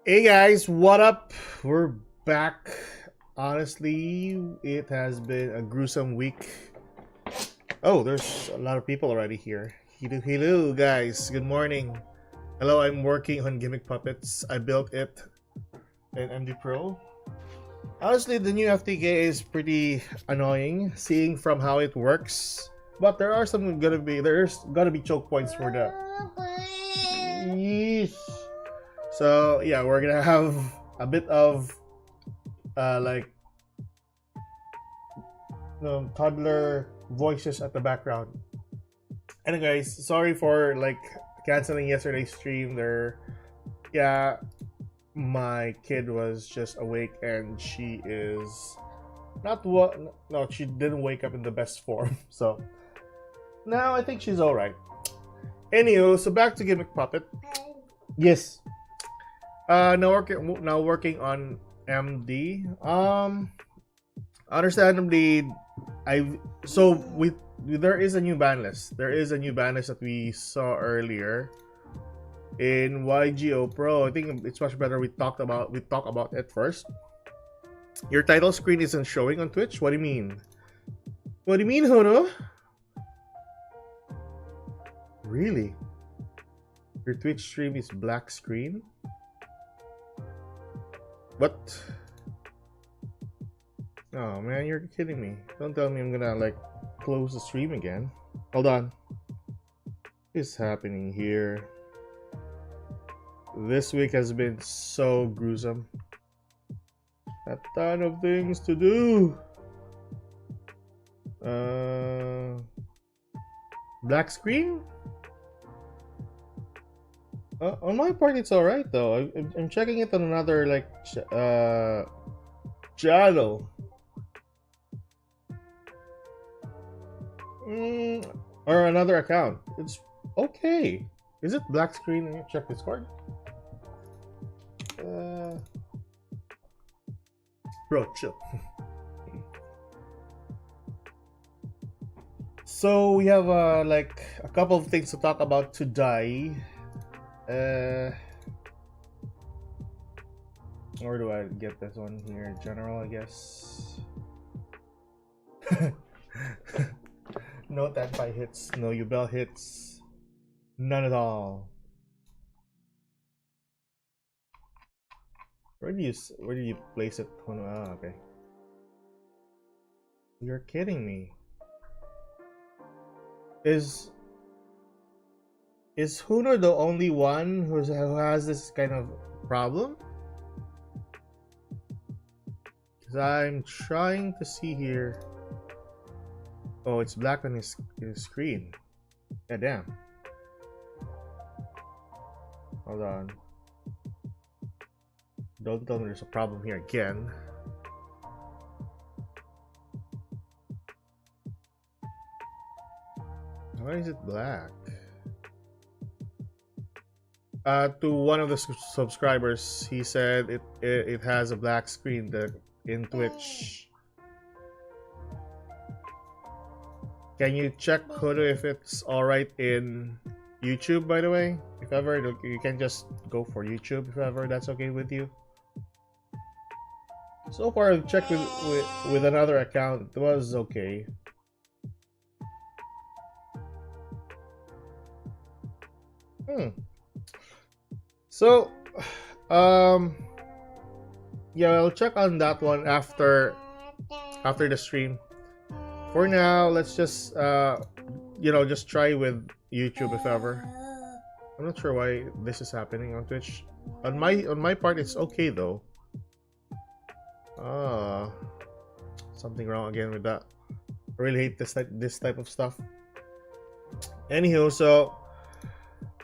Hey guys, what up? We're back. Honestly, it has been a gruesome week. Oh, there's a lot of people already here. Hello, hello, guys. Good morning. Hello, I'm working on Gimmick Puppets. I built it in MD Pro. Honestly, the new FTK is pretty annoying, seeing from how it works. But there's gonna be choke points for the. Yeesh. So yeah, we're gonna have a bit of like toddler voices at the background. Anyways, sorry for like canceling yesterday's stream. Yeah, my kid was just awake and she is not what. No, she didn't wake up in the best form. So now I think she's all right. Anywho, so back to Gimmick Puppet. Yes. Now working on MD. Understandably, I so we there is a new ban list. There is a new ban list that we saw earlier in YGO Pro. I think it's much better we talk about it first. Your title screen isn't showing on Twitch. What do you mean? What do you mean, Hono? Really? Your Twitch stream is black screen? What? Oh man, you're kidding me. Don't tell me I'm gonna like close the stream again. Hold on. What's happening here? This week has been so gruesome. A ton of things to do. Black screen? On my part, it's alright though. I'm checking it on another like channel. Or another account. It's okay. Is it black screen? Let me check Discord. Bro, chill. So we have like a couple of things to talk about today. Where do I get this one here? General, I guess. No Tanpai hits, no Ubel hits, none at all. Where do you place it? Oh, okay. You're kidding me. Is Huno the only one who has this kind of problem? Because I'm trying to see here. Oh, it's black on his screen. Yeah, damn. Hold on. Don't tell me there's a problem here again. Why is it black? To one of the subscribers, he said it has a black screen in Twitch. Can you check Huno if it's alright in YouTube, by the way? If ever, you can just go for YouTube if ever that's okay with you. So far, I've checked with another account. It was okay. So, yeah, I'll check on that one after the stream. For now, let's just just try with YouTube if ever. I'm not sure why this is happening on Twitch. On my part, it's okay though. Something wrong again with that. I really hate this type of stuff. Anywho, so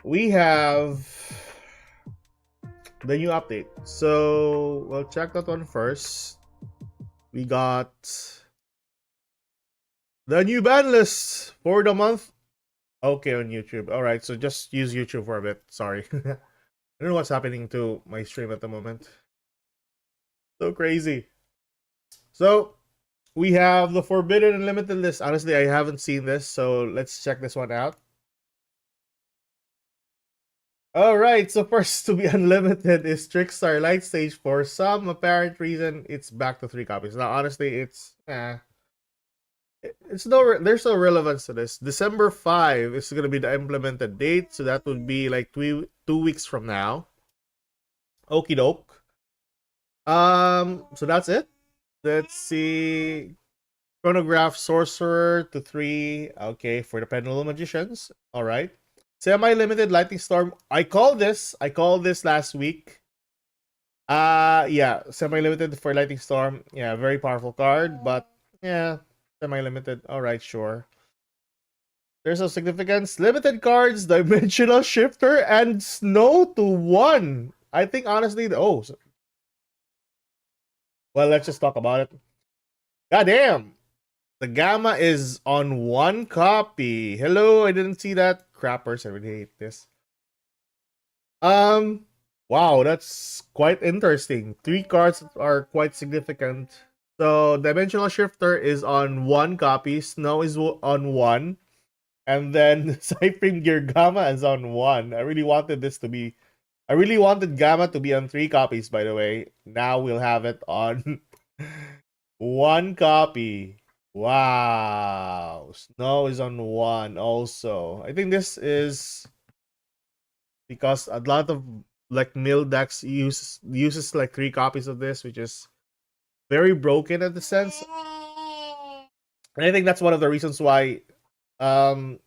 we have the new update. So we'll check that one first. We got the new ban list for the month. Okay, on YouTube. Alright, so just use YouTube for a bit. Sorry. I don't know what's happening to my stream at the moment. So crazy. So we have the Forbidden Unlimited list. Honestly, I haven't seen this, so let's check this one out. Alright, so first to be unlimited is Trickstar Light Stage. For some apparent reason, it's back to 3 copies. Now, honestly, it's there's no relevance to this. December 5 is gonna be the implemented date, so that would be like 2 weeks from now. Okie doke. So that's it. Let's see. Chronograph Sorcerer to 3. Okay, for the Pendulum Magicians. Alright. Semi-limited Lightning Storm. I called this last week. Yeah, semi-limited for Lightning Storm. Yeah, very powerful card, but yeah, semi-limited. Alright, sure. There's no significance. Limited cards, Dimensional Shifter, and Snow to 1. I think honestly, well, let's just talk about it. God damn! The Gamma is on 1 copy. Hello, I didn't see that. Crappers, I really hate this. Wow, that's quite interesting. 3 cards are quite significant. So, Dimensional Shifter is on 1 copy. Snow is on 1. And then Cypreme Gear Gamma is on 1. I really wanted Gamma to be on 3 copies, by the way. Now we'll have it on 1 copy. Wow. Snow is on 1 also. I think this is because a lot of like mill decks uses like 3 copies of this, which is very broken in the sense. And I think that's one of the reasons why um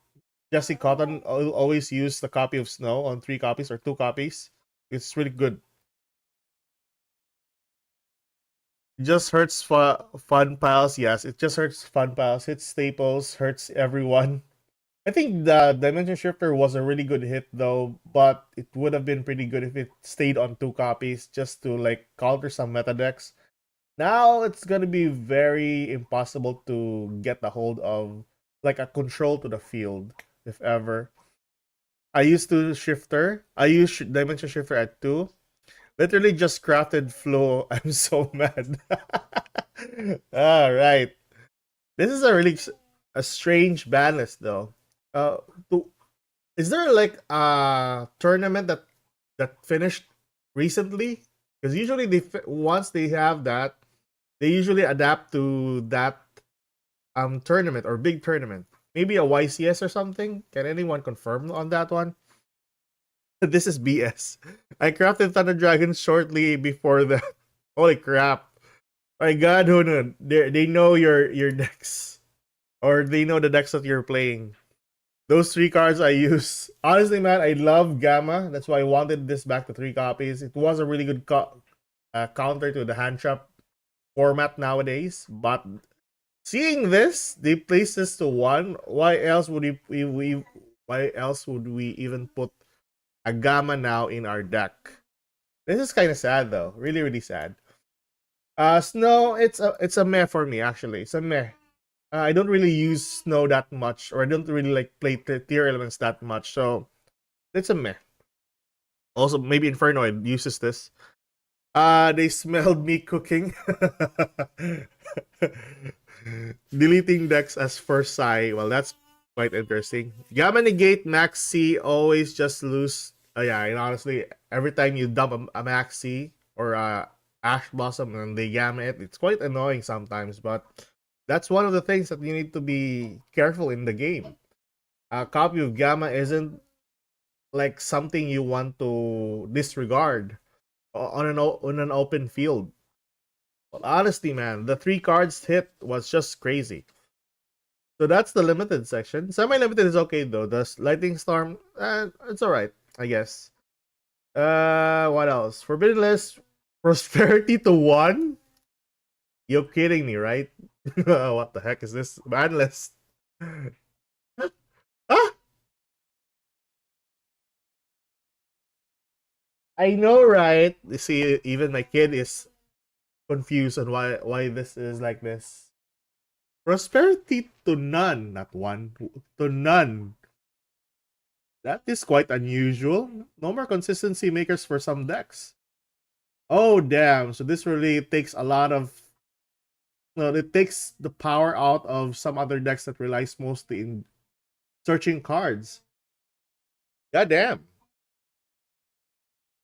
Jesse Cotton always used a copy of Snow on 3 copies or 2 copies. It's really good. It just hurts fun piles. Yes, it just hurts fun piles. Hits staples, hurts everyone. I think the Dimension Shifter was a really good hit though, but it would have been pretty good if it stayed on 2 copies just to like counter some meta decks. Now it's gonna be very impossible to get a hold of like a control to the field, if ever. I used to shifter. I use Dimension Shifter at 2. Literally just crafted flow. I'm so mad. All right. This is a really a strange ban list though. Uh, to, is there like a tournament that finished recently? Because usually once they have that, they usually adapt to that tournament or big tournament. Maybe a YCS or something. Can anyone confirm on that one? This is BS. I crafted Thunder Dragon shortly before that. Holy crap! My God, Hunun, they know your decks, or they know the decks that you're playing. Those 3 cards I use. Honestly, man, I love Gamma. That's why I wanted this back to 3 copies. It was a really good counter to the hand trap format nowadays. But seeing this, they place this to 1. Why else would we even put a Gamma now in our deck? This is kind of sad though. Really, really sad. Snow, it's a meh for me actually. It's a meh. I don't really use Snow that much, or I don't really like play tier elements that much, so it's a meh. Also, maybe Infernoid uses this. They smelled me cooking. Deleting decks as first sigh. Well, that's quite interesting. Gamma Negate Max C always just lose. Yeah, and honestly, every time you dump a Max C or a Ash Blossom and they Gamma it, it's quite annoying sometimes, but that's one of the things that you need to be careful in the game. A copy of Gamma isn't like something you want to disregard on an open field. But honestly, man, the 3 cards hit was just crazy. So that's the limited section. Semi-limited is okay though. The Lightning Storm, it's alright, I guess. What else? Forbidden List, Prosperity to 1? You're kidding me, right? What the heck is this ban list? Ah, I know, right? You see, even my kid is confused on why this is like this. Prosperity to none, not 1, to none. That is quite unusual. No more consistency makers for some decks. Oh damn! So this really takes a lot of. Well, it takes the power out of some other decks that relies mostly in searching cards. God damn!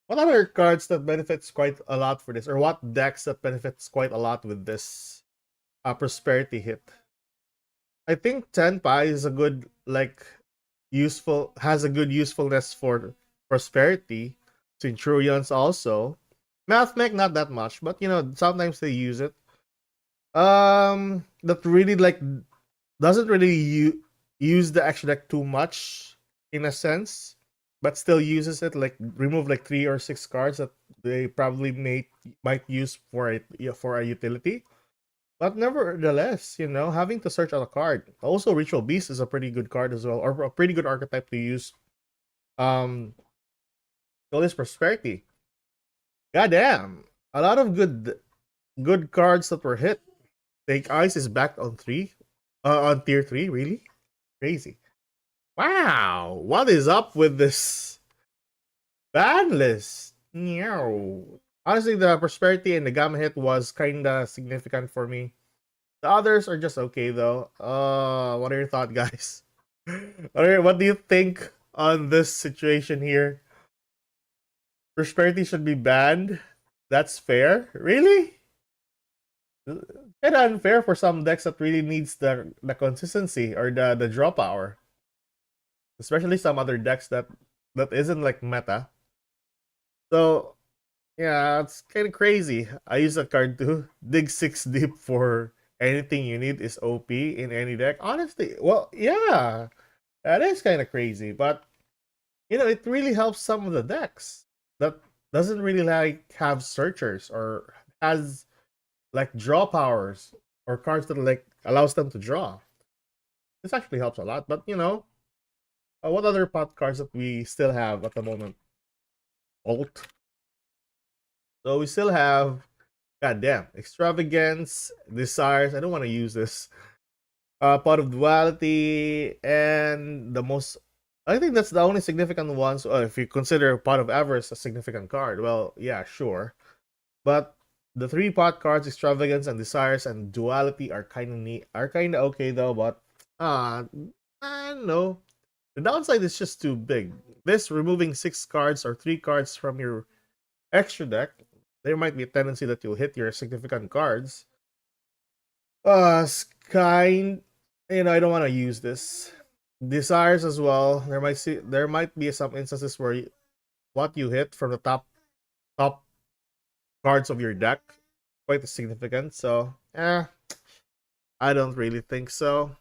What other cards that benefits quite a lot for this, or what decks that benefits quite a lot with this prosperity hit? I think Tenpai is a good has a good usefulness for prosperity. Centurions also. Mathmech not that much, but sometimes they use it. That really doesn't really use the extra deck too much in a sense, but still uses it like remove like 3 or 6 cards that they probably might use for a utility. But nevertheless, having to search on a card. Also, Ritual Beast is a pretty good card as well, or a pretty good archetype to use. Um, so this prosperity. Goddamn, a lot of good cards that were hit. Take Ice is back on on tier 3. Really crazy. Wow, what is up with this ban list? Meow. Honestly, the prosperity and the gamma hit was kinda significant for me. The others are just okay though. What are your thoughts, guys? What do you think on this situation here? Prosperity should be banned. That's fair. Really? Kind of unfair for some decks that really needs the consistency or the draw power. Especially some other decks that isn't like meta. So yeah, it's kind of crazy. I use a card to dig 6 deep for anything you need is OP in any deck. Honestly, well, yeah, that is kind of crazy, but it really helps some of the decks that doesn't really have searchers or has like draw powers or cards that like allows them to draw. This actually helps a lot. But what other pot cards that we still have at the moment? Alt. So we still have, goddamn, extravagance, desires. I don't want to use this. Pot of duality, and the most. I think that's the only significant one. So if you consider Pot of Avarice a significant card, well, yeah, sure. But the 3 pot cards, extravagance and desires and duality are kind of neat. Are kind of okay though, but I don't know. The downside is just too big. This removing 6 cards or 3 cards from your extra deck, there might be a tendency that you'll hit your significant cards. Kind. I don't want to use this. Desires as well. There might be some instances where what you hit from the top cards of your deck quite significant. So, I don't really think so.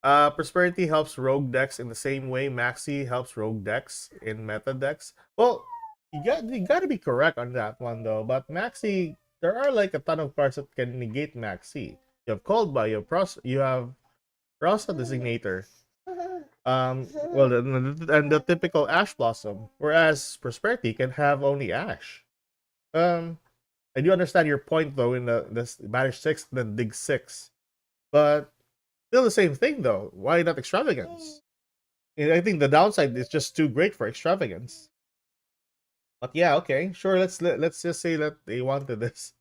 Prosperity helps rogue decks in the same way Maxi helps rogue decks in meta decks. Well, you got to be correct on that one though. But Maxi, there are like a ton of cards that can negate Maxi. You have Cold Buy, you have Rasa Designator. Well, and the typical Ash Blossom, whereas Prosperity can have only Ash. I do understand your point though in this Banish 6 then Dig 6, but still the same thing though. Why not Extravagance? And I think the downside is just too great for Extravagance. But yeah, okay, sure. Let's just say that they wanted this.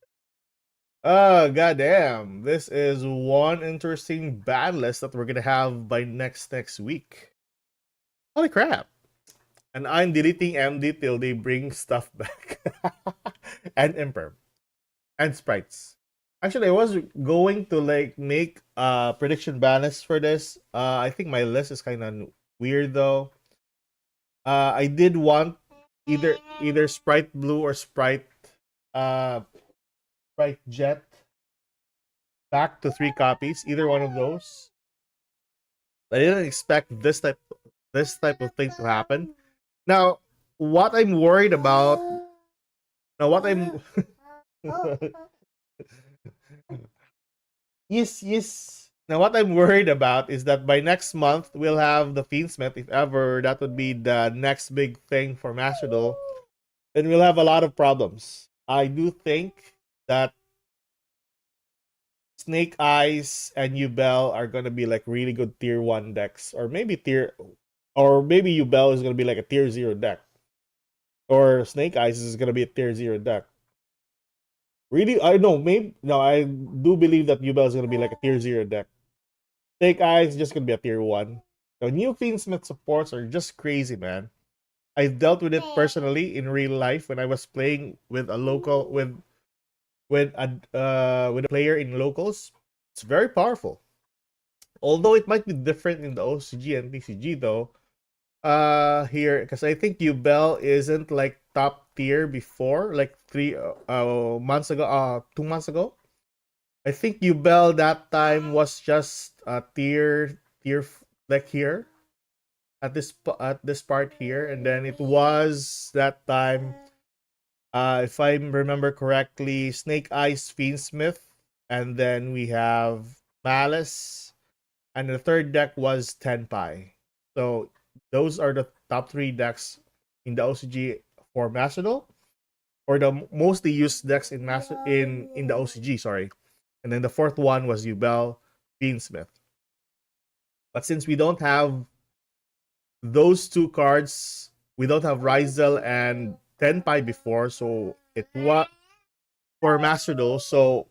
Oh goddamn! This is one interesting bad list that we're gonna have by next week. Holy crap! And I'm deleting MD till they bring stuff back. And Imperm. And Sprites. Actually, I was going to like make a prediction balance for this. I think my list is kind of weird though. I did want either Sprite Blue or uh Sprite Jet back to 3 copies. Either one of those. I didn't expect this type of thing to happen. Now, what I'm worried about. Now, what I'm. Yes. Now, what I'm worried about is that by next month we'll have the Fiendsmith. If ever that would be the next big thing for Master Duel, then we'll have a lot of problems. I do think that Snake Eyes and Ubel are gonna be like really good tier 1 decks, or maybe Ubel is gonna be like a tier 0 deck, or Snake Eyes is gonna be a tier 0 deck. Really, I know. Maybe no. I do believe that Ubel is gonna be like a tier 0 deck. Snake Eyes is just gonna be a tier 1. The new Fiendsmith supports are just crazy, man. I've dealt with it personally in real life when I was playing with a local with a player in locals. It's very powerful. Although it might be different in the OCG and TCG though. Here because I think Ubel isn't like top tier before, like 3 months ago, 2 months ago. I think Ubel that time was just like here at this part here, and then it was that time. If I remember correctly, Snake Eyes, Fiendsmith, and then we have Malice, and the third deck was Tenpai. So those are the top three decks in the OCG for Master Duel, or the mostly used decks in the OCG. Sorry, and then the fourth one was Ubel, Fiendsmith. But since we don't have those two cards, we don't have Rizel and Tenpai before, so it was for Master Duel. So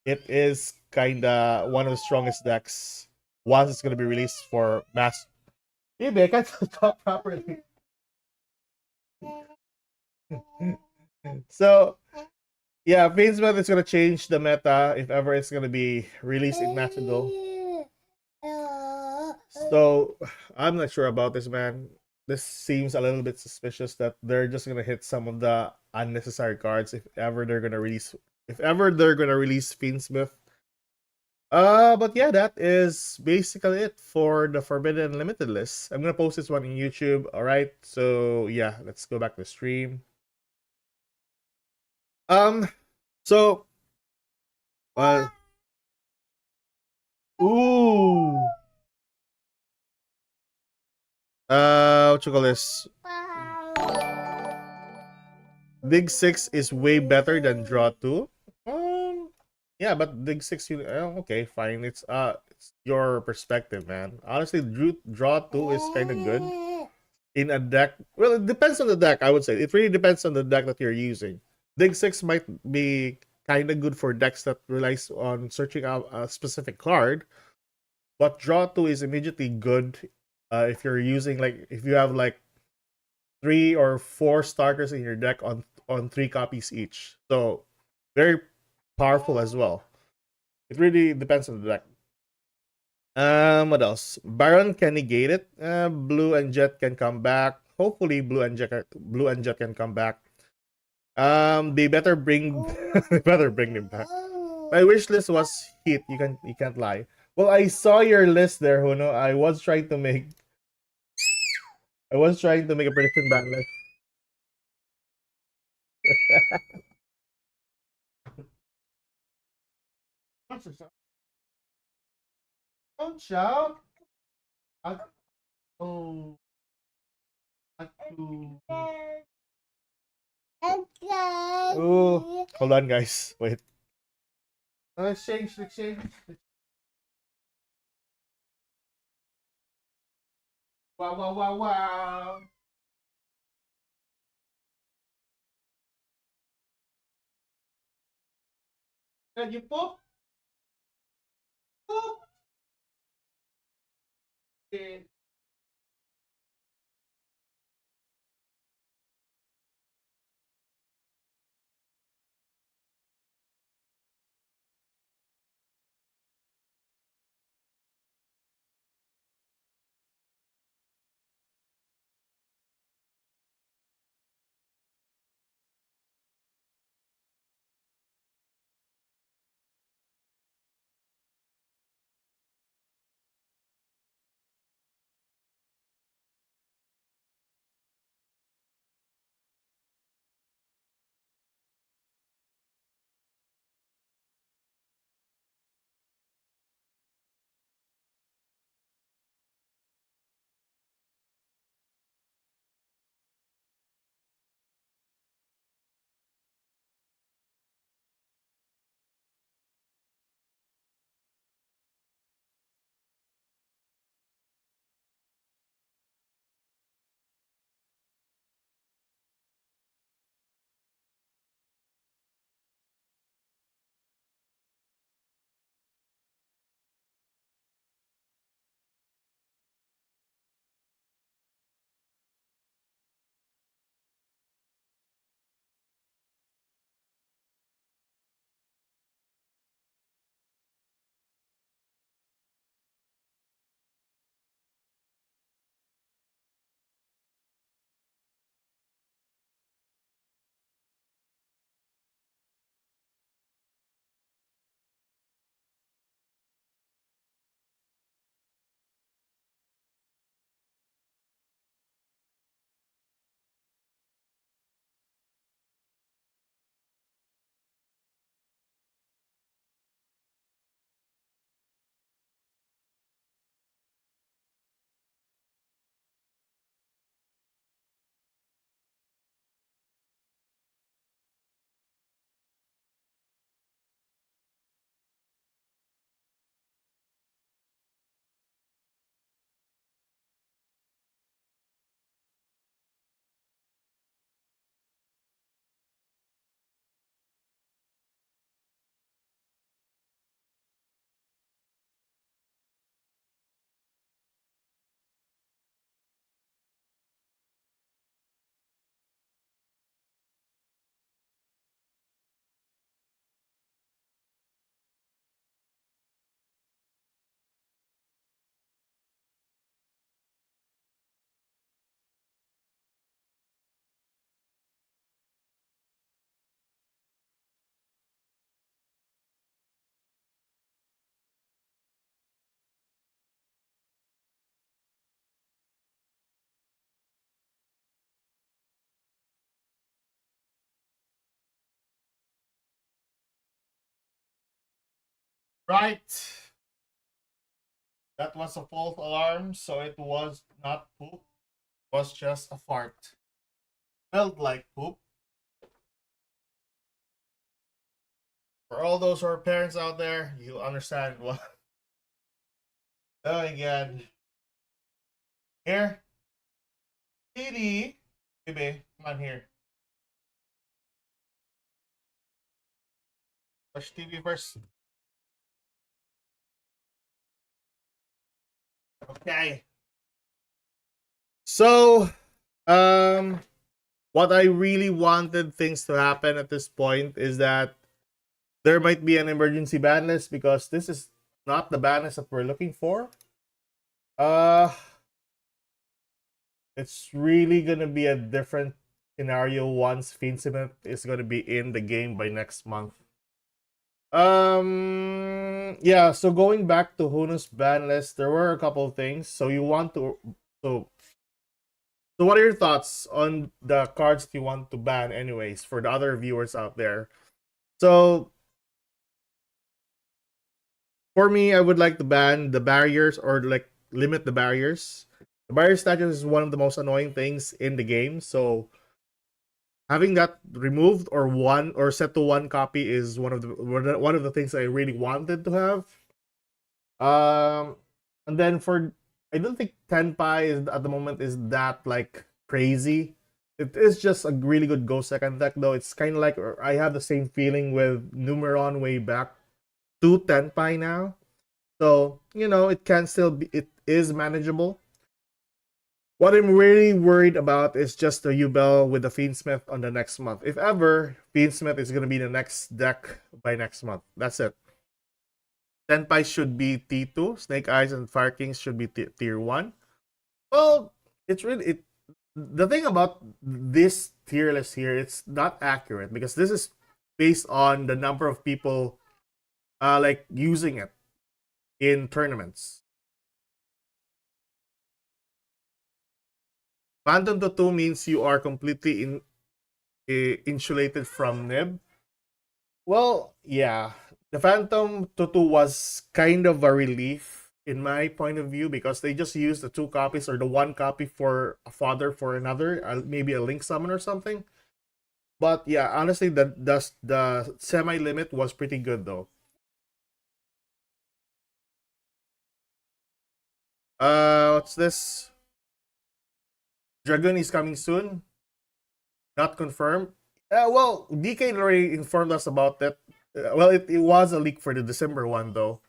it is kinda one of the strongest decks once it's gonna be released for Master. Maybe I can't talk properly. So yeah, Fiendsmith is gonna change the meta if ever it's gonna be released in Master Duel. So I'm not sure about this, man. This seems a little bit suspicious that they're just gonna hit some of the unnecessary cards if ever they're gonna release Fiendsmith. But yeah, that is basically it for the Forbidden Limited list. I'm gonna post this one on YouTube. All right, so yeah, let's go back to the stream. Um, so uh, ooh, what you call this? Dig Six is way better than Draw Two. Yeah, but Dig Six, okay, fine. It's your perspective, man. Honestly, Draw Two is kind of good in a deck. Well, it depends on the deck. I would say it really depends on the deck that you're using. Dig Six might be kind of good for decks that relies on searching out a specific card, but Draw Two is immediately good if you're using like if you have like 3 or 4 starters in your deck on 3 copies each. So very powerful as well. It really depends on the deck. What else? Baron can negate it. Blue and Jet can come back. Hopefully, Blue and Jet can come back. They better bring, they better bring them back. My wish list was Heat. You can't lie. Well, I saw your list there, Huno. I was trying to make a prediction ban list. Don't shout. Oh, oh, hold on, guys. Wait. Exchange, exchange. Wow, wow, wow, wow. Can you pop? Pop. Okay. Right. That was a false alarm, so it was not poop. It was just a fart. Felt like poop. For all those who are parents out there, you'll understand what. Oh my god. Here. Didi. Baby, come on here. Watch TV first. Okay. So, um, what I really wanted things to happen at this point is that there might be an emergency ban list because this is not the ban list that we're looking for. Uh, it's really gonna be a different scenario once Fiendcement is gonna be in the game by next month. Yeah, so going back to Huno's ban list, there were a couple of things. So you want to so what are your thoughts on the cards that you want to ban anyways for the other viewers out there? So for me, I would like to ban the barriers or like limit the barriers. The barrier status is one of the most annoying things in the game, so having that removed or one or set to one copy is one of the things I really wanted to have. And then for I don't think Tenpai is at the moment is that like crazy. It is just a really good Go second deck though. It's kind of like I have the same feeling with Numeron way back to Tenpai now. So it can still be. It is manageable. What I'm really worried about is just the Ubel with the Fiendsmith on the next month. If ever, Fiendsmith is going to be the next deck by next month. That's it. Tenpai should be T2. Snake Eyes and Fire Kings should be tier 1. Well, it's really... The thing about this tier list here, it's not accurate because this is based on the number of people like using it in tournaments. Phantom Tattoo means you are completely insulated from Nib. Well, yeah. The Phantom Tattoo was kind of a relief in my point of view because they just used the 2 copies or the 1 copy for a fodder for another, maybe a Link Summon or something. But yeah, honestly, the semi-limit was pretty good though. What's this? Dragoon is coming soon. Not confirmed. Well, DK already informed us about that. Well, it was a leak for the December one though.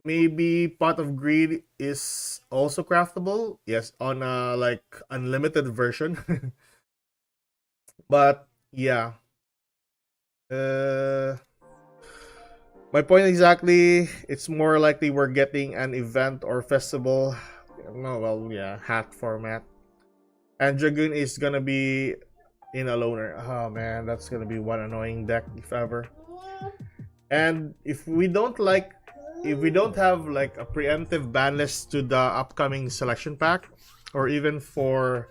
Maybe Pot of Greed is also craftable. Yes, on a like unlimited version. But yeah. My point exactly, it's more likely we're getting an event or festival. No, well, yeah, hat format. And Dragoon is gonna be in a loner. Oh man, that's gonna be one annoying deck if ever. And if we don't have like a preemptive ban list to the upcoming selection pack, or even for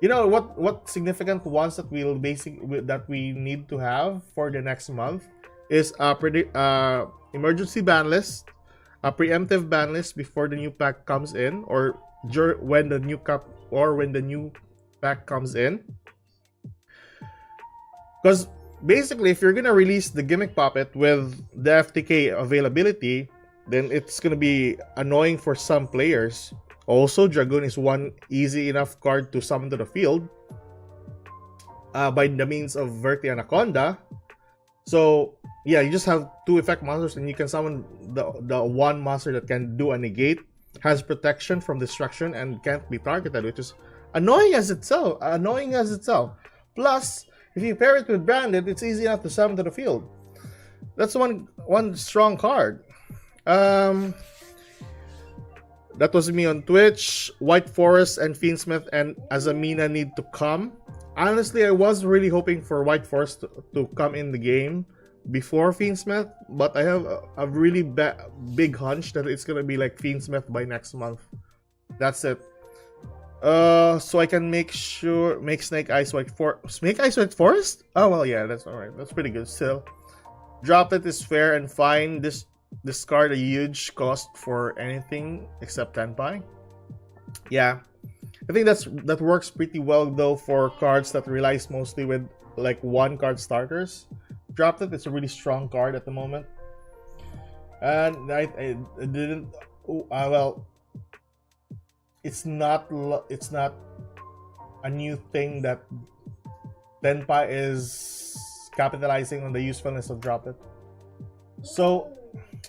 what significant ones that we need to have for the next month is a emergency ban list, a preemptive ban list before the new pack comes in, or when the new pack comes in. Because basically, if you're gonna release the Gimmick Puppet with the FTK availability, then it's gonna be annoying for some players. Also, Dragoon is one easy enough card to summon to the field by the means of Verti Anaconda. So yeah, you just have 2 effect monsters and you can summon the one monster that can do a negate, has protection from destruction, and can't be targeted, which is annoying as itself. Plus, if you pair it with Branded, it's easy enough to summon to the field. That's one strong card. That was me on Twitch. White Forest and Fiendsmith and Azamina need to come. Honestly, I was really hoping for White Forest to come in the game before Fiendsmith, but I have a really big hunch that it's gonna be like Fiendsmith by next month. That's it. So I can make Snake Eyes White Forest. Oh well, yeah, that's alright. That's pretty good still. Droplet is fair and fine. Discard a huge cost for anything except Tenpai. Yeah, I think that works pretty well though for cards that relies mostly with like one card starters. Droplet is a really strong card at the moment, and I didn't. Well, it's not a new thing that Tenpai is capitalizing on the usefulness of Droplet. So,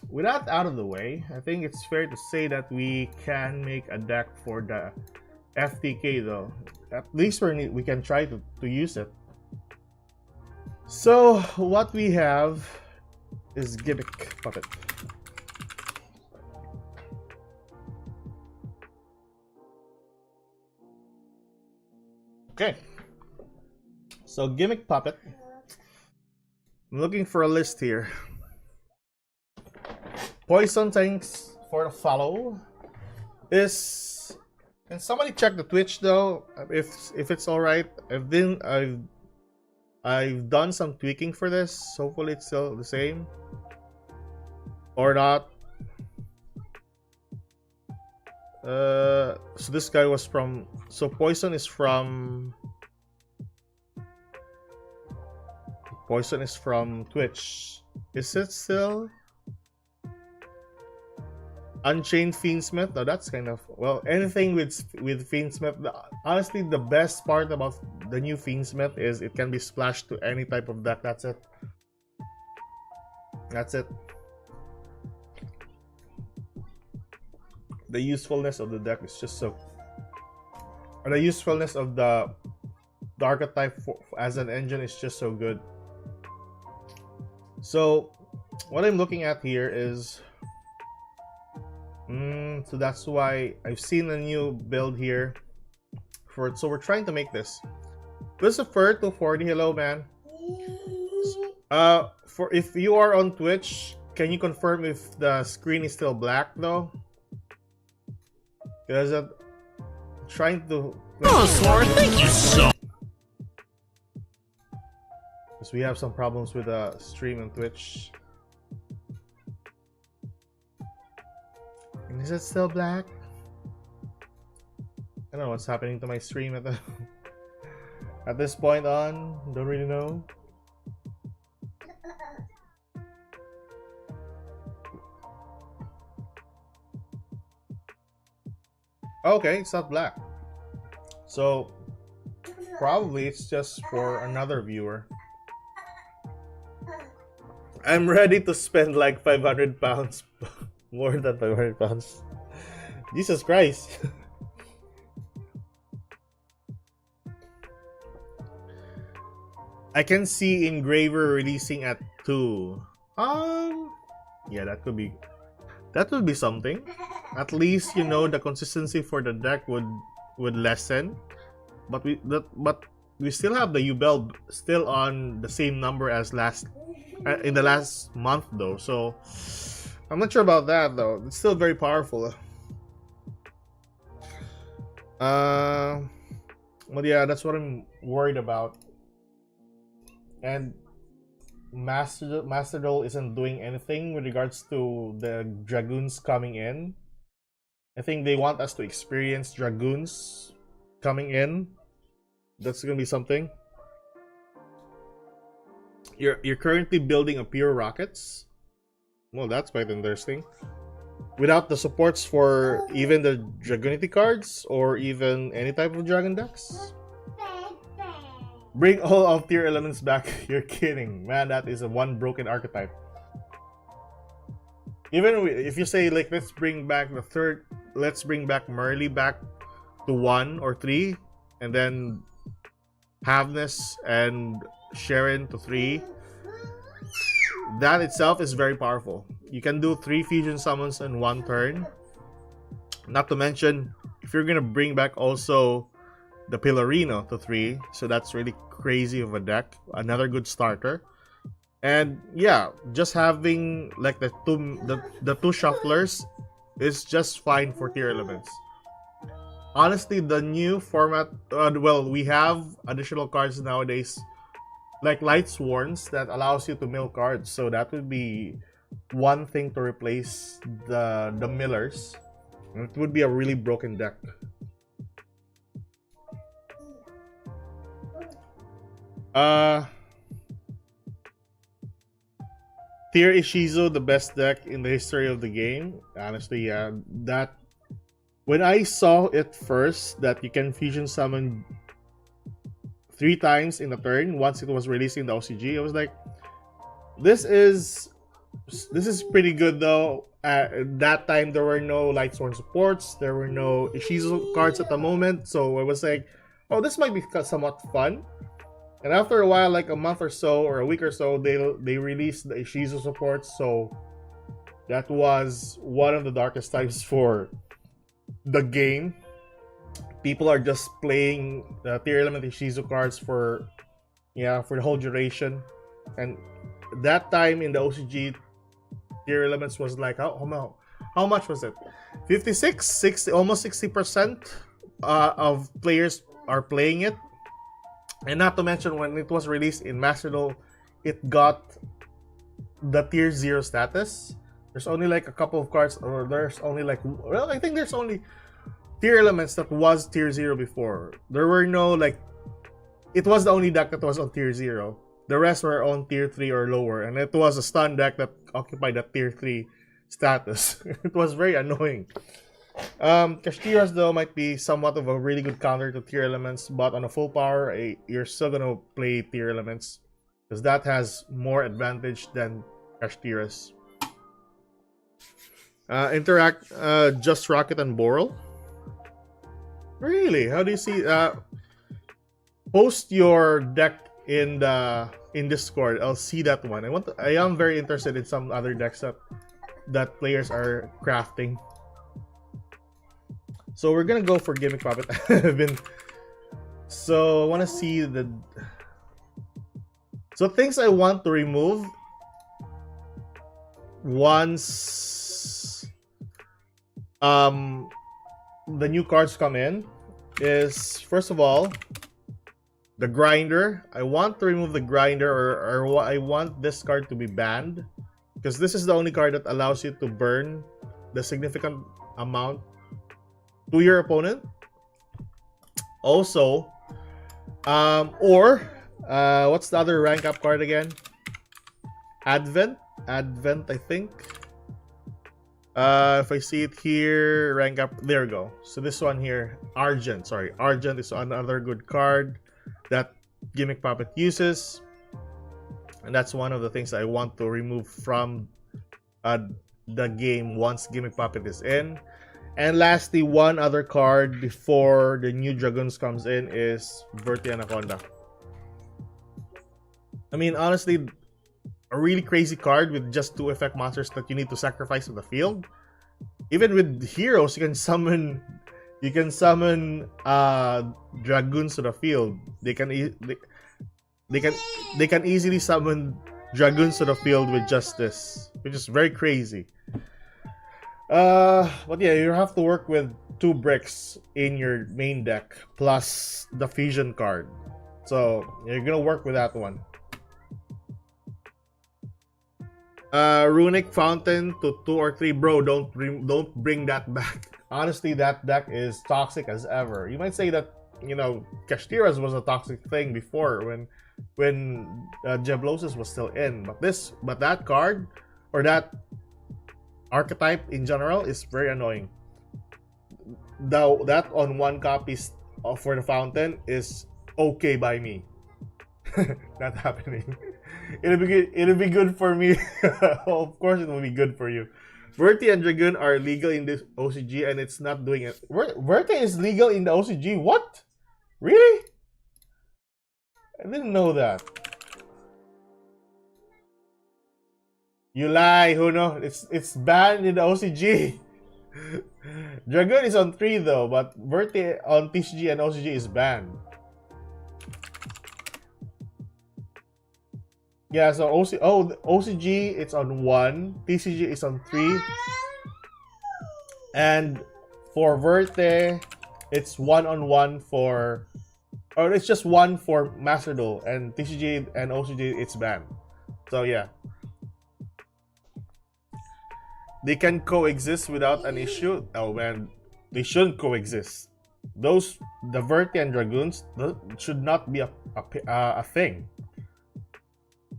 with that out of the way, I think it's fair to say that we can make a deck for the FTK though. At least we can try to use it. So, what we have is Gimmick Puppet. Okay. So, Gimmick Puppet. I'm looking for a list here. Poison, thanks for the follow. Can somebody check the Twitch though? If it's alright. I've done some tweaking for this. Hopefully it's still the same. Or not. So this guy was from, so Poison is from Twitch. Is it still Unchained Fiendsmith? No, that's kind of, well, anything with Fiendsmith. Honestly, the best part about the new Fiendsmith is it can be splashed to any type of deck. That's it. The usefulness of the deck is just so, or the usefulness of the archetype as an engine is just so good. So what I'm looking at here is so that's why I've seen a new build here for it. So we're trying to make this. Christopher 240, hello man. For if you are on Twitch, can you confirm if the screen is still black though? Because I'm trying to. Oh, Sword, thank you so. Because we have some problems with the stream on Twitch. And is it still black? I don't know what's happening to my stream at this point on. Don't really know. Okay, it's not black. So probably it's just for another viewer. I'm ready to spend like 500 pounds. More than 500 pounds. Jesus Christ. I can see Engraver releasing at 2. Yeah, that would be something. At least, you know, the consistency for the deck would lessen. But we still have the U-Bell still on the same number as in the last month though. So I'm not sure about that though. It's still very powerful. But yeah, that's what I'm worried about. And Master Duel isn't doing anything with regards to the Dragoons coming in. I think they want us to experience Dragoons coming in. That's gonna be something. You're currently building a pure rockets. Well, that's quite interesting. Without the supports for even the Dragonity cards or even any type of Dragon decks. Bring all of tier elements back. You're kidding, man. That is a one broken archetype. Even if you say like let's bring back Merly back to 1 or 3, and then Havness and Sharon to 3. That itself is very powerful. You can do 3 fusion summons in 1 turn. Not to mention, if you're gonna bring back also the Pillarino to 3, so that's really crazy of a deck. Another good starter. And yeah, just having like the two shufflers is just fine for tier elements. Honestly, the new format, well, we have additional cards nowadays like light sworns that allows you to mill cards. So that would be one thing to replace the millers. It would be a really broken deck. Tier Ishizu, the best deck in the history of the game. Honestly, yeah. That when I saw it first, that you can fusion summon 3 times in a turn once it was released in the OCG, I was like, this is pretty good though. At that time, there were no Light Sworn supports, there were no Ishizu cards at the moment, so I was like, oh, this might be somewhat fun. And after a while, like a month or so, or a week or so, they released the Ishizu supports, so that was one of the darkest times for the game. People are just playing the tier element Ishizu cards for the whole duration. And that time in the OCG, tier elements was like how much was it? 56, 60, almost 60% of players are playing it. And not to mention, when it was released in Master Duel, it got the tier 0 status. There's only like a couple of cards, or there's only like, well, I think there's only tier elements that was tier 0 before. There were no like, it was the only deck that was on tier 0. The rest were on tier 3 or lower, and it was a stun deck that occupied that tier 3 status. It was very annoying. Kashtiras though might be somewhat of a really good counter to tier elements, but on a full power, you're still gonna play tier elements because that has more advantage than Kashtiras. Interact Just Rocket and Boral. Really? How do you see? Post your deck in Discord. I'll see that one. I am very interested in some other decks that players are crafting. So we're gonna go for Gimmick Puppet. So I want to see the. So things I want to remove once the new cards come in is, first of all, the grinder. I want to remove the grinder, or I want this card to be banned, because this is the only card that allows you to burn the significant amount to your opponent. Also, what's the other rank up card again? Advent, I think. If I see it here, rank up, there we go. So this one here, Argent is another good card that Gimmick Puppet uses, and that's one of the things I want to remove from the game once Gimmick Puppet is in. And lastly, one other card before the new Dragoons comes in is Verte Anaconda. I mean, honestly, a really crazy card with just 2 effect monsters that you need to sacrifice on the field. Even with heroes, you can summon Dragoons to the field. They can easily summon Dragoons to the field with just this, which is very crazy. But yeah, you have to work with 2 bricks in your main deck plus the fusion card, so you're gonna work with that one. Runic Fountain to 2 or 3, bro. Don't bring that back. Honestly, that deck is toxic as ever. You might say that, you know, Kashtiras was a toxic thing before when Diablosis was still in, but that card, or that archetype in general, is very annoying. That on 1 copy for the Fountain is okay by me. Not happening. It'll be good for me. Of course it will be good for you. Verte and Dragoon are legal in this OCG, and it's not doing it. Verte is legal in the OCG? What? Really? I didn't know that. You lie, Huno. It's banned in the OCG. Dragoon is on 3 though, but Verte on TCG and OCG is banned. Yeah, so OCG it's on 1, TCG is on 3, and for Verte it's 1-on-1 for Or it's just one for Master Duel, and TCG and OCG it's banned. So yeah, they can coexist without an issue. Oh man, they shouldn't coexist. Those the Verti and Dragoons should not be a thing.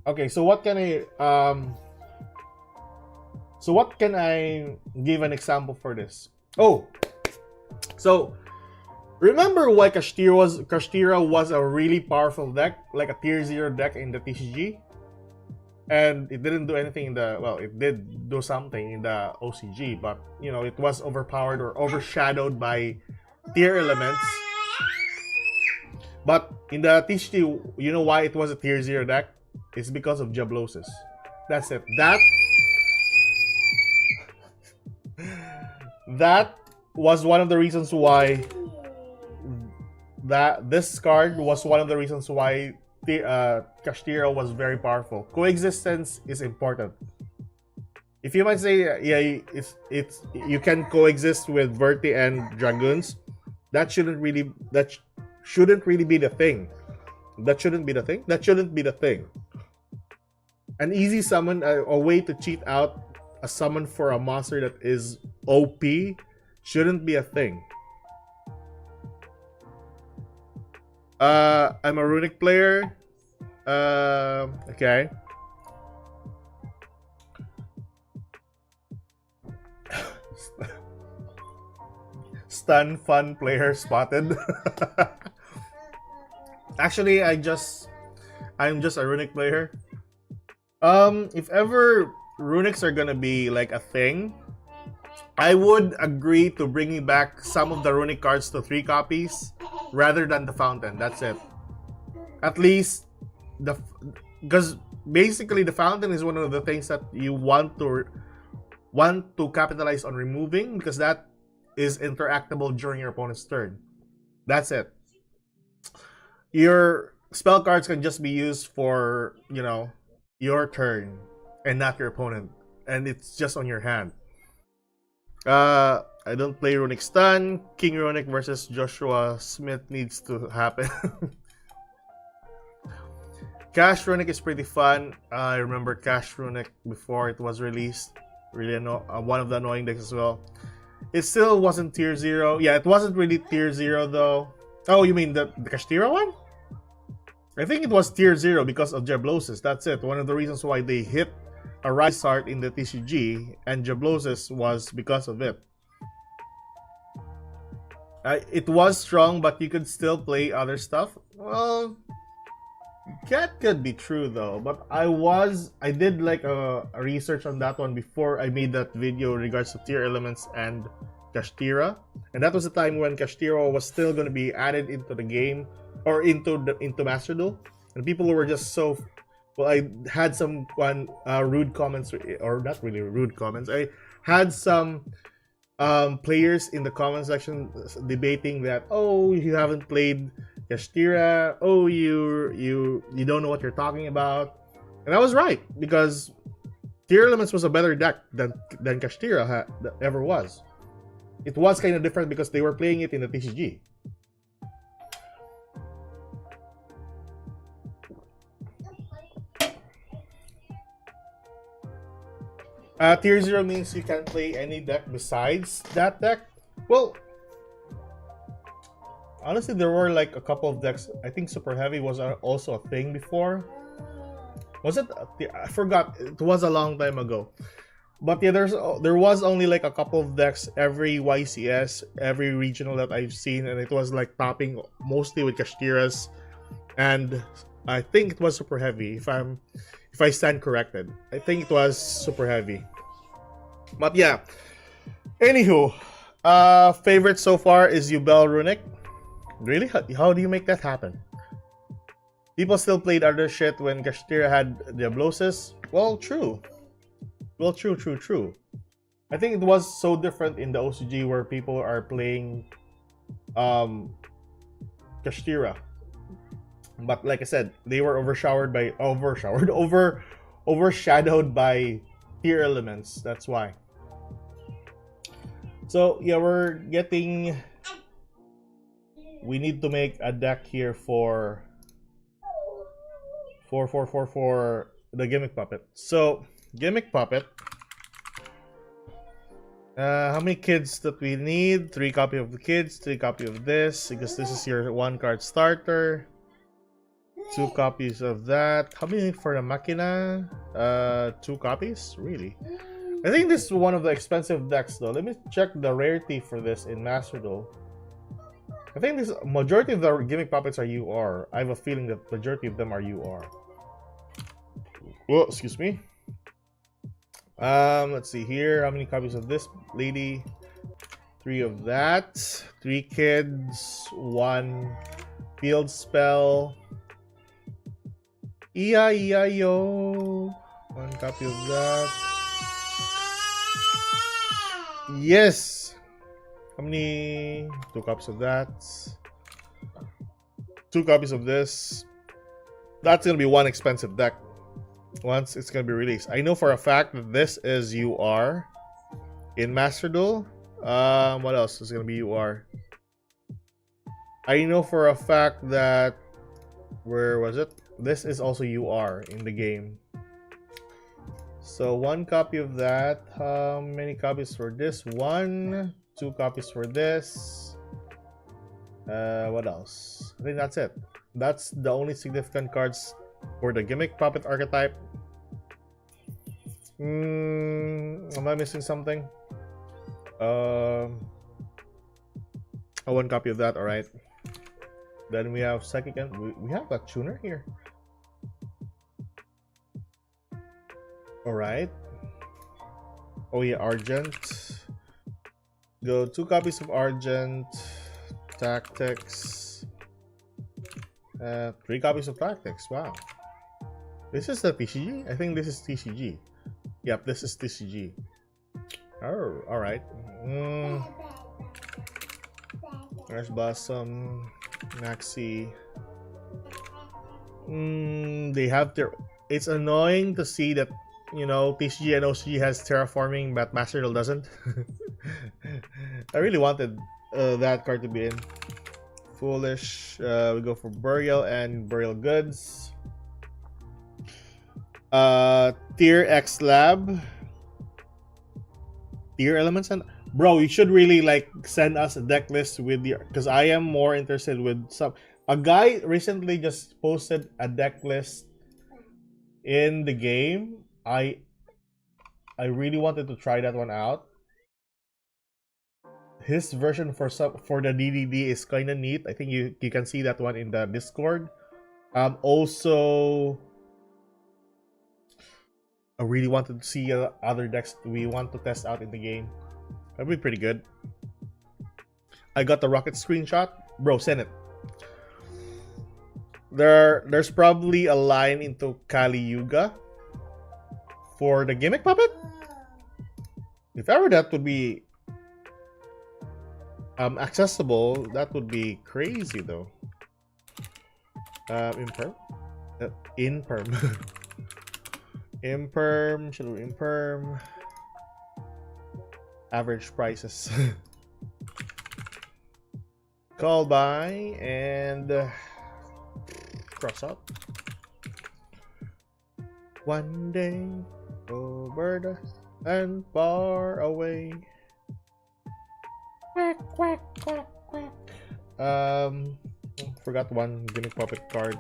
Okay, so what can I give an example for this? Oh, so remember why Kashtira was a really powerful deck, like a tier 0 deck in the TCG? And it didn't do anything in the, well, it did do something in the OCG, but you know, it was overpowered or overshadowed by tier elements. But in the TCG, you know why it was a tier 0 deck? It's because of Diablosis. That's it. That was one of the reasons why this card was one of the reasons why Kashtira was very powerful. Coexistence is important. If you might say, yeah, it's you can coexist with Verti and Dragoons, that shouldn't really be the thing. That shouldn't be the thing. That shouldn't be the thing. An easy summon, a way to cheat out a summon for a monster that is OP, shouldn't be a thing. I'm a Runic player. Okay. Stun fun player spotted. Actually, I'm just a Runic player. If ever Runics are gonna be like a thing, I would agree to bringing back some of the Runic cards to 3 copies rather than the Fountain. That's it. At least because basically the Fountain is one of the things that you want to capitalize on removing, because that is interactable during your opponent's turn. That's it. Your spell cards can just be used for, you know, your turn and not your opponent, and it's just on your hand. I don't play Runic Stun. King Runic versus Joshua Smith needs to happen. Cash Runic is pretty fun. I remember Cash Runic before it was released. Really one of the annoying decks as well. It still wasn't tier 0. Yeah, it wasn't really tier 0 though. Oh, you mean the Kashtira one? I think it was tier 0 because of Diablosis. That's it. One of the reasons why they hit a Rise Art in the TCG, and Diablosis was because of it. It was strong, but you could still play other stuff. Well, that could be true though. But I did like a research on that one before I made that video in regards to tier elements and Kashtira, and that was the time when Kashtira was still going to be added into the game, or into Master Duel, and people were just so. Well, I had some rude comments, or not really rude comments. I had some players in the comment section debating that, oh, you haven't played Kashtira, oh, you don't know what you're talking about, and I was right, because Tier Elements was a better deck than Kashtira ever was. It was kind of different because they were playing it in the TCG. Tier 0 means you can play any deck besides that deck. Well, honestly, there were like a couple of decks. I think Super Heavy was also a thing before. Was it? I forgot. It was a long time ago. But yeah, there was only like a couple of decks every YCS, every regional that I've seen, and it was like topping mostly with Kashtiras, and I think it was Super Heavy. If I stand corrected, I think it was Super Heavy. But yeah, anywho, favorite so far is Yubel Runic. Really? How do you make that happen? People still played other shit when Kashtira had Diablosis. Well, true. Well, true. I think it was so different in the OCG where people are playing Kashtira. But like I said, they were overshadowed by tier elements. That's why. So yeah, we're getting we need to make a deck here for the Gimmick Puppet. So, Gimmick Puppet. How many kids that we need? 3 copy of the kids, 3 copy of this, because this is your 1 card starter. 2 copies of that. How many for the Machina? 2 copies? Really? I think this is one of the expensive decks though. Let me check the rarity for this in Master Duel. I think this majority of the Gimmick Puppets are UR. I have a feeling that majority of them are UR. Oh, excuse me. Let's see here. How many copies of this lady? 3 of that. 3 kids. 1 field spell. E-I-E-I-O. 1 copy of that. Yes. How many? 2 copies of that. 2 copies of this. That's gonna be 1 expensive deck once it's gonna be released. I know for a fact that this is UR in Master Duel. What else is gonna be UR? I know for a fact that where was it? This is also UR in the game. So 1 copy of that. How many copies for this? 1, 2 copies for this. What else? I think that's it. That's the only significant cards for the Gimmick Puppet archetype. Am I missing something? 1 copy of that. All right. Then we have second. We have a tuner here. All right. Oh yeah, Argent. Go 2 copies of Argent. Tactics. 3 copies of Tactics. Wow. This is the TCG? I think this is TCG. Yep, this is TCG. Oh, alright. There's Blossom. Maxi. They have their... It's annoying to see that, you know, TCG and OCG has terraforming, but Master Duel doesn't. I really wanted that card to be in. Foolish. We go for Burial and Burial Goods. Tier X Lab. Tier Elements. And bro, you should really like send us a deck list with your, because I am more interested with some. A guy recently just posted a deck list in the game. I really wanted to try that one out. His version for the DDD is kind of neat. I think you can see that one in the Discord. Also, I really wanted to see other decks we want to test out in the game. That'd be pretty good. I got the rocket screenshot. Bro, send it. There's probably a line into Kali Yuga for the Gimmick Puppet. If ever that would be accessible, that would be crazy though. Imperm? Imperm. Imperm, should we imperm? Average prices. Call by and cross out. One day over the and far away. Quack, quack, quack, quack. Forgot one Gimmick Puppet card.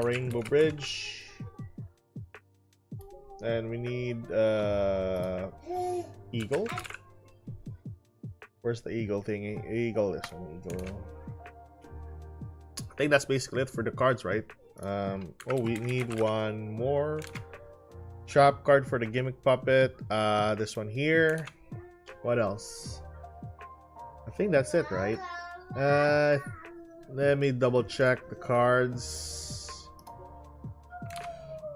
Rainbow Bridge. And we need Eagle. Where's the Eagle thingy? Eagle, this one, Eagle. I think that's basically it for the cards, right? Oh, we need one more shop card for the Gimmick Puppet. This one here. What else? I think that's it, right? Let me double check the cards.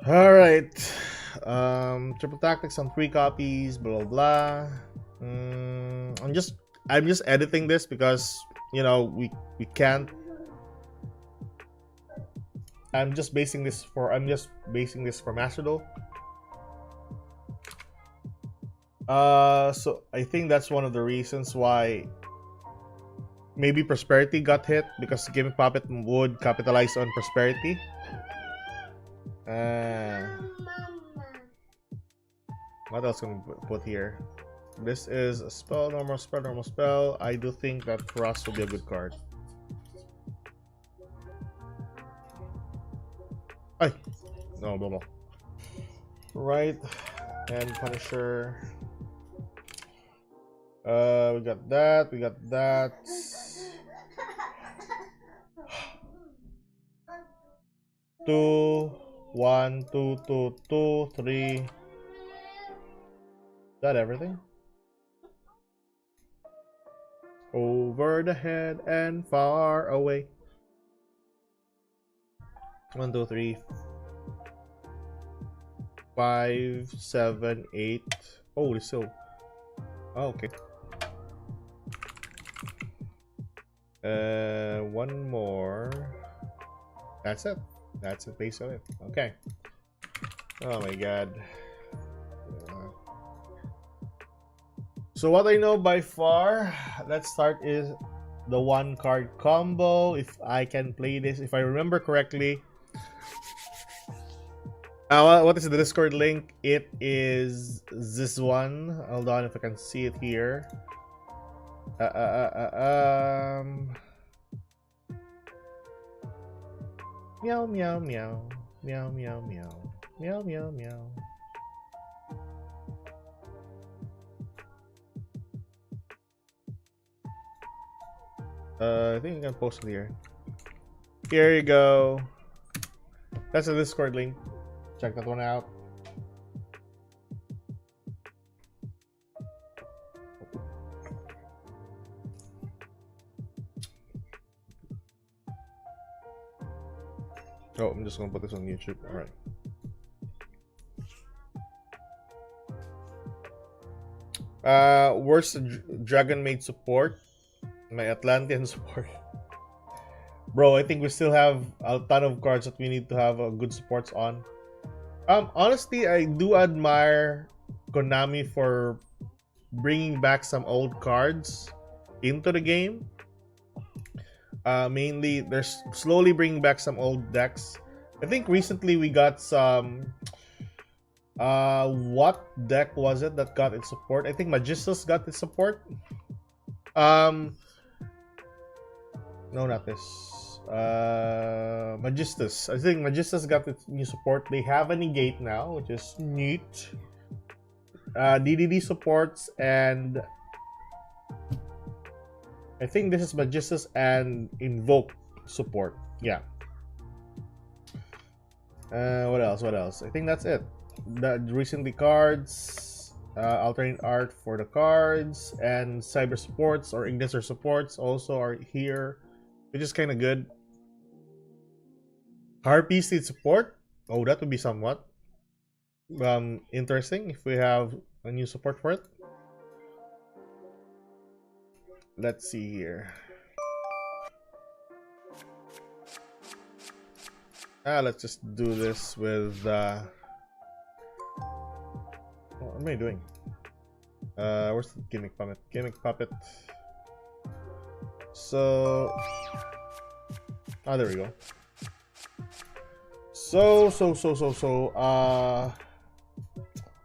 All right. Triple Tactics on 3 copies. Blah blah. I'm just editing this because you know we can't. I'm just basing this for Master Duel. So I think that's one of the reasons why maybe Prosperity got hit, because Gimmick Puppet would capitalize on Prosperity. What else can we put here? This is a spell, normal spell, normal spell. I do think that Frost will be a good card. Ay! No, no. Right. And Punisher. We got that. We got that. Two, one, two, two, two, three. Is that everything? Over the head and far away. 1, 2, 3, 5, 7, 8. Oh, it's still. Oh, okay. One more. That's it. That's the base of it. Okay. Oh my god. So what I know by far, let's start is the 1-card combo. If I can play this, if I remember correctly. What is the Discord link? It is this one. Hold on, if I can see it here. Meow meow meow meow meow meow meow meow meow. I think I can post it here. Here you go. That's the Discord link. Check that one out. Oh, I'm just gonna put this on YouTube. All right. Worst Dragon Maid support. My Atlantean support. Bro, I think we still have a ton of cards that we need to have good supports on. Honestly, I do admire Konami for bringing back some old cards into the game. Mainly, they're slowly bringing back some old decks. I think recently we got some. What deck was it that got its support? I think Magistus got its support. No, not this. Magistus. I think Magistus got its new support. They have a negate now, which is neat. DDD supports, and I think this is Magistus and Invoke support. Yeah. What else? What else? I think that's it. The recently cards, alternate art for the cards, and cyber supports or Ignitor supports also are here, which is kind of good. Harpy Seed support. Oh, that would be somewhat interesting if we have a new support for it. Let's see here. Let's just do this with what am I doing? Where's the Gimmick Puppet? Gimmick Puppet. So there we go. So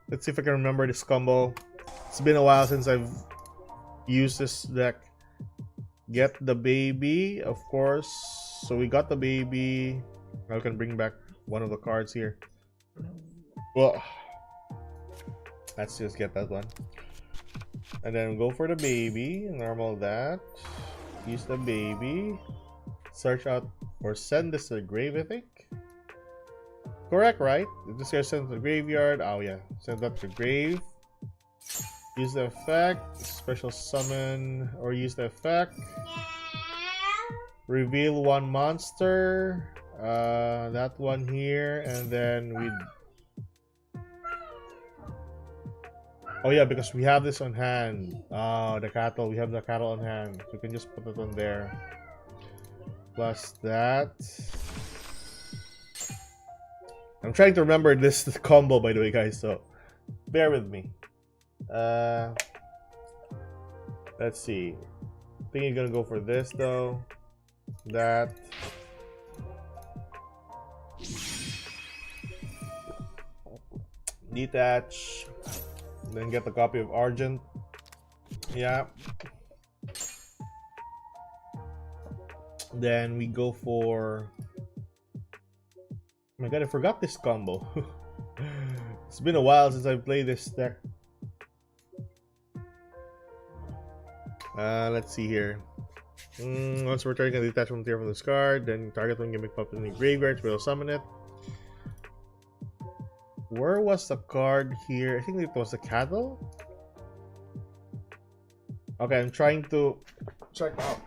let's see if I can remember this combo. It's been a while since I've used this deck. Get the baby, of course. So we got the baby. I can bring back one of the cards here. Well, let's just get that one. And then go for the baby. Normal that. Use the baby. Search out or send this to the grave, I think. Correct, right? This guy sent to the graveyard. Oh yeah, send that to the grave. Use the effect, special summon, or use the effect. Reveal one monster. That one here, and then we. Oh yeah, because we have this on hand. The cattle. We have the cattle on hand, so we can just put it on there. Plus that. I'm trying to remember this combo, by the way, guys, so bear with me. Let's see. I think you're gonna go for this though. That. Detach. Then get the copy of Argent. Yeah. Then we go for... Oh my god, I forgot this combo. It's been a while since I played this deck. Let's see here. Once returning a detachment material from this card, then target one Gimmick pop in the graveyard, we'll summon it. Where was the card here? I think it was a cattle. Okay, I'm trying to check out.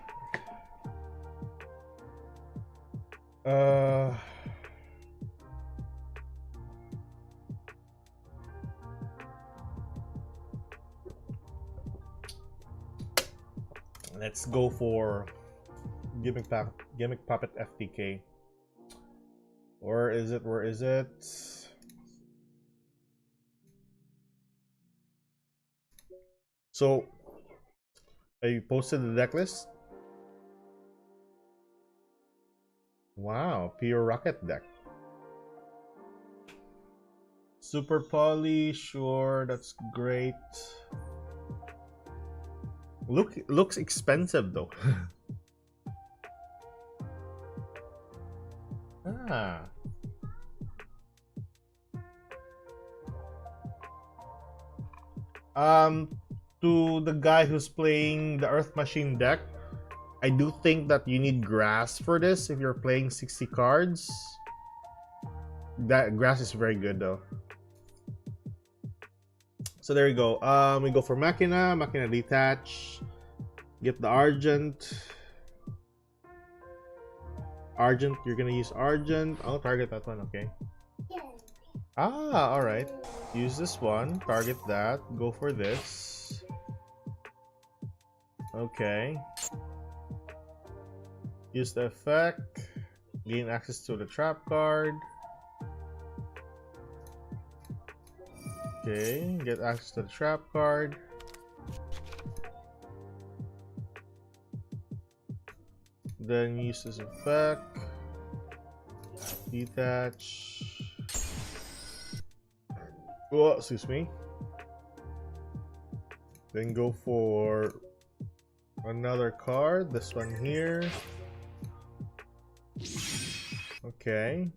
Let's go for Gimmick Puppet FTK. Where is it? Where is it? So, I posted the deck list. Wow, pure rocket deck. Super poly, sure, that's great. Looks expensive though. Ah. To the guy who's playing the Earth Machine deck, I do think that you need grass for this if you're playing 60 cards. That grass is very good though. So there you go. We go for Machina detach. Get the Argent. Argent, you're gonna use Argent. I'll target that one, okay. Ah, alright. Use this one, target that, go for this. Okay. Use the effect. Gain access to the trap card. Okay, get access to the trap card. Then use this effect. Detach. Oh, excuse me. Then go for another card. This one here. Okay.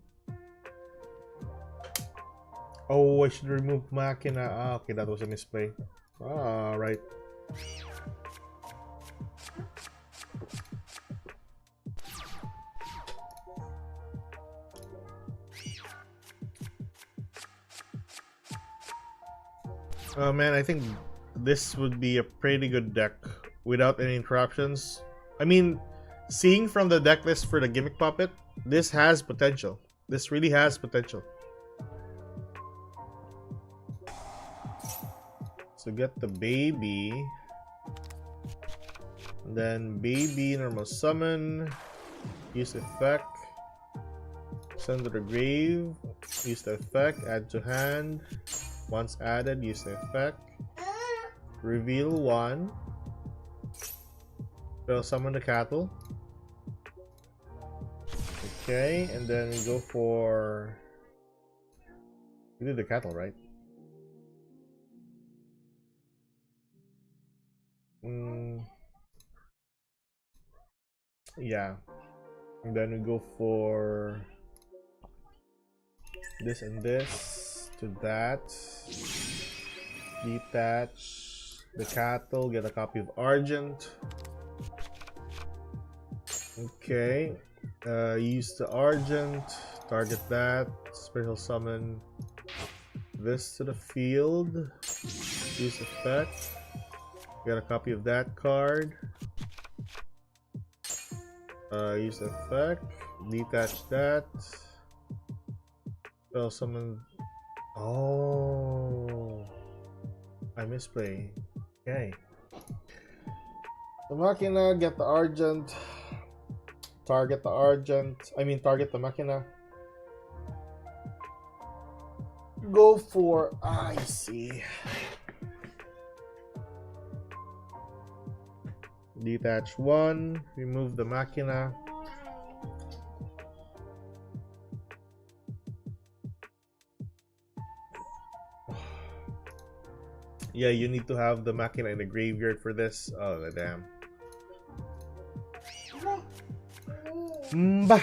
Oh, I should remove Machina. Ah, okay, that was a misplay. Ah, right. Oh man, I think this would be a pretty good deck without any interruptions. I mean, seeing from the deck list for the Gimmick Puppet, this has potential. This really has potential. So get the baby. And then baby, normal summon. Use effect. Send to the grave. Use the effect. Add to hand. Once added, use the effect. Reveal one. We'll summon the cattle. Okay, and then we go for... We did the cattle, right? Yeah. And then we go for this and this to that. Detach the cattle, get a copy of Argent. Okay. Use the Argent, target that, special summon this to the field. Use effect. Get a copy of that card. Use effect. Detach that. Spell summon. Oh, I misplay. Okay. The Machina, get the Argent. Target the Argent. I mean, target the Machina. Go for. I see. Detach one. Remove the machina. Yeah, you need to have the machina in the graveyard for this. Oh, damn. Bah.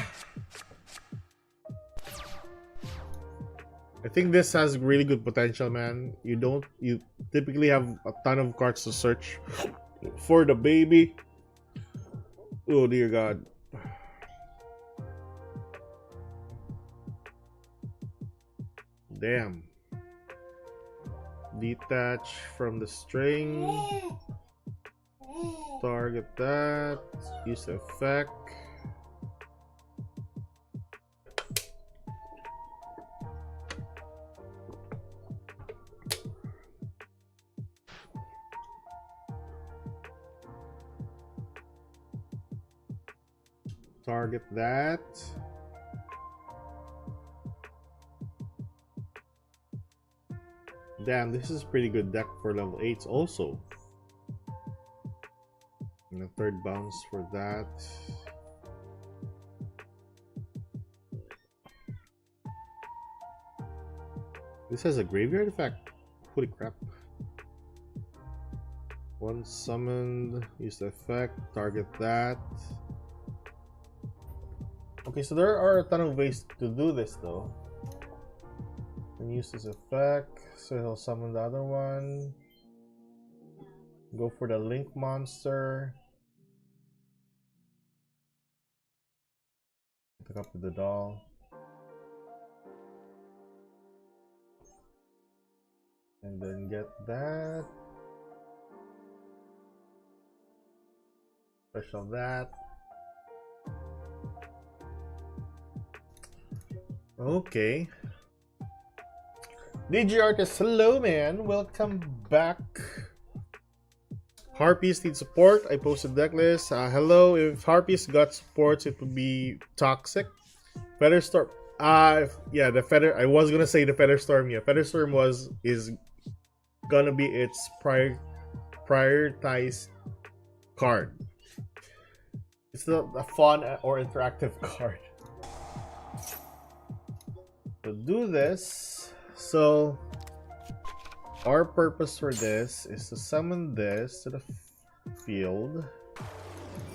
I think this has really good potential, man. You typically have a ton of cards to search for the baby. Oh dear God. Damn. Detach from the string. Target that. Use the effect. Target that. Damn, this is a pretty good deck for level 8s also. And a third bounce for that. This has a graveyard effect. Holy crap. Once summoned, use the effect, target that. Okay, so there are a ton of ways to do this though. And use this effect, so he'll summon the other one. Go for the link monster. Pick up the doll. And then get that. Special that. Okay. DJ Artist, hello man, welcome back. Harpies need support. I posted deck list. Hello, if Harpies got supports, it would be Toxic. Featherstorm. Yeah, the Feather. I was gonna say the Featherstorm. Yeah, Featherstorm is gonna be its prioritized card. It's not a fun or interactive card. To do this, so our purpose for this is to summon this to the field.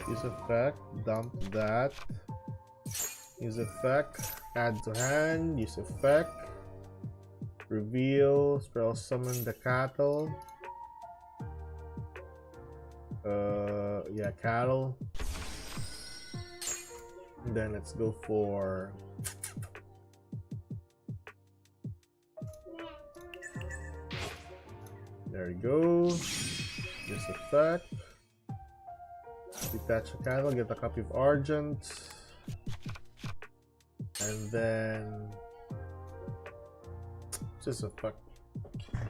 Use effect, dump that. Use effect, add to hand. Use effect, reveal, spell summon the cattle. Yeah, cattle. And then let's go for there we go. This effect. Detach a cattle, get a copy of Argent. And then this effect.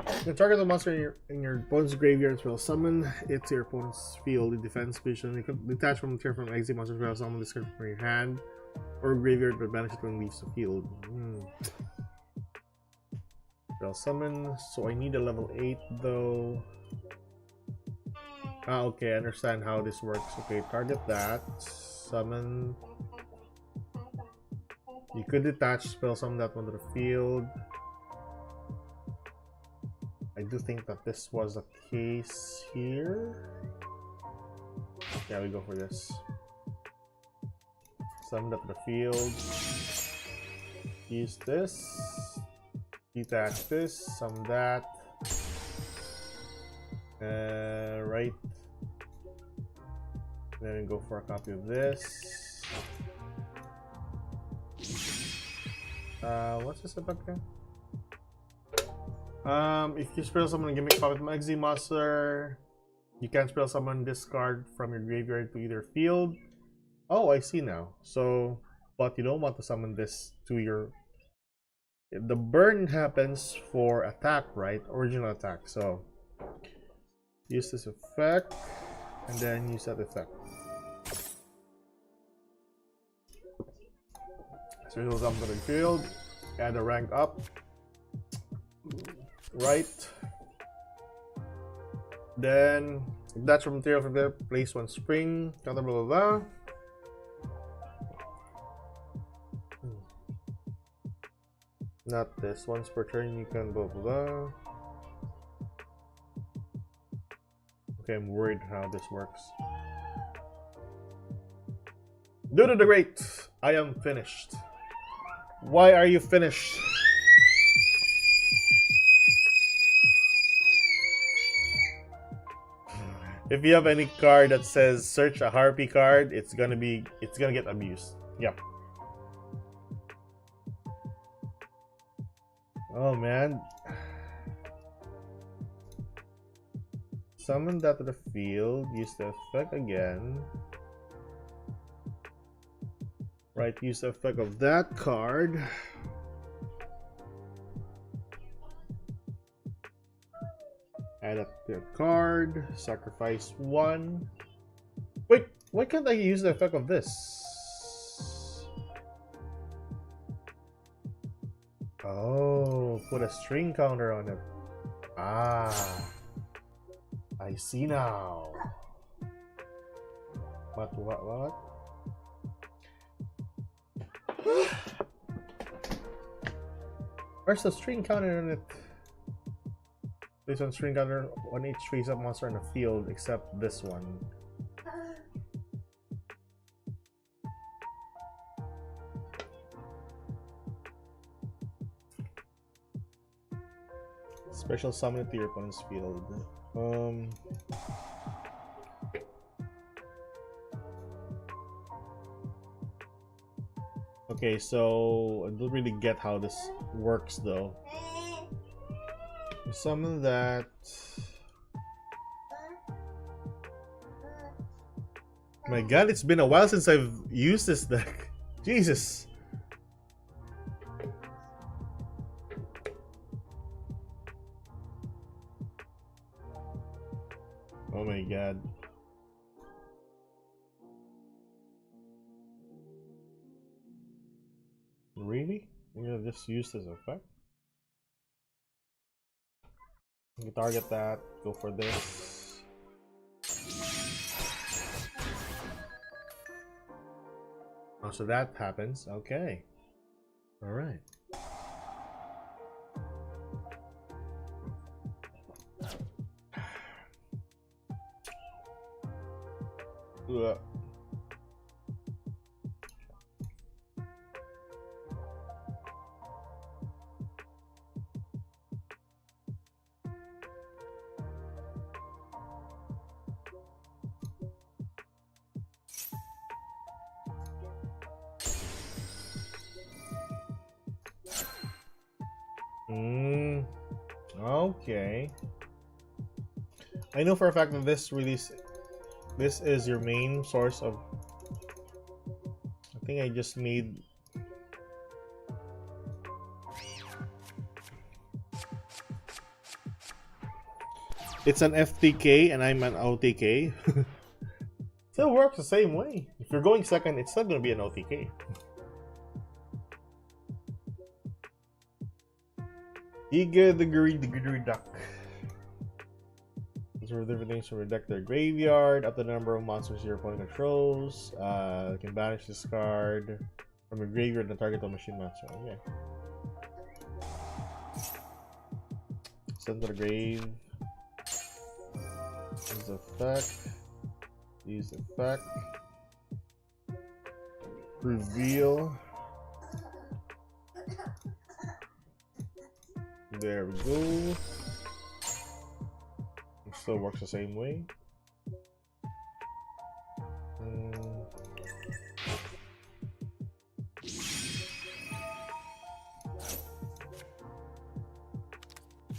You can target the monster in your opponent's graveyard will summon it to your opponent's field in defense position. You can detach from the tier from exit monster will summon this card from your hand or graveyard but banish it when it leaves the field. Spell summon, so I need a level 8 though. Okay, I understand how this works. Okay, target that. Summon. You could detach, spell summon that one to the field. I do think that this was the case here. Yeah, we go for this. Summon that to the field. Use this. Detach this, summon that. Right. Then go for a copy of this. What's this about again? If you spell summon a Gimmick Puppet Exi monster, you can spell summon this card from your graveyard to either field. Oh, I see now. So, but you don't want to summon this to your. The burn happens for attack, right? Original attack. So, use this effect, and then use that effect. So it goes up to the field, add a rank up, right. Then That's from material from there. Place one spring. Blah blah blah blah. Not this. Once per turn, you can blah blah blah. Okay, I'm worried how this works. Dude the Great, I am finished. Why are you finished? If you have any card that says search a Harpy card, it's gonna get abused. Yep. Oh man. Summon that to the field, use the effect again. Right, use the effect of that card. Add up to your card, sacrifice one. Wait, why can't I use the effect of this? Oh, put a string counter on it. Ah, I see now. What? Where's the string counter on it? Place one string counter on each face-up monster in the field except this one. Special summon it to your opponent's field. Okay, so I don't really get how this works though. Summon that. My god, it's been a while since I've used this deck. Jesus. Oh my god. Really? You're gonna just use this effect? You target that, go for this. Oh, so that happens. Okay. Alright. Okay. I know for a fact that this is your main source of. I think I just made. It's an FTK and I'm an OTK. Still works the same way. If you're going second, it's still gonna be an OTK. Eager the greedy duck. These are different things to redeck their graveyard, up the number of monsters your opponent controls. Can banish this card from your graveyard and target the machine monster. Okay. Send to the grave. Use effect. Use effect. Reveal. There we go. It still works the same way.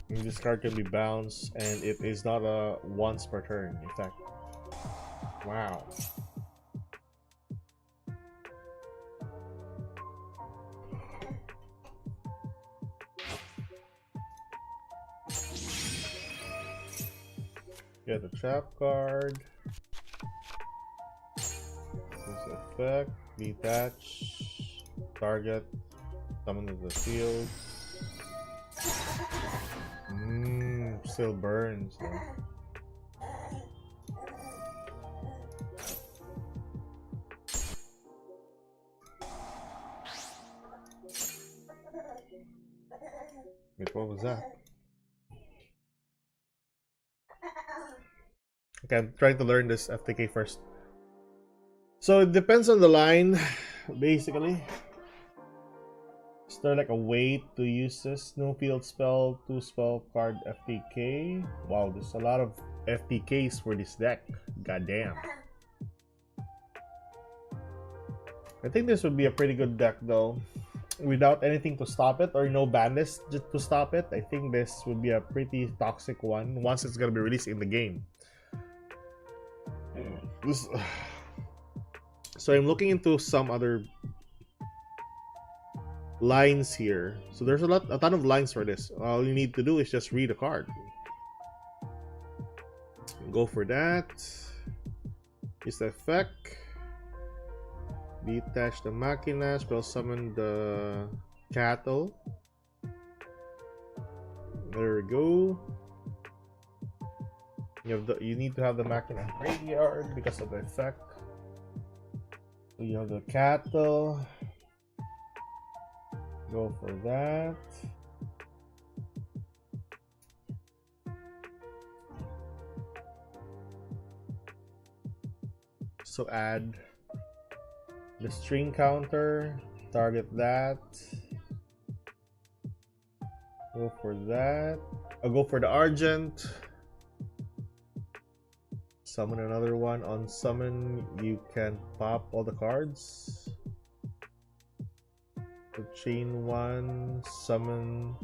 This card can be bounced, and it is not a once per turn effect. Wow. Get the trap card. Use effect. Detach. Target. Summon to the field. Still burns though. Wait, what was that? Okay, I'm trying to learn this FTK first. So it depends on the line, basically. Is there like a way to use this? No field spell, 2 spell card FTK. Wow, there's a lot of FTKs for this deck. Goddamn. I think this would be a pretty good deck though. Without anything to stop it or no bandits just to stop it, I think this would be a pretty toxic one once it's gonna be released in the game. This, so I'm looking into some other lines here. So there's a ton of lines for this. All you need to do is just read a card. Go for that. Use the effect. Detach the machina. Spell summon the cattle. There we go. You need to have the machina graveyard because of the effect. So you have the cattle. Go for that. So add the string counter, target that. Go for that. I'll go for the Argent. Summon another one. On summon, you can pop all the cards. So chain one, summon.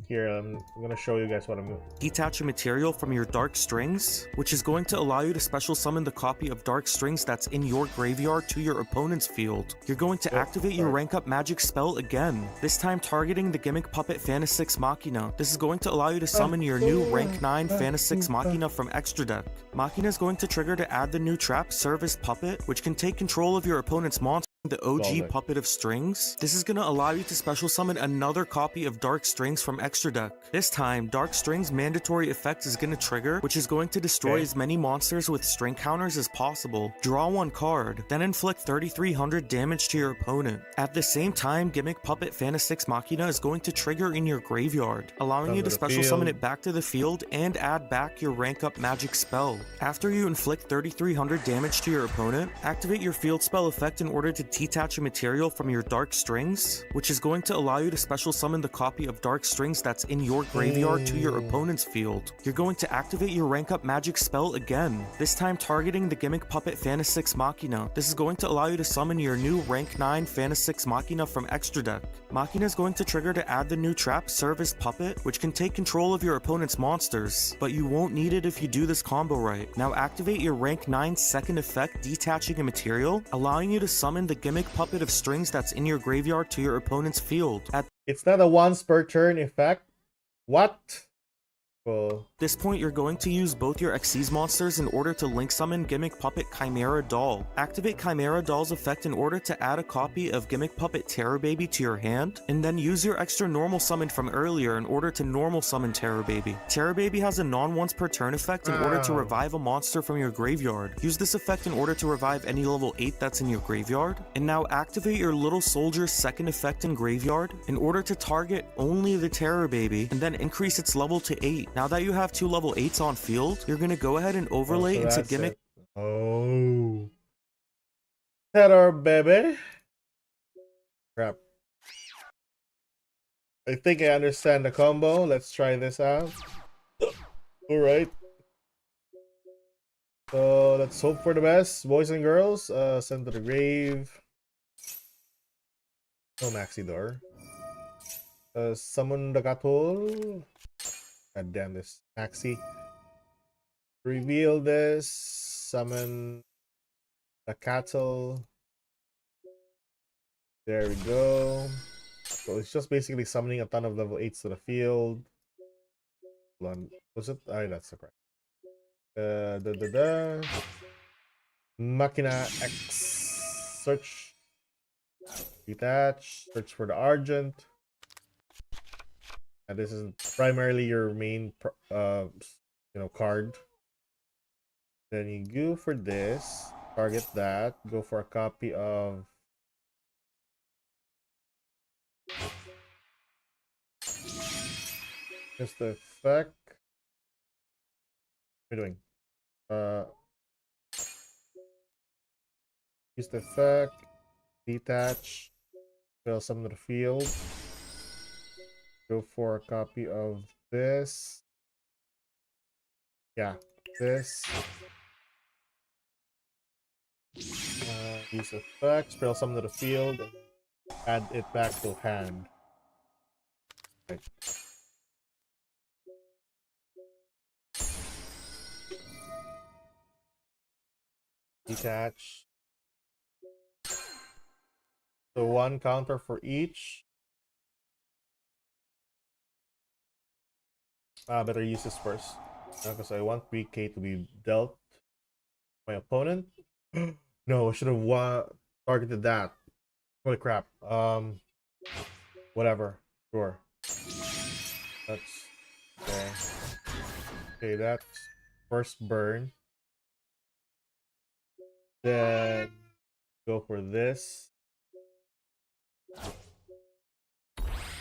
Here, I'm gonna show you guys what I'm doing. Detach a material from your Dark Strings, which is going to allow you to special summon the copy of Dark Strings that's in your graveyard to your opponent's field. You're going to activate your rank up magic spell again, this time targeting the Gimmick Puppet Fantasix Machina. This is going to allow you to summon your new rank 9 Fantasix Machina from extra deck. Machina is going to trigger to add the new trap Service Puppet, which can take control of your opponent's monster. The OG Puppet of Strings. This is going to allow you to special summon another copy of Dark Strings from extra deck. This time, Dark Strings mandatory effect is going to trigger, which is going to destroy as many monsters with string counters as possible. Draw one card, then inflict 3300 damage to your opponent. At the same time, Gimmick Puppet Fantasix Machina is going to trigger in your graveyard, allowing you to special summon it back to the field and add back your rank up magic spell. After you inflict 3300 damage to your opponent, activate your field spell effect in order to detach a material from your Dark Strings, which is going to allow you to special summon the copy of Dark Strings that's in your graveyard to your opponent's field. You're going to activate your rank up magic spell again, this time targeting the Gimmick Puppet Fantasix Machina. This is going to allow you to summon your new rank 9 Fantasix Machina from extra deck. Machina is going to trigger to add the new trap Service Puppet, which can take control of your opponent's monsters, but you won't need it if you do this combo right. Now activate your rank 9 second effect, detaching a material, allowing you to summon the Gimmick Puppet of Strings that's in your graveyard to your opponent's field. It's not a once per turn effect. What? At this point, you're going to use both your Xyz monsters in order to link summon Gimmick Puppet Chimera Doll. Activate Chimera Doll's effect in order to add a copy of Gimmick Puppet Terror Baby to your hand, and then use your extra normal summon from earlier in order to normal summon Terror Baby. Terror Baby has a non-once per turn effect in order to revive a monster from your graveyard. Use this effect in order to revive any level 8 that's in your graveyard, and now activate your Little Soldier's second effect in graveyard in order to target only the Terror Baby, and then increase its level to 8. Now that you have 2 level 8s on field, you're going to go ahead and overlay into Gimmick. Oh. Terror baby. Crap. I think I understand the combo. Let's try this out. Alright. So let's hope for the best. Boys and girls, send to the grave. No maxi door. Summon the Gatul. God damn this maxi. Reveal this. Summon the cattle. There we go. So it's just basically summoning a ton of level 8s to the field. Hold on. Was it? Oh, that's the correct. Machina X. Search. Detach. Search for the Argent. And this is primarily your main, card. Then you go for this, target that, go for a copy of just the effect. What are we doing? Use the effect, detach, fill some of the field. Go for a copy of this. Yeah, this. Use effect, spell some to the field, and add it back to hand. Right. Detach. So one counter for each. Better use this first. Because I want 3k to be dealt my opponent. No, I should have targeted that. Holy crap. Whatever. Sure. That's okay. Okay, that's first burn. Then go for this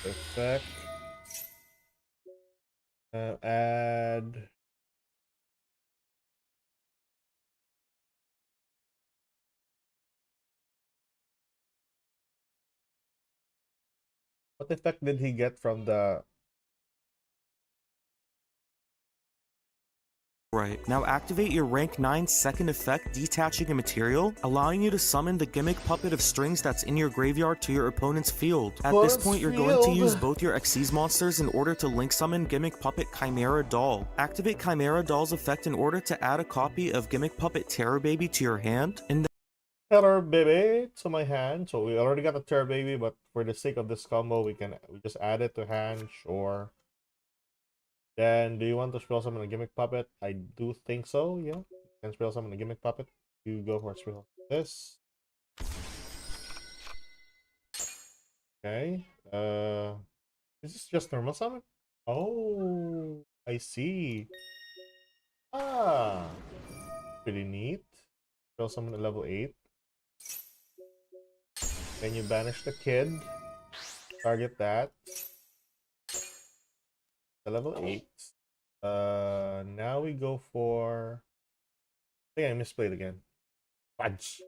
effect. Add what effect did he get from the Right. Now activate your rank 9 second effect, detaching a material, allowing you to summon the Gimmick puppet of strings that's in your graveyard to your opponent's field. At this point, you're going to use both your Xyz monsters in order to link summon Gimmick puppet Chimera Doll. Activate Chimera Doll's effect in order to add a copy of Gimmick puppet Terror Baby to your hand, and then Terror Baby to my hand. So we already got the Terror Baby, but for the sake of this combo, we just add it to hand, sure. Then do you want to spell summon a Gimmick puppet? I do think so, yeah. You can spell summon a Gimmick puppet. You go for a spell this. Okay. Is this just normal summon? Oh, I see. Ah, pretty neat. Spell summon at level 8. Then you banish the kid. Target that. The level 8. Now we go for... I think I misplayed again. Fudge.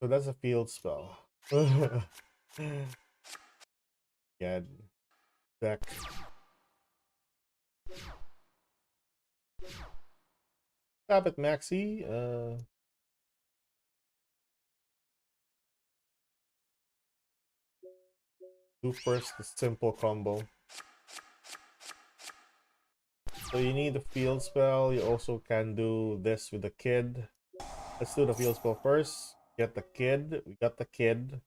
So that's a field spell. Yeah, deck. Stop it, Maxi. Do first the simple combo. So you need the field spell. You also can do this with the kid. Let's do the field spell first. Get the kid. We got the kid.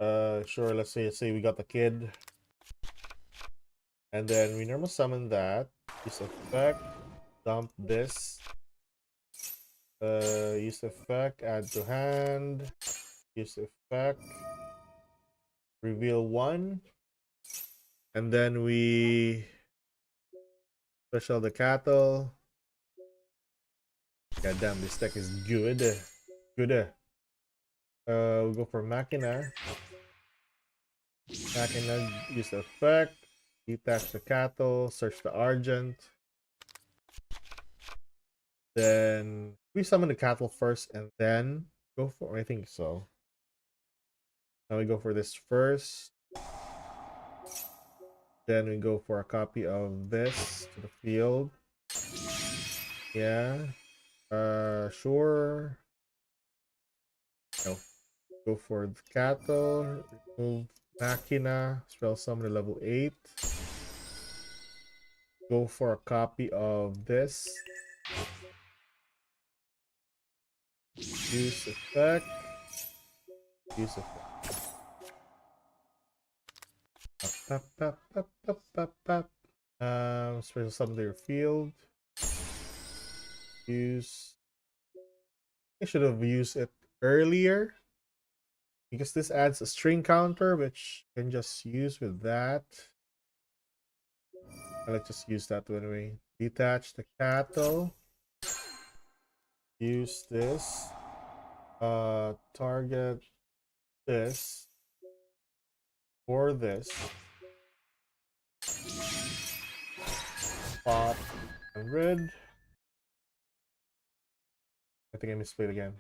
Sure. Let's say we got the kid, and then we normal summon that. Use effect. Dump this. Use effect. Add to hand. Use effect. Reveal one, and then we special the cattle. God damn, this deck is good. Good. We'll go for Machina. Machina, use the effect. Detach the cattle. Search the Argent. Then we summon the cattle first and then go for... I think so. Now we go for this first. Then we go for a copy of this to the field. Yeah. Sure. No. Go for the cattle. Remove Machina. Spell summon to level 8. Go for a copy of this. Use effect. Use effect. Pop, pop, pop, pop, pop, pop. Special summon to your field. Use. I should have used it earlier. Because this adds a string counter, which you can just use with that. Let's just use that when we detach the cattle. Use this. Target this for this. Pop 100. I think I misplayed again.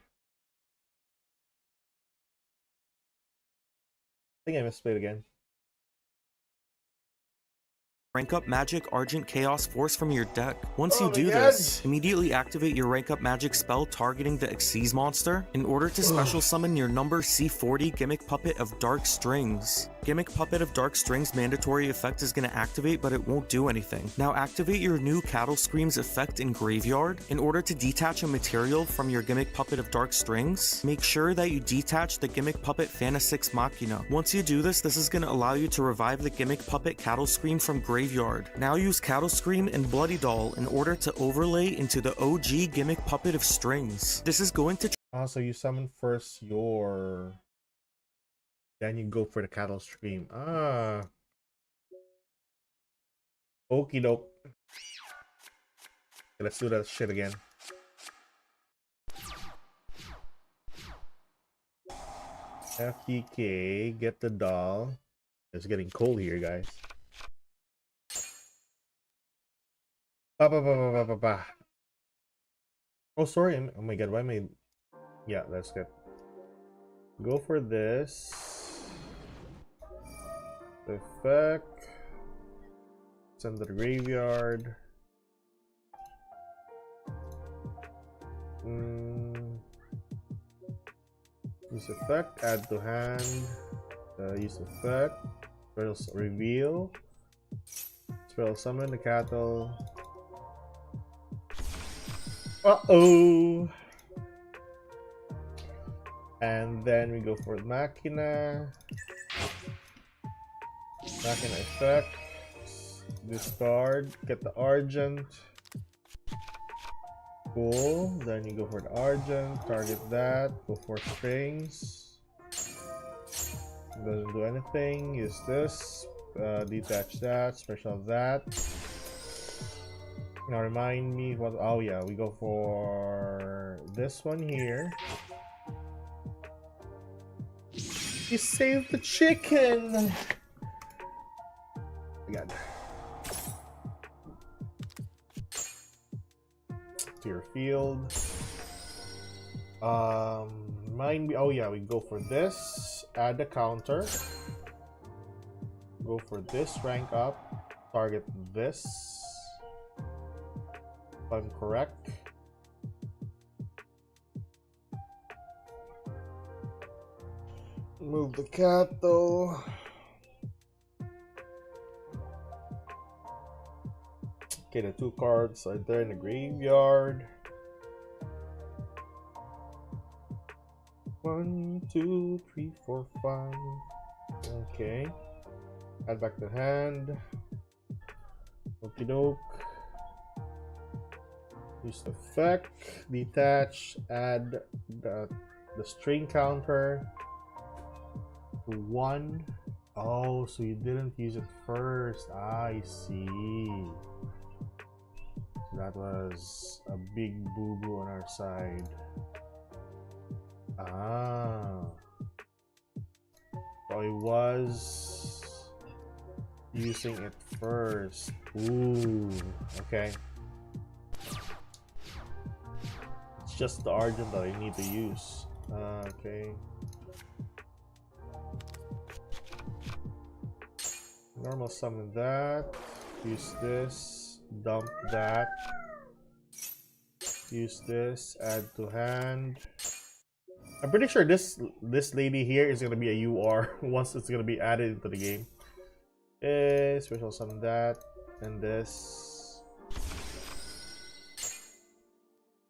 Rank up Magic Argent Chaos Force from your deck. Once Oh you my do God. this, immediately activate your rank up magic spell targeting the Xyz monster in order to special summon your number C40 Gimmick Puppet of Dark Strings. Gimmick Puppet of Dark Strings mandatory effect is going to activate, but it won't do anything. Now activate your new Cattle Screams effect in Graveyard. In order to detach a material from your Gimmick Puppet of Dark Strings, make sure that you detach the Gimmick Puppet Fanasix Machina. Once you do this, this is going to allow you to revive the Gimmick Puppet Cattle Scream from Graveyard. Now use Cattle Scream and Bloody Doll in order to overlay into the OG Gimmick Puppet of Strings. This is going to So you summon first your... Then you go for the cattle stream. Okie doke. Okay, let's do that shit again. FTK, get the doll. It's getting cold here, guys. Oh, sorry. Oh my god, why am I... Yeah, that's good. Go for this. Effect. Send to the graveyard. Use effect, add to hand. Use effect. Spell reveal. Spell summon the cattle. Uh-oh! And then we go for Machina. Machina effect. Discard. Get the Argent. Cool. Then you go for the Argent. Target that. Go for Strings. Doesn't do anything. Use this. Detach that. Special that. Now remind me what... Oh yeah, we go for this one here. You saved the chicken! Oh my god. To your field. Remind me... Oh yeah, we go for this. Add a counter. Go for this, rank up. Target this. If I'm correct. Move the cattle. Okay, the two cards are there in the graveyard. 1, 2, 3, 4, 5. Okay. Add back the hand. Okie doke. Use the effect. Detach. Add the string counter to 1. Oh, so you didn't use it first. I see. So that was a big boo-boo on our side. So I was using it first. Ooh, okay. It's just the Argent that I need to use. Okay. Normal summon that. Use this. Dump that. Use this. Add to hand. I'm pretty sure this lady here is gonna be a UR once it's gonna be added into the game. Special summon that and this.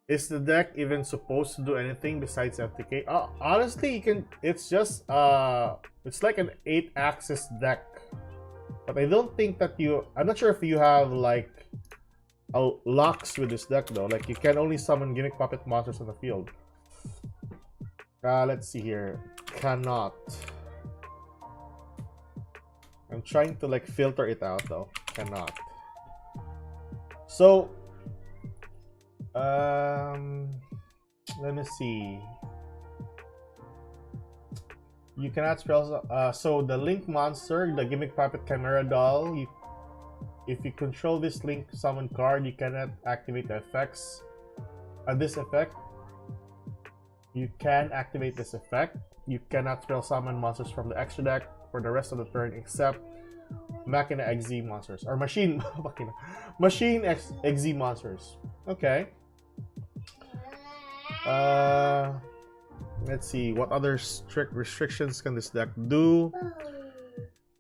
Is the deck even supposed to do anything besides FTK? Honestly, you can. It's just it's like an 8-axis deck, but I don't think that you. I'm not sure if you have like locks with this deck though. Like you can only summon Gimmick Puppet monsters on the field. Let's see here. cannot. I'm trying to like filter it out though. Cannot. So let me see. You cannot spell. So the Link monster, the Gimmick Puppet Chimera doll. If you control this Link summon card, you cannot activate the effects. This effect. You can activate this effect. You cannot spell summon monsters from the extra deck for the rest of the turn, except Machina XZ monsters or Machine XZ monsters. Okay. Let's see, what other strict restrictions can this deck do?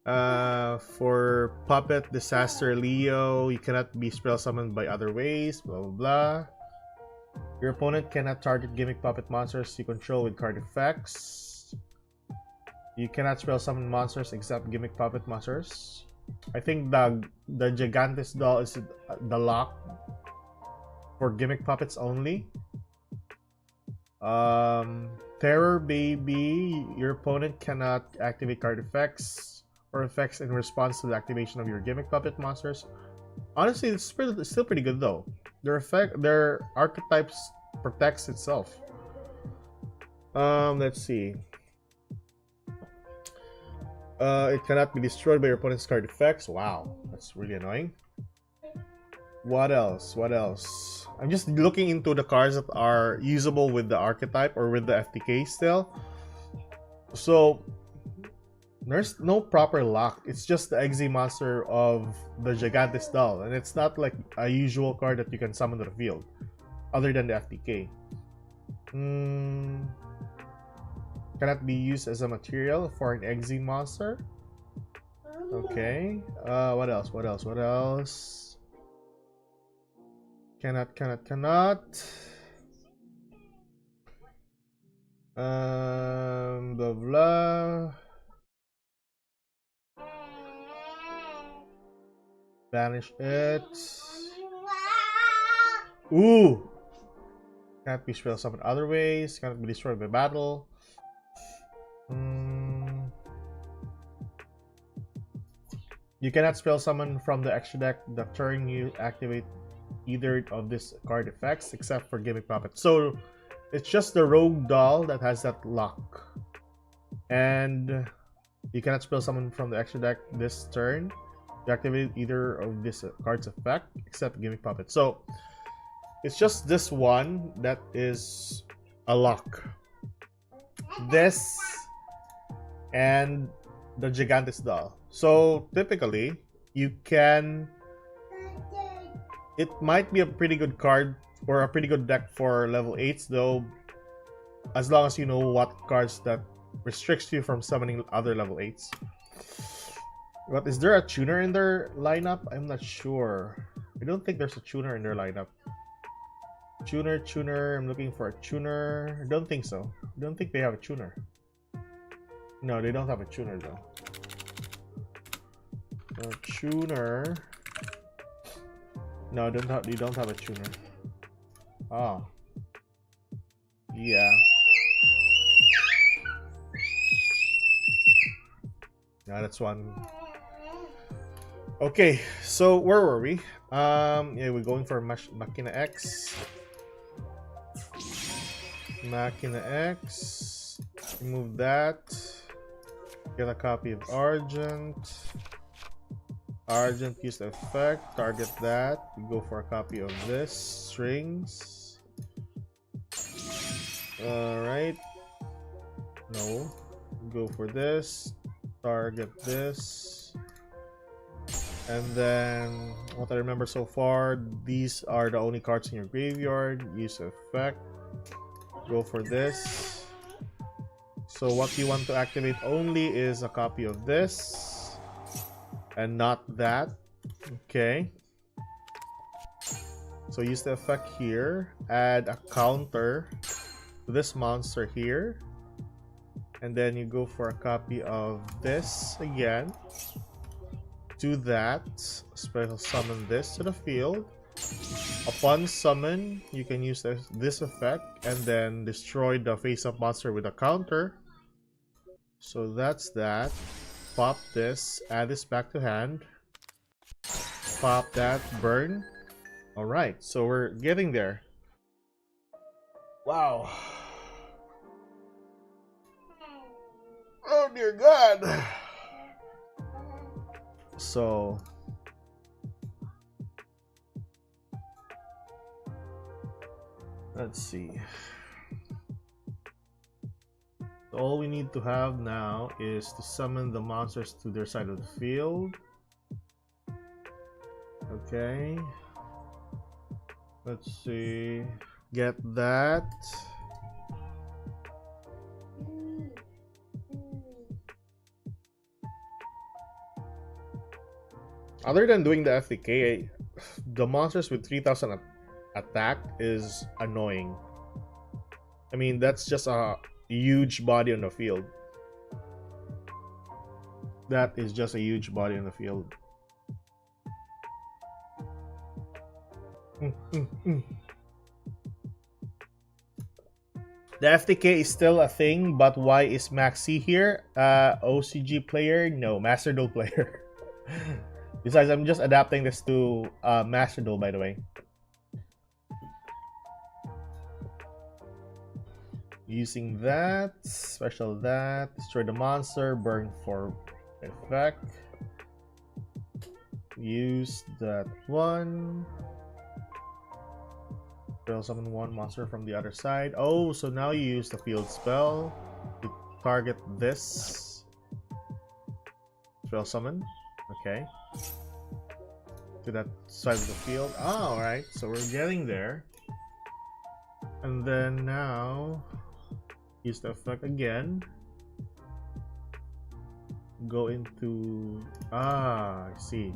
For Puppet, Disaster, Leo, you cannot be spell summoned by other ways, blah blah blah. Your opponent cannot target Gimmick Puppet monsters you control with card effects. You cannot spell summon monsters except Gimmick Puppet monsters. I think the Gigantes doll is the lock for Gimmick Puppets only. Terror Baby, your opponent cannot activate card effects or effects in response to the activation of your Gimmick Puppet monsters. Honestly, it's still pretty good though. Their archetypes protects itself. Let's see. It cannot be destroyed by your opponent's card effects. Wow, that's really annoying. What else? What else? I'm just looking into the cards that are usable with the archetype or with the FTK still. So there's no proper lock. It's just the XZ monster of the Gigantes doll, and it's not like a usual card that you can summon to the field, other than the FTK. Cannot be used as a material for an XZ monster. Okay. What else? What else? What else? Cannot. Blah blah. Banish it. Ooh! Cannot be spell summoned other ways. Cannot be destroyed by battle. You cannot spell summon from the extra deck the turn you activate either of these card effects except for Gimmick Puppet. So it's just the Rogue doll that has that lock. And you cannot spell summon from the extra deck this turn. You activate either of this card's effect except Gimmick Puppet. So it's just this one that is a lock. This and the Gigantes doll. So typically you can, it might be a pretty good card or a pretty good deck for level 8s though, as long as you know what cards that restricts you from summoning other level 8s. But is there a tuner in their lineup? I'm not sure. I don't think there's a tuner in their lineup. Tuner, I'm looking for a tuner. I don't think so. I don't think they have a tuner. No, they don't have a tuner though. A tuner. No, they don't have a tuner. Oh. Yeah. Yeah, that's one. Okay, so where were we? Yeah, we're going for Machina X. Machina X. Remove that. Get a copy of Argent. Argent, use the effect. Target that. We go for a copy of this. Strings. Alright. No. Go for this. Target this. And then, what I remember so far, these are the only cards in your graveyard. Use effect. Go for this. So what you want to activate only is a copy of this. And not that. Okay. So use the effect here. Add a counter to this monster here. And then you go for a copy of this again. Do that. Special summon this to the field. Upon summon, you can use this effect and then destroy the face-up monster with a counter. So that's that. Pop this, add this back to hand. Pop that, burn. Alright, so we're getting there. Wow. Oh dear God. So let's see. All we need to have now is to summon the monsters to their side of the field. Okay. Let's see. Get that. Other than doing the FTK, the monsters with 3000 attack is annoying. I mean, that's just a huge body on the field. That is just a huge body on the field. The FTK is still a thing, but why is Maxi here? OCG player? No, Master Duel player. Besides, I'm just adapting this to Master Duel, by the way. Using that, special that, destroy the monster, burn for effect. Use that one. Spell summon one monster from the other side. Oh, so now you use the field spell to target this. Spell summon. Okay. To that side of the field. Oh, alright. So we're getting there. And then now use the effect again. Go into I see.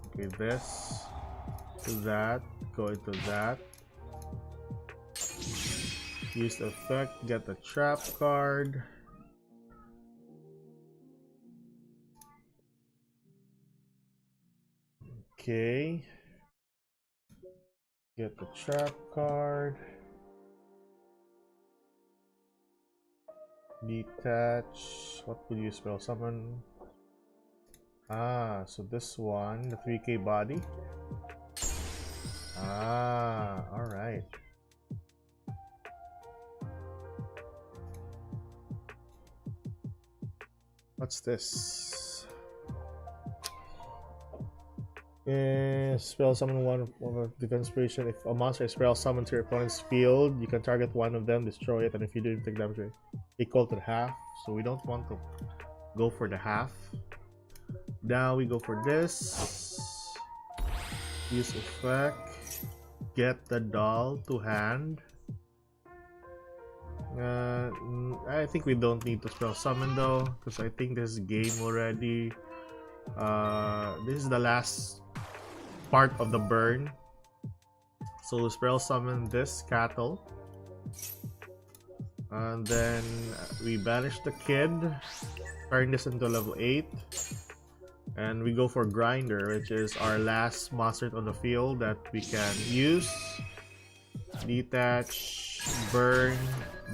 Okay, this to that, go into that. Use the effect, get the trap card. Okay. Get the trap card. Detach. What would you spell summon? So this one, the 3K body. Alright. What's this? Spell summon one of a defense inspiration. If a monster is spell summoned to your opponent's field, you can target one of them, destroy it, and if you do, take damage equal to the half. So we don't want to go for the half. Now we go for this. Use effect. Get the doll to hand. I think we don't need to spell summon though, because I think this is game already. This is the last part of the burn. So we'll spell summon this cattle. And then we banish the kid. Turn this into level 8. And we go for Grinder, which is our last monster on the field that we can use. Detach, burn,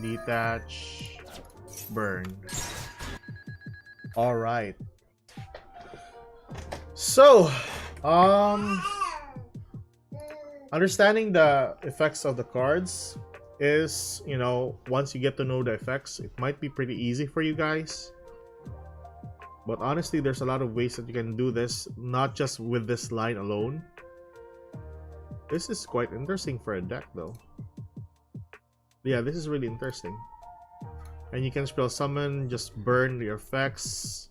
detach, burn. Alright. So, understanding the effects of the cards is, you know, once you get to know the effects, it might be pretty easy for you guys. But honestly, there's a lot of ways that you can do this, not just with this line alone. This is quite interesting for a deck though. Yeah, this is really interesting. And you can spell summon, just burn your effects.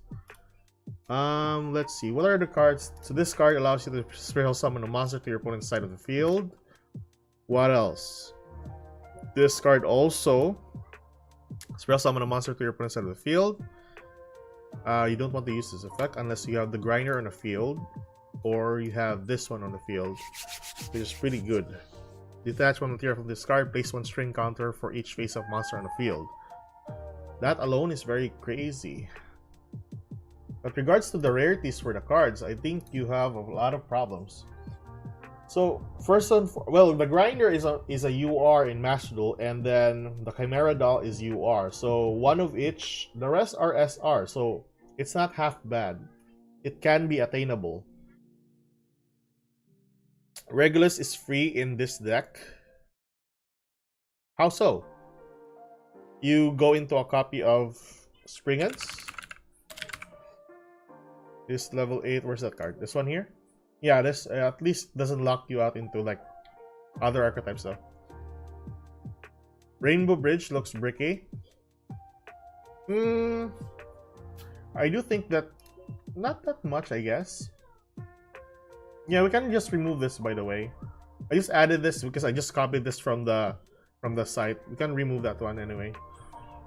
Let's see, what are the cards? So this card allows you to spell summon a monster to your opponent's side of the field. What else? This card also spell summon a monster to your opponent's side of the field. You don't want to use this effect unless you have the Grinder on the field, or you have this one on the field, which is pretty good. Detach one material from this card, place one string counter for each face-up monster on the field. That alone is very crazy. But regards to the rarities for the cards, I think you have a lot of problems. So first one, well, the grinder is a UR in Master Duel, and then the Chimera doll is UR. So one of each. The rest are SR. So it's not half bad. It can be attainable. Regulus is free in this deck. How so? You go into a copy of Springans. This level 8. Where's that card? This one here? Yeah, this at least doesn't lock you out into like other archetypes though. Rainbow Bridge looks bricky. I do think that not that much, I guess. Yeah, we can just remove this, by the way. I just added this because I just copied this from the site. We can remove that one anyway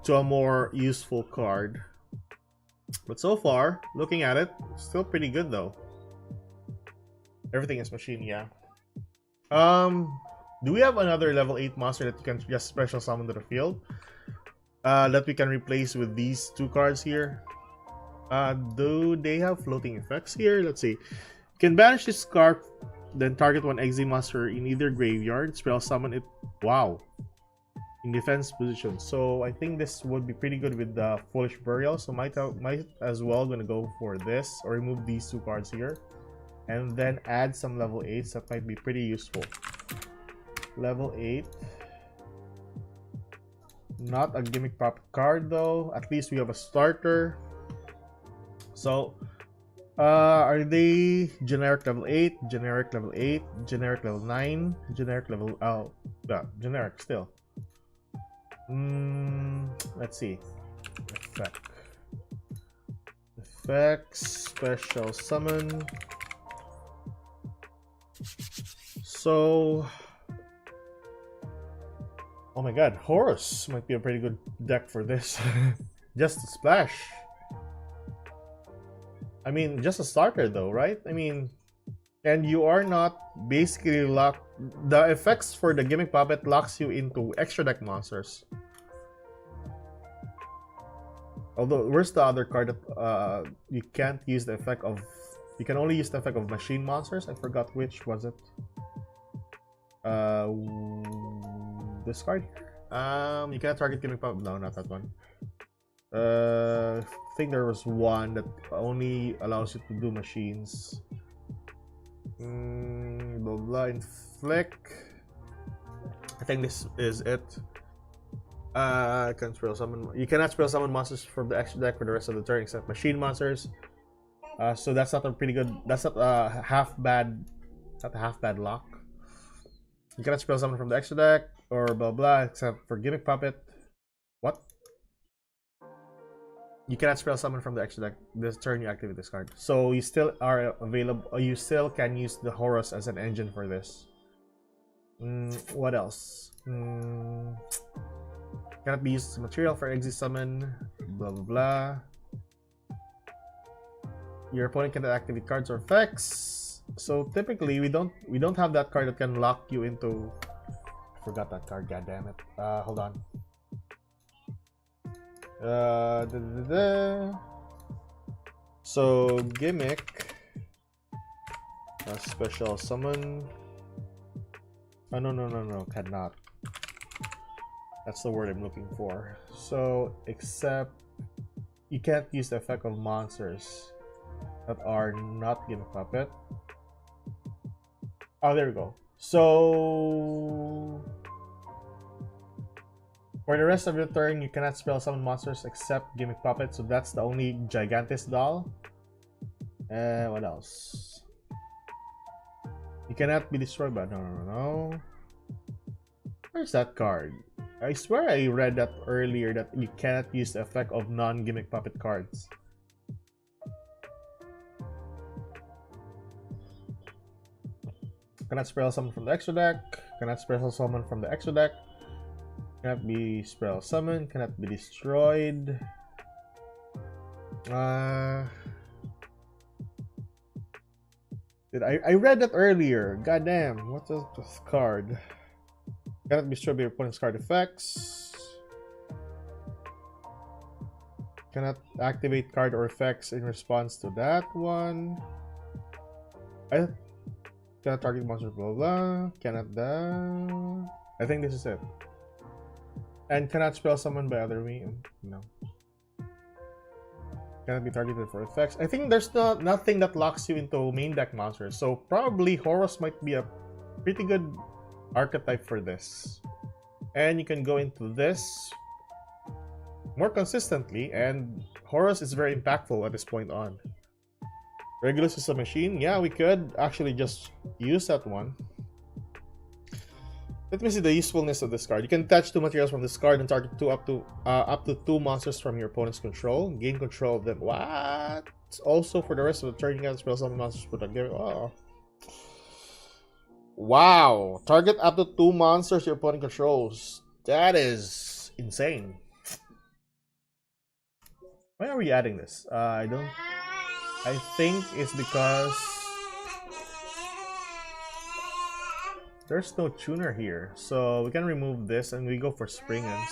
to a more useful card. But so far, looking at it, still pretty good though. Everything is machine, yeah. Do we have another level 8 monster that you can just special summon to the field? That we can replace with these two cards here? Do they have floating effects here? Let's see. You can banish this card, then target one Exe monster in either graveyard, spell summon it. Wow. In defense position. So I think this would be pretty good with the Foolish Burial. So might as well gonna go for this or remove these two cards here. And then add some level 8s that might be pretty useful. Level 8. Not a Gimmick Pop card though. At least we have a starter. So, are they generic level 8, generic level 8, generic level 9, generic level... Oh, yeah, generic still. Let's see. Effects, special summon. So, oh my god, Horus might be a pretty good deck for this. Just a splash. I mean, just a starter though, right? I mean, and you are not basically locked. The effects for the Gimmick Puppet locks you into extra deck monsters. Although, where's the other card that you can't use the effect of? You can only use the effect of machine monsters. I forgot which was it. This card. You can't target Gimmick Puppet. No, not that one. I think there was one that only allows you to do machines. Blah blah. Inflict. I think this is it. Can spell summon. You cannot spell summon monsters from the extra deck for the rest of the turn except machine monsters. So that's not a pretty good. That's not a half bad. Not a half bad lock. You cannot spell summon from the extra deck or blah blah except for Gimmick Puppet. What? You cannot spell summon from the extra deck this turn you activate this card. So you still are available. You still can use the Horus as an engine for this. What else? Cannot be used as material for Exe summon. Blah blah blah. Your opponent cannot activate cards or effects. So typically we don't have that card that can lock you into. I forgot that card. God damn it. Hold on. So Gimmick. Special summon. Oh no, cannot. That's the word I'm looking for. So except you can't use the effect of monsters that are not Gimmick Puppet. Oh, there we go. So for the rest of your turn, you cannot spell summon monsters except Gimmick Puppet. So that's the only Gigantis doll. What else? You cannot be destroyed by no. Where's that card? I swear I read that earlier that you cannot use the effect of non-Gimmick Puppet cards. Cannot spell summon from the extra deck. Cannot spell summon from the extra deck. Cannot be spell summon. Cannot be destroyed. I read that earlier. God damn. What's this card? Cannot be destroyed by your opponent's card effects. Cannot activate card or effects in response to that one. Cannot target monsters, blah blah. Cannot I think this is it. And cannot spell summon by other means. No. Cannot be targeted for effects. I think there's nothing that locks you into main deck monsters. So probably Horus might be a pretty good archetype for this. And you can go into this more consistently, and Horus is very impactful at this point on. Regulus is a machine. Yeah, we could actually just use that one. Let me see the usefulness of this card. You can attach 2 materials from this card and target up to 2 monsters from your opponent's control. Gain control of them. What? Also, for the rest of the turn, you can spell summon monsters with a game. Oh. Wow. Target up to 2 monsters your opponent controls. That is insane. Why are we adding this? I think it's because there's no tuner here. So we can remove this and we go for Springans.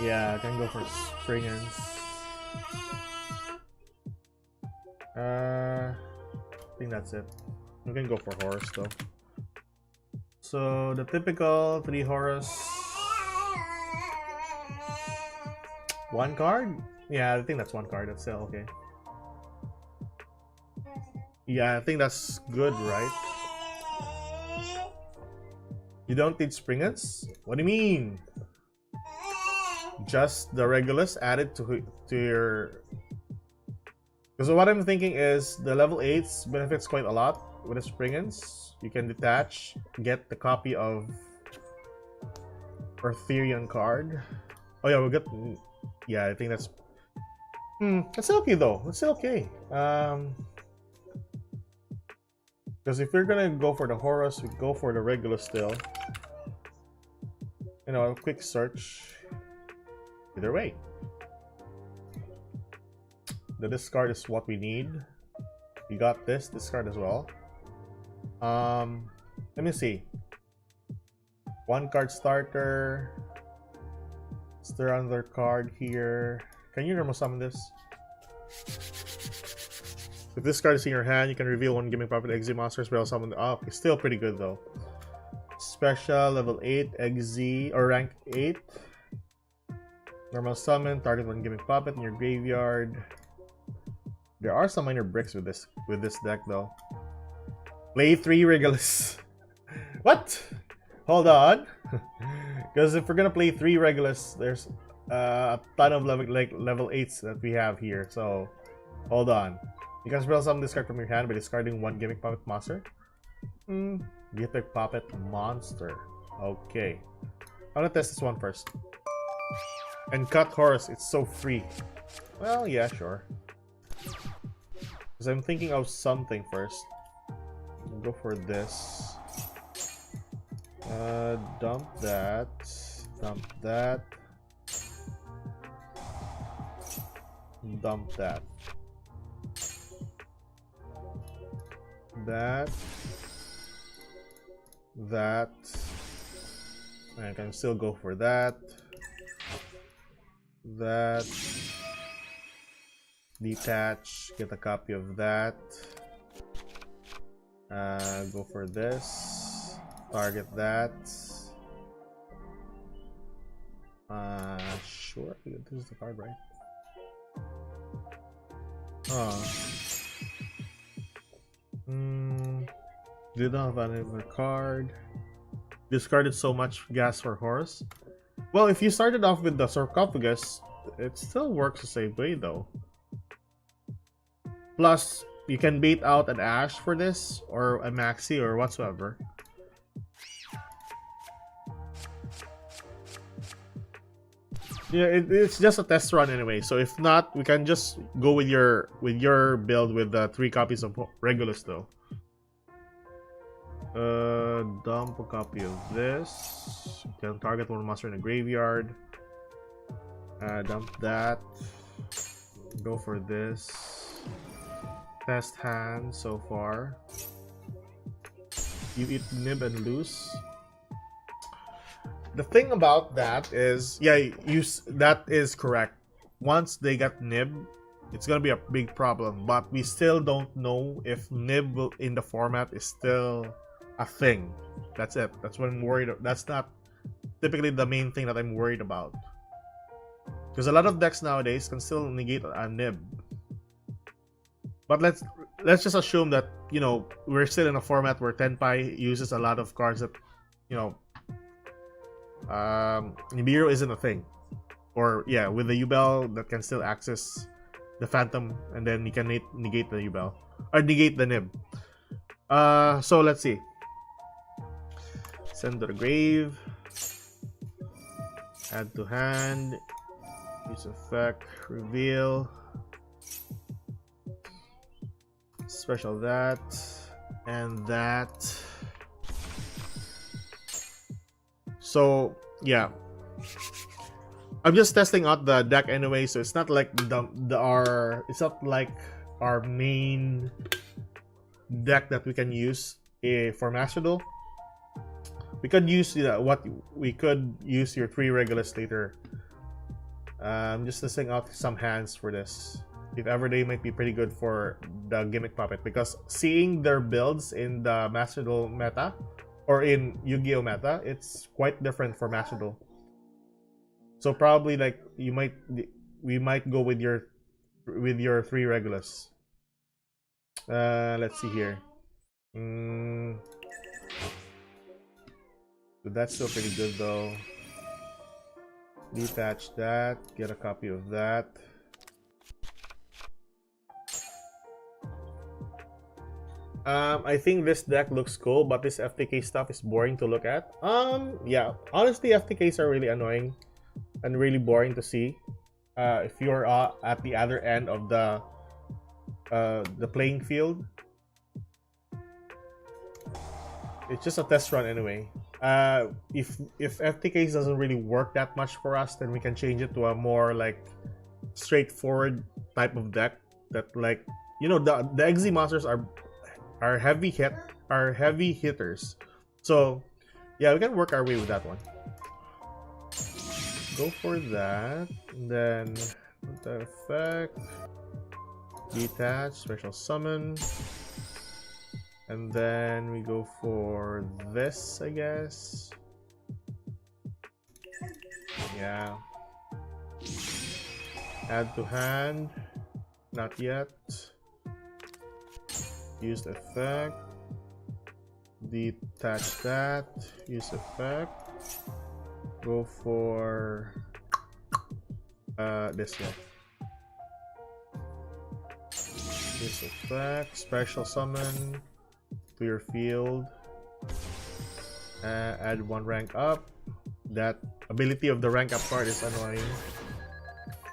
Yeah, I can go for Springans. I think that's it. We can go for Horus though. So the typical 3 Horus. 1 card? Yeah, I think that's 1 card. That's still okay. Yeah, I think that's good, right? You don't need Springans? What do you mean? Just the Regulus added to your... Because what I'm thinking is the level 8s benefits quite a lot with the Springans. You can detach, get the copy of Arthurian card. Oh yeah, we'll get... Yeah, I think that's... That's still okay though. That's still okay. Because if we're gonna go for the Horus, we go for the Regulus still. You know, a quick search. Either way. The discard is what we need. We got this discard as well. Let me see. 1 card starter. Is there another card here? Can you normal summon this? If this card is in your hand, you can reveal 1 Gimmick Puppet Exe monster spell summon. Oh, okay, still pretty good though. Special level 8 Exe or rank 8. Normal summon, target 1 Gimmick Puppet in your graveyard. There are some minor bricks with this deck though. Play 3 Regulus. What? Hold on. Because if we're gonna play 3 Regulus, there's a ton of level 8s that we have here. So hold on. You can spell summon this card from your hand by discarding 1 Gimmick Puppet monster. Gimmick Puppet monster. Okay. I'm gonna test this one first. And cut Horus, it's so free. Well, yeah, sure. Because I'm thinking of something first. We'll go for this. Dump that. Dump that. Dump that. That. I can still go for that. That. Detach. Get a copy of that. Go for this. Target that. Sure. This is the card, right? Did not have another card. Discarded so much gas for Horus. Well, if you started off with the sarcophagus, it still works the same way though. Plus, you can bait out an Ash for this, or a Maxi, or whatsoever. Yeah, it's just a test run anyway. So if not, we can just go with your build with the 3 copies of Regulus though. Dump a copy of this. You can target 1 monster in the graveyard. Dump that. Go for this. Test hand so far. You eat nib and lose. The thing about that is, yeah, that is correct. Once they get nib, it's gonna be a big problem. But we still don't know if nib in the format is still a thing. That's it. That's what I'm worried. That's not typically the main thing that I'm worried about. Because a lot of decks nowadays can still negate a nib. But let's just assume that, you know, we're still in a format where Tenpai uses a lot of cards that, you know, Nibiru isn't a thing. Or yeah, with the Yubel that can still access the Phantom, and then you can negate the Yubel or negate the nib. So let's see. Send to the grave. Add to hand. Use effect. Reveal. Special that. And that. So yeah. I'm just testing out the deck anyway, so it's not like it's not like our main deck that we can use for Master Duel. We could use we could use your 3 Regulus later. Just testing out some hands for this. If ever they might be pretty good for the Gimmick Puppet, because seeing their builds in the Master Duel meta or in Yu-Gi-Oh meta, it's quite different for Master Duel. So probably like we might go with your 3 Regulus. Let's see here. That's still pretty good though. Detach that. Get a copy of that. I think this deck looks cool, but this FTK stuff is boring to look at. Yeah, honestly, FTKs are really annoying and really boring to see. If you're at the other end of the playing field, it's just a test run anyway. If FTKs doesn't really work that much for us, then we can change it to a more like straightforward type of deck that, like, you know, the XZ monsters are heavy hitters. So yeah, we can work our way with that one. Go for that, and then the effect, detach, special summon, and then we go for this, I guess. Yeah. Add to hand, not yet. Use the effect, detach that, use effect. Go for this one. This effect, special summon to your field. Add 1 rank up. That ability of the rank up card is annoying.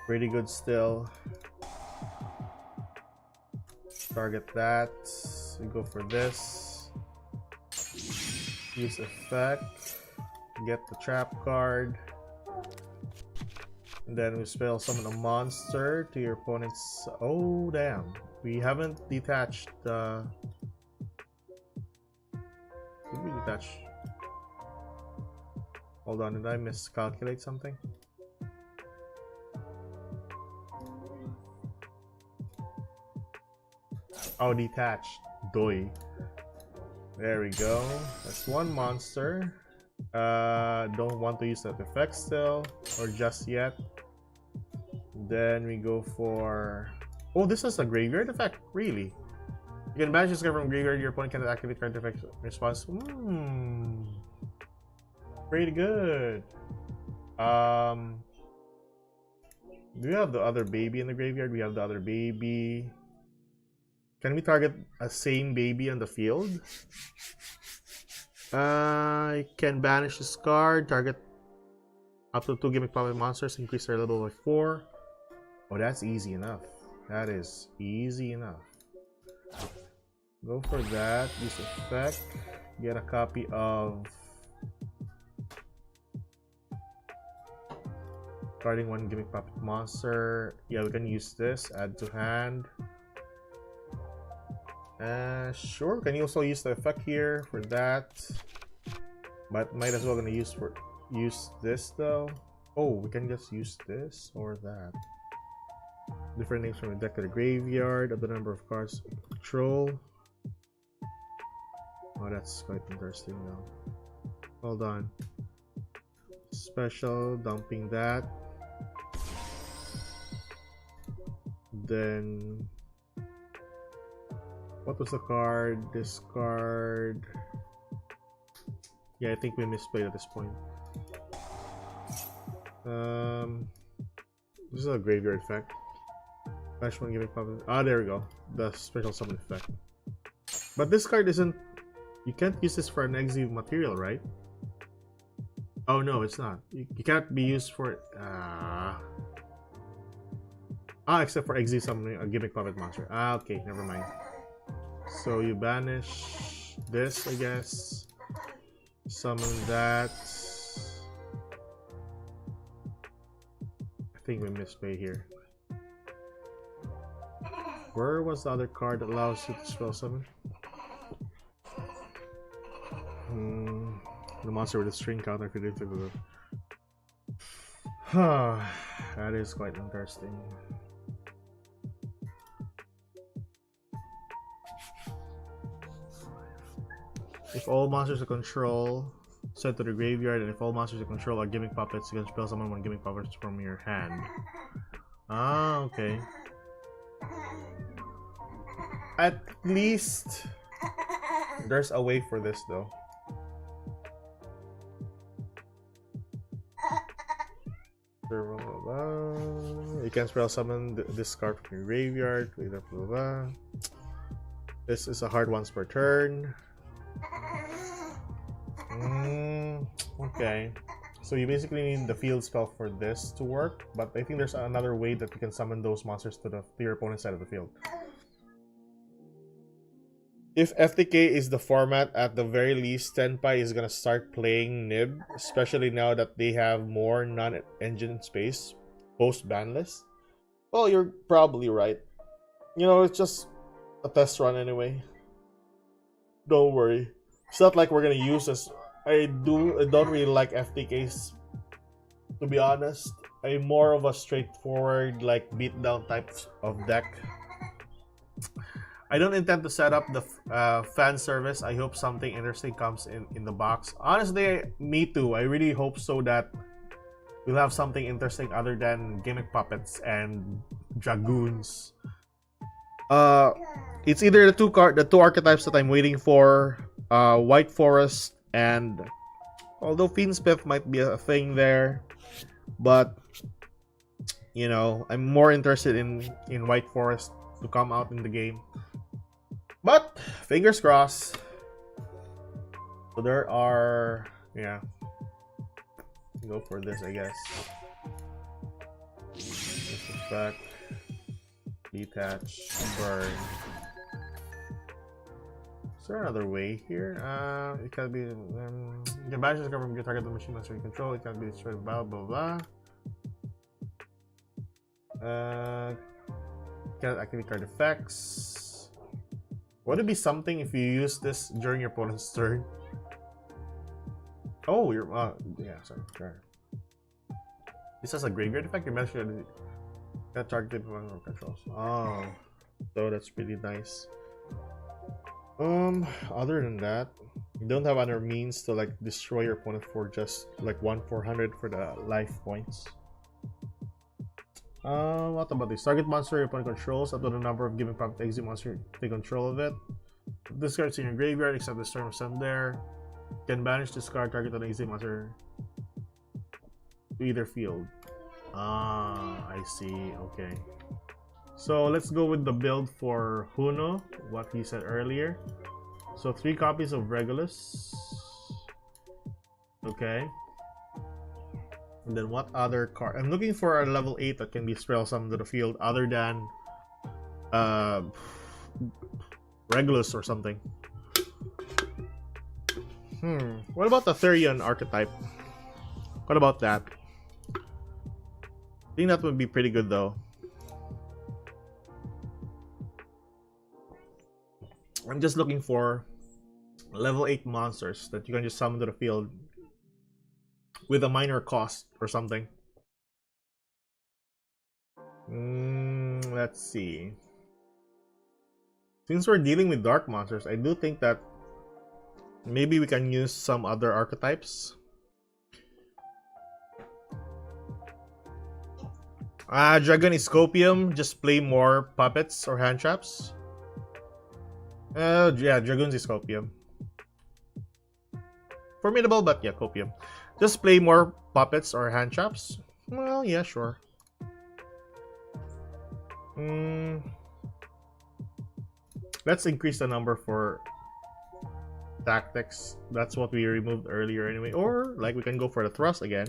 Pretty good still. Target that. We go for this. Use effect. Get the trap card, and then we spell summon a monster to your opponent's. Oh damn, we haven't detached the. Did we detach? Hold on, did I miscalculate something? Oh, detached. Doi. There we go. That's 1 monster. Don't want to use that effect still, or just yet. Then we go for. Oh, this is a graveyard effect, really? You can banish this card from graveyard. Your opponent cannot activate card effect response. Pretty good. Do we have the other baby in the graveyard? We have the other baby. Can we target a same baby on the field? I can banish this card, target up to 2 Gimmick Puppet monsters, increase their level by 4. Oh, that's easy enough. That is easy enough. Go for that, use effect, get a copy of starting 1 Gimmick Puppet monster. Yeah, we can use this, add to hand. Sure, can you also use the effect here for that, but might as well gonna use this though. Oh, we can just use this or that. Different names from the deck to the graveyard of the number of cards control. Oh, that's quite interesting now. Hold on. Special, dumping that. Then what was the card? This card. Yeah, I think we misplayed at this point. This is a graveyard effect. Flash one gimmick puppet. Ah, there we go. The special summon effect. But this card isn't. You can't use this for an exile material, right? Oh no, it's not. You can't be used for. Except for exile summoning a gimmick puppet monster. Ah, okay, never mind. So you banish this, I guess. Summon that. I think we misplayed here. Where was the other card that allows you to spell summon? The monster with a string counter could into the. That is quite interesting. If all monsters you control sent to the graveyard, and if all monsters you control are gimmick puppets, you can spell summon one gimmick puppets from your hand. Ah, okay. At least there's a way for this though. You can spell summon this card from your graveyard. This is a hard once per turn. Okay. So you basically need the field spell for this to work, but I think there's another way that you can summon those monsters to your opponent's side of the field. If FTK is the format, at the very least, Senpai is gonna start playing Nib, especially now that they have more non-engine space post-ban list. Well, you're probably right. You know, it's just a test run anyway. Don't worry. It's not like we're gonna use this. I don't really like FTKs, to be honest. I'm more of a straightforward, like, beatdown type of deck. I don't intend to set up the fan service. I hope something interesting comes in the box. Honestly, me too. I really hope so that we'll have something interesting other than gimmick puppets and dragoons. It's either the two archetypes that I'm waiting for, White Forest, and although Fiendspith might be a thing there, but you know, I'm more interested in White Forest to come out in the game. But fingers crossed. So there are, yeah. Go for this, I guess. This effect, detach, burn. Is there another way here? It can be. You can banish this card from your target the machine monster you control. It can be destroyed. Blah blah blah. Can activate card effects. Would it be something if you use this during your opponent's turn? Oh, you're yeah, sorry. Sure. This has a graveyard effect. You mentioned that targeted one or controls. Oh, so that's pretty nice. Other than that, you don't have other means to like destroy your opponent for just like 1/400 for the life points. What about this? Target monster your opponent controls up to the number of given prompt exit monster take control of it. This card's in your graveyard except the storm sent there. You can banish this card target on exit monster to either field. I see. Okay. So let's go with the build for Huno, what he said earlier. So 3 copies of Regulus. Okay. And then what other card? I'm looking for a level 8 that can be spell summoned to the field other than Regulus or something. What about the Therian archetype? What about that? I think that would be pretty good though. I'm just looking for level 8 monsters that you can just summon to the field with a minor cost or something. Let's see. Since we're dealing with dark monsters, I do think that maybe we can use some other archetypes. Dragon Scopium, just play more puppets or hand traps. Yeah, Dragon's Scopium. Formidable, but yeah, Copium. Just play more puppets or hand traps. Well, yeah, sure. Let's increase the number for tactics. That's what we removed earlier anyway. Or, like, we can go for the thrust again.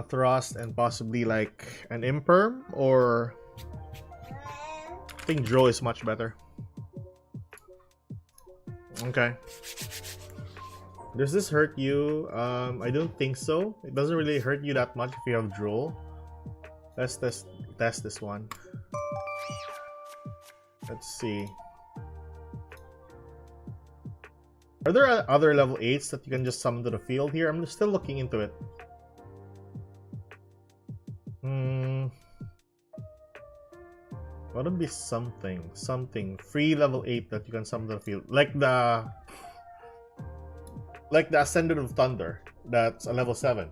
Thrust and possibly, like, an imperm. Or, I think Drow is much better. Okay. Does this hurt you? I don't think so. It doesn't really hurt you that much if you have Drow. Let's test this one. Let's see. Are there other level 8s that you can just summon to the field here? I'm still looking into it. What would be something free level 8 that you can summon to the field? Like the Ascendant of Thunder. That's a level 7.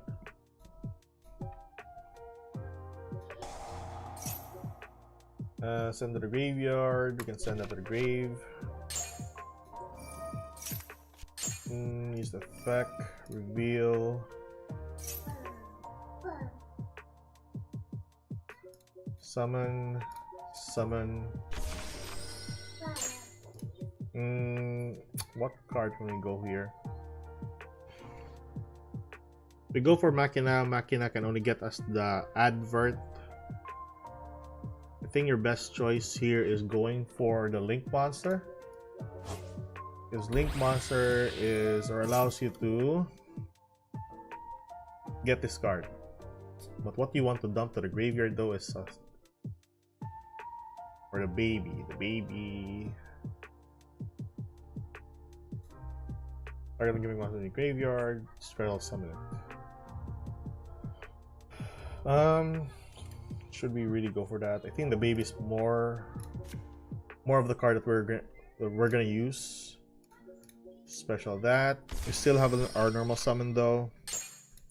Send to the graveyard. We can send that to the grave. Use the effect. Reveal. Summon. What card can we go here? We go for Machina. Machina can only get us the advert. I think your best choice here is going for the Link Monster. Because Link Monster allows you to get this card. But what you want to dump to the graveyard though is for the baby. The baby. Target Gimmick Monster in the graveyard. Spell summon it. Should we really go for that? I think the baby is more of the card that we're gonna use. Special that. We still have our normal summon though.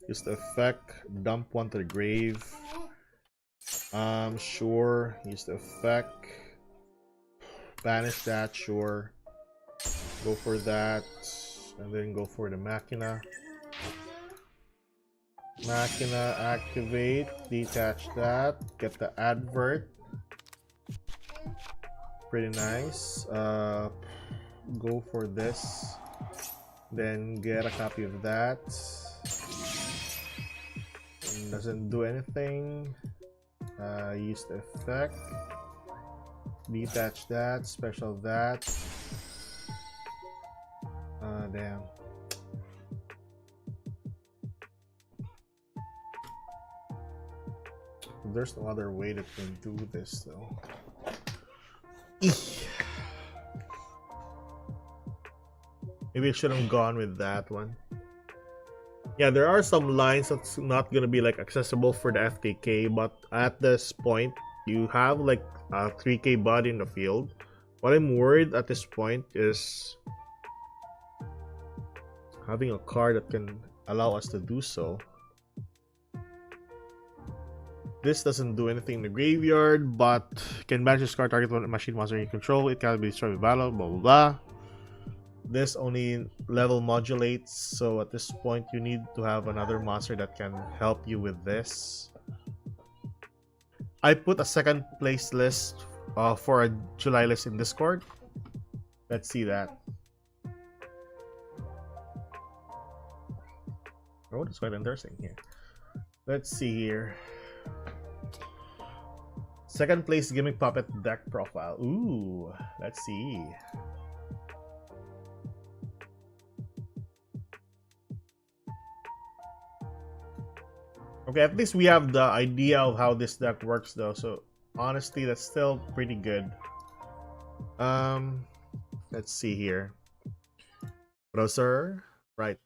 Use the effect. Dump one to the grave. Sure. Use the effect. Banish that. Sure. Go for that, and then go for the Machina. Machina, activate, detach that, get the advert. Pretty nice. Go for this, then get a copy of that. Doesn't do anything. Use the effect, detach that, special that. Damn. There's no other way that we can do this though. Maybe I should have gone with that one. Yeah, there are some lines that's not gonna be like accessible for the FTK, but at this point you have like a 3k body in the field. What I'm worried at this point is having a card that can allow us to do so. This doesn't do anything in the graveyard, but can banish this card, target one machine monster you control. It cannot be destroyed with battle, blah blah blah. This only level modulates, so at this point you need to have another monster that can help you with this. I put a second place list for a July list in Discord. Let's see that. Oh, that's quite interesting here. Let's see here. Second place Gimmick Puppet deck profile. Ooh, let's see. Okay, at least we have the idea of how this deck works though, so honestly that's still pretty good. Let's see here. Browser, right.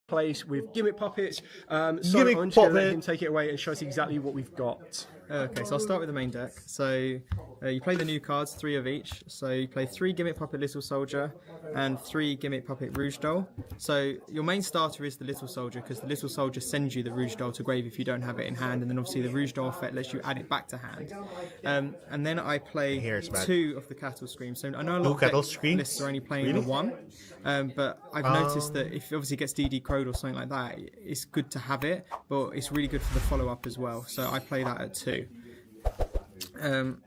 place with Gimmick Puppets. So Gimmick I'm just going to let Puppet. him take it away and show us exactly what we've got. Okay, so I'll start with the main deck. So you play the new cards, 3 of each. So you play 3 Gimmick Puppet Little Soldier and 3 Gimmick Puppet Rouge Doll. So your main starter is the Little Soldier, because the Little Soldier sends you the Rouge Doll to grave if you don't have it in hand, and then obviously the Rouge Doll effect lets you add it back to hand. And then I play Here it's back. 2 of the Cattle Scream. So I know a lot Two of Cattle deck Screams? lists are only playing Really? the 1, but I've noticed that if it obviously gets DD crowed or something like that, it's good to have it, but it's really good for the follow-up as well. So I play that at 2.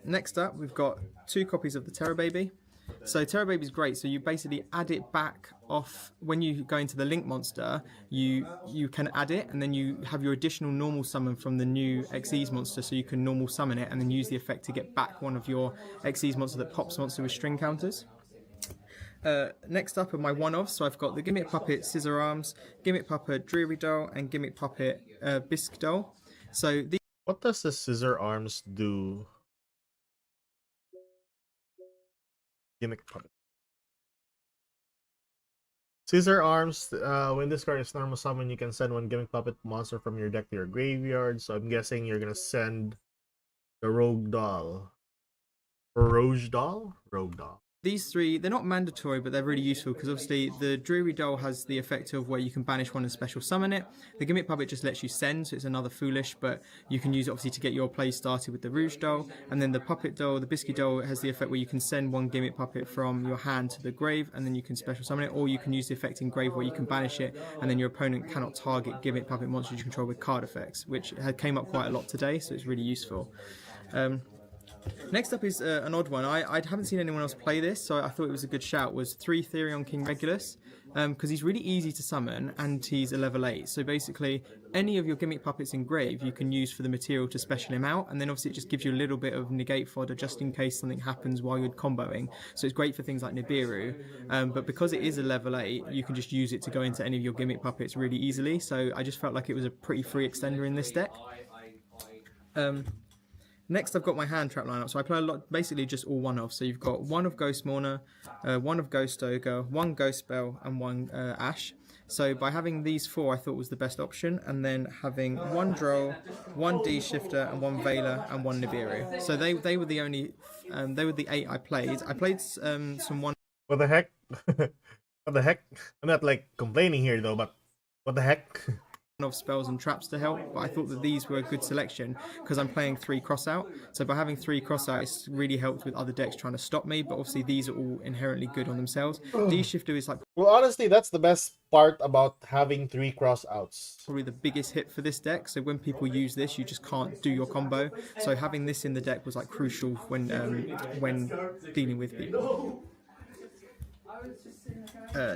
Next up, we've got 2 copies of the Terror Baby. So Terror Baby is great. So you basically add it back off when you go into the Link monster. You can add it, and then you have your additional normal summon from the new Xyz monster. So you can normal summon it, and then use the effect to get back one of your Xyz monster that pops monster with string counters. Next up are my one-offs. So I've got the Gimmick Puppet Scissor Arms, Gimmick Puppet Dreary Doll, and Gimmick Puppet Bisque Doll. So these What does the scissor arms do? Gimmick Puppet. Scissor arms, when this card is normal summon, you can send 1 Gimmick Puppet monster from your deck to your graveyard. So I'm guessing you're gonna send the Rogue Doll. Or Rouge Doll? Rogue Doll. These 3, they're not mandatory, but they're really useful, because obviously the Dreary Doll has the effect of where you can banish one and special summon it. The Gimmick Puppet just lets you send, so it's another foolish, but you can use it obviously to get your play started with the Rouge Doll. And then the Puppet Doll, the Biscuit Doll, has the effect where you can send 1 Gimmick Puppet from your hand to the grave, and then you can special summon it, or you can use the effect in grave where you can banish it, and then your opponent cannot target Gimmick Puppet monsters you control with card effects, which came up quite a lot today, so it's really useful. Next up is an odd one. I haven't seen anyone else play this, so I thought it was a good shout. Was 3 Therion King Regulus, because he's really easy to summon and he's a level 8. So basically, any of your Gimmick Puppets in grave you can use for the material to special him out, and then obviously it just gives you a little bit of negate fodder just in case something happens while you're comboing. So it's great for things like Nibiru, but because it is a level 8, you can just use it to go into any of your Gimmick Puppets really easily. So I just felt like it was a pretty free extender in this deck. Next, I've got my hand trap lineup. So I play a lot, basically just all one-offs. So you've got 1 of Ghost Mourner, 1 of Ghost Ogre, 1 Ghost Spell, and 1 Ash. So by having these 4, I thought was the best option, and then having 1 Droll, 1 D Shifter, and 1 Veiler, and 1 Nibiru. So they were the only, they were the 8 I played. I played some one. What the heck? What the heck? I'm not like complaining here though, but what the heck? Of spells and traps to help, but I thought that these were a good selection because I'm playing 3 crossout. So by having 3 crossout, it's really helped with other decks trying to stop me, but obviously these are all inherently good on themselves. D-Shifter is like Well, honestly, that's the best part about having 3 crossouts. probably the biggest hit for this deck. So when people use this, you just can't do your combo. So having this in the deck was like crucial when dealing with people.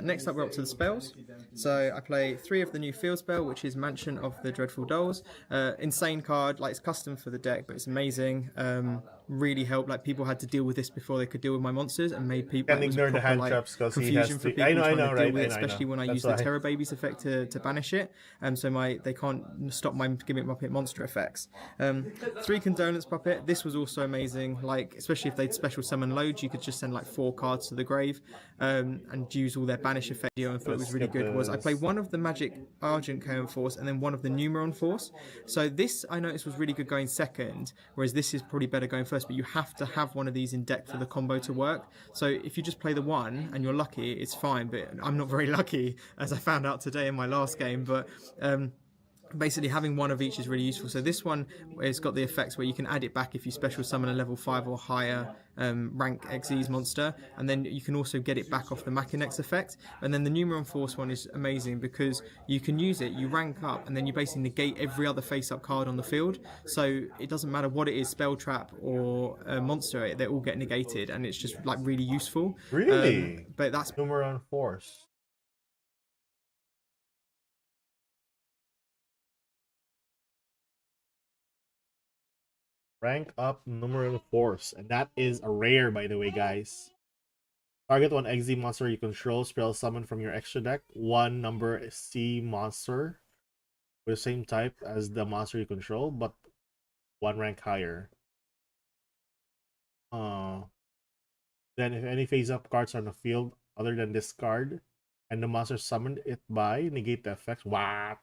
Next up, we're up to the spells. So I play 3 of the new field spell, which is Mansion of the Dreadful Dolls. Insane card, like it's custom for the deck, but it's amazing. Really helped. Like people had to deal with this before they could deal with my monsters, and made people. Can't ignore the hand traps because he has confusion for to. people I know, trying to deal right? with it, I know. especially when I That's use the why. Terror Babies effect to banish it. So they can't stop my Gimmick Puppet monster effects. 3 Condolence Puppet. This was also amazing. Like especially if they'd special summon loads, you could just send like 4 cards to the grave and use all their banish effect. And thought it was really good. Was I played 1 of the Magic Argent Chaos Force and then 1 of the Numeron Force. So this I noticed was really good going second, whereas this is probably better going first. But you have to have one of these in deck for the combo to work. So if you just play the 1 and you're lucky, it's fine. But I'm not very lucky, as I found out today in my last game. But basically having 1 of each is really useful. So this one has got the effects where you can add it back if you special summon a level 5 or higher rank Xyz monster, and then you can also get it back off the Machinex effect. And then the Numeron Force one is amazing because you can use it, you rank up, and then you basically negate every other face-up card on the field. So it doesn't matter what it is, spell trap or monster, they all get negated, and it's just like really useful. Really? But that's Numeron Force. Rank up Numeron Force, and that is a rare, by the way, guys. Target 1 XZ monster you control, spell summon from your extra deck. 1 number C monster with the same type as the monster you control, but 1 rank higher. Then if any face-up cards are on the field other than this card, and the monster summoned it by negate the effects. What?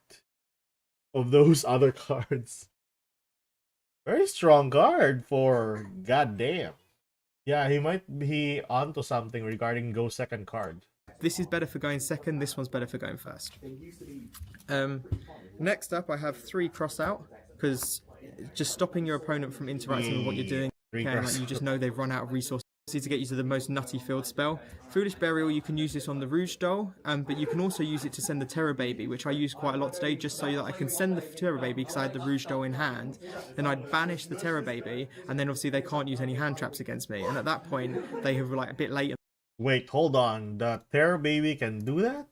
Of those other cards. Very strong card for goddamn. Yeah, he might be onto something regarding go second card. This is better for going second, this one's better for going first. Next up, I have 3 cross out, because just stopping your opponent from interacting with what you're doing, and like, you just know they've run out of resources to get you to the most nutty field spell. Foolish Burial, you can use this on the Rouge Doll, but you can also use it to send the Terror Baby, which I use quite a lot today, just so that I can send the Terror Baby because I had the Rouge Doll in hand. Then I'd banish the Terror Baby, and then obviously they can't use any hand traps against me. And at that point, they have like a bit late. Wait, hold on. The Terror Baby can do that?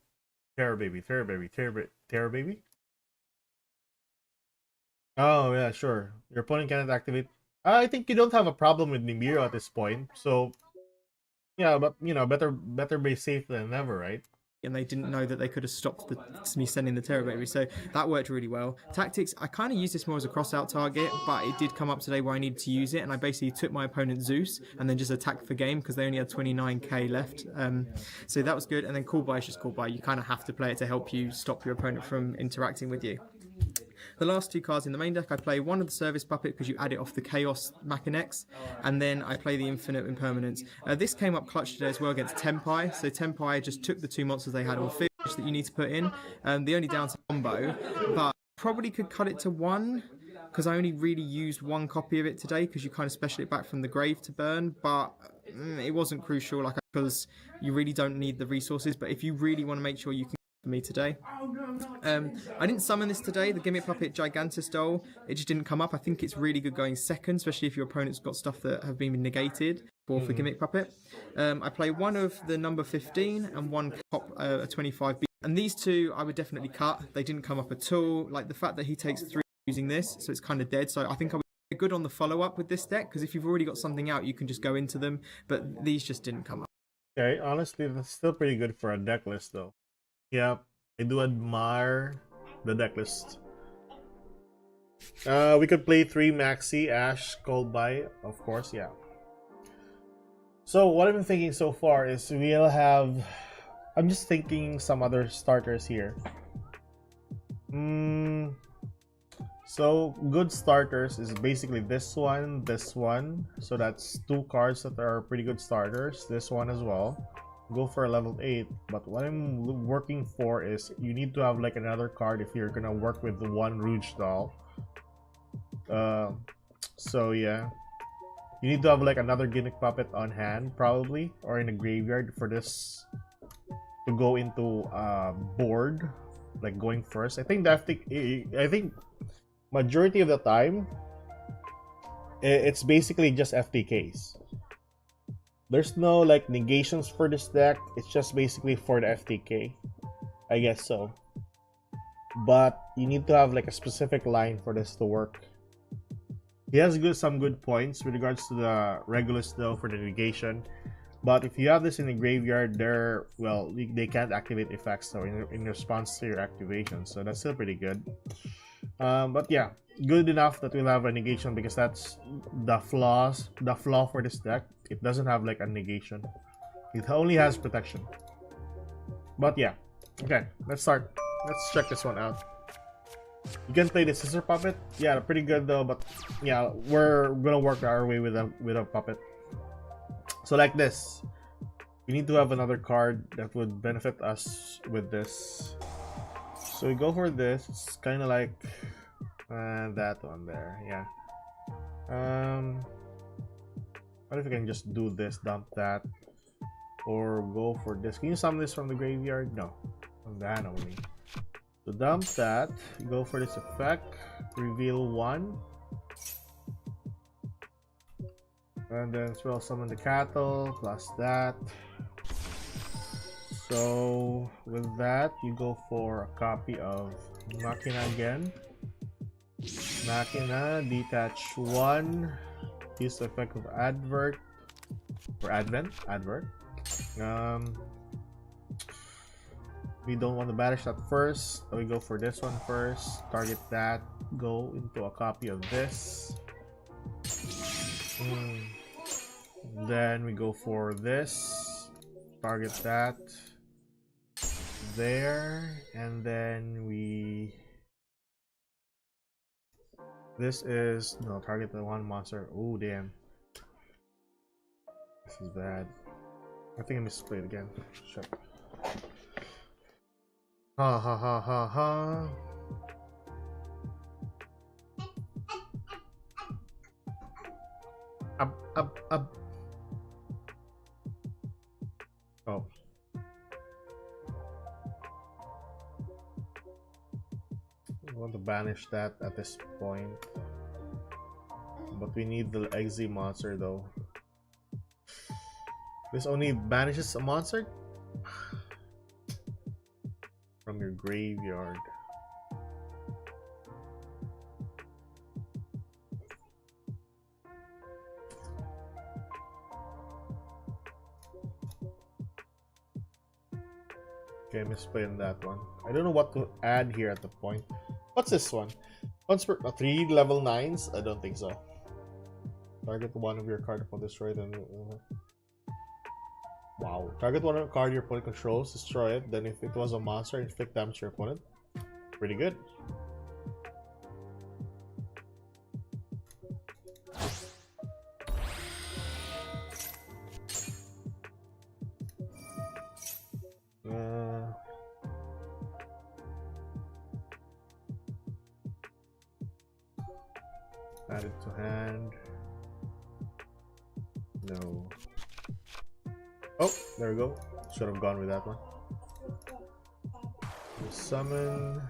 Terror Baby, Terror Baby, Terror Baby? Oh, yeah, sure. Your opponent cannot activate. I think you don't have a problem with Nibiru at this point. So, yeah, but, you know, better be safe than never, right? And they didn't know that they could have stopped me sending the Terror Baby, so that worked really well. Tactics, I kind of used this more as a cross-out target, but it did come up today where I needed to use it, and I basically took my opponent Zeus and then just attacked for game because they only had 29k left. So that was good, and then Call By is just Call By. You kind of have to play it to help you stop your opponent from interacting with you. The last 2 cards in the main deck, I play one of the Service Puppet because you add it off the Chaos Machinex, and then I play the Infinite Impermanence. This came up clutch today as well against Tempai, so Tempai just took the 2 monsters they had on field that you need to put in. The only downside combo, but probably could cut it to 1, because I only really used 1 copy of it today because you kind of special it back from the grave to burn, but it wasn't crucial, like, because you really don't need the resources, but if you really want to make sure you can for me today. I didn't summon this today, the Gimmick Puppet Gigantus Doll. It just didn't come up. I think it's really good going second, especially if your opponent's got stuff that have been negated for Gimmick Puppet. I play one of the number 15 and one pop a 25B. And these 2 I would definitely cut. They didn't come up at all. Like the fact that he takes 3 using this, so it's kind of dead. So I think I would be good on the follow-up with this deck, because if you've already got something out, you can just go into them. But these just didn't come up. Okay, honestly, that's still pretty good for a deck list, though. Yeah, I do admire the deck list. We could play 3 Maxi, Ash, Cold By, of course, yeah. So what I've been thinking so far is we'll have... I'm just thinking some other starters here. So good starters is basically this one. So that's 2 cards that are pretty good starters. This one as well. Go for a level 8, but what I'm working for is you need to have like another card if you're gonna work with the 1 Rouge Doll. So yeah, you need to have like another Gimmick Puppet on hand probably, or in a graveyard for this to go into board, like going first. I think majority of the time it's basically just FTKs. There's no like negations for this deck. It's just basically for the FTK. I guess so. But you need to have like a specific line for this to work. He has some good points with regards to the Regulus though for the negation. But if you have this in the graveyard, they can't activate effects so in response to your activation. So that's still pretty good. But yeah, good enough that we'll have a negation because that's the flaw for this deck. It doesn't have like a negation. It only has protection. But yeah, okay, let's start. Let's check this one out. You can play the Scissor Puppet. Yeah, pretty good though. But yeah, we're gonna work our way with a puppet. So like this, we need to have another card that would benefit us with this. So we go for this. It's kind of like that one there. Yeah. What if we can just do this, dump that, or go for this? Can you summon this from the graveyard? No, from the hand only. So dump that. Go for this effect. Reveal 1. And then spell summon the cattle plus that. So with that, you go for a copy of Machina again. Machina, detach 1. Use the effect of Advert or Advent. We don't want to banish that first, so we go for this one first. Target that. Go into a copy of this. Then we go for this. Target that. there, and then we. This is no target the one monster. Oh damn, this is bad. I think I misplayed again. Shut. Ha ha ha ha ha. Up. Oh. We want to banish that at this point. But we need the Eggsy monster though. This only banishes a monster from your graveyard. Okay, I misplayed that one. I don't know what to add here at the point. What's this one? Once per 3 level 9s? I don't think so. Target one of your card upon destroy them. Wow. Target one card your opponent controls, destroy it. Then if it was a monster, inflict damage to your opponent. Pretty good. Add it to hand. No. Oh, there we go. Should have gone with that one. We'll summon.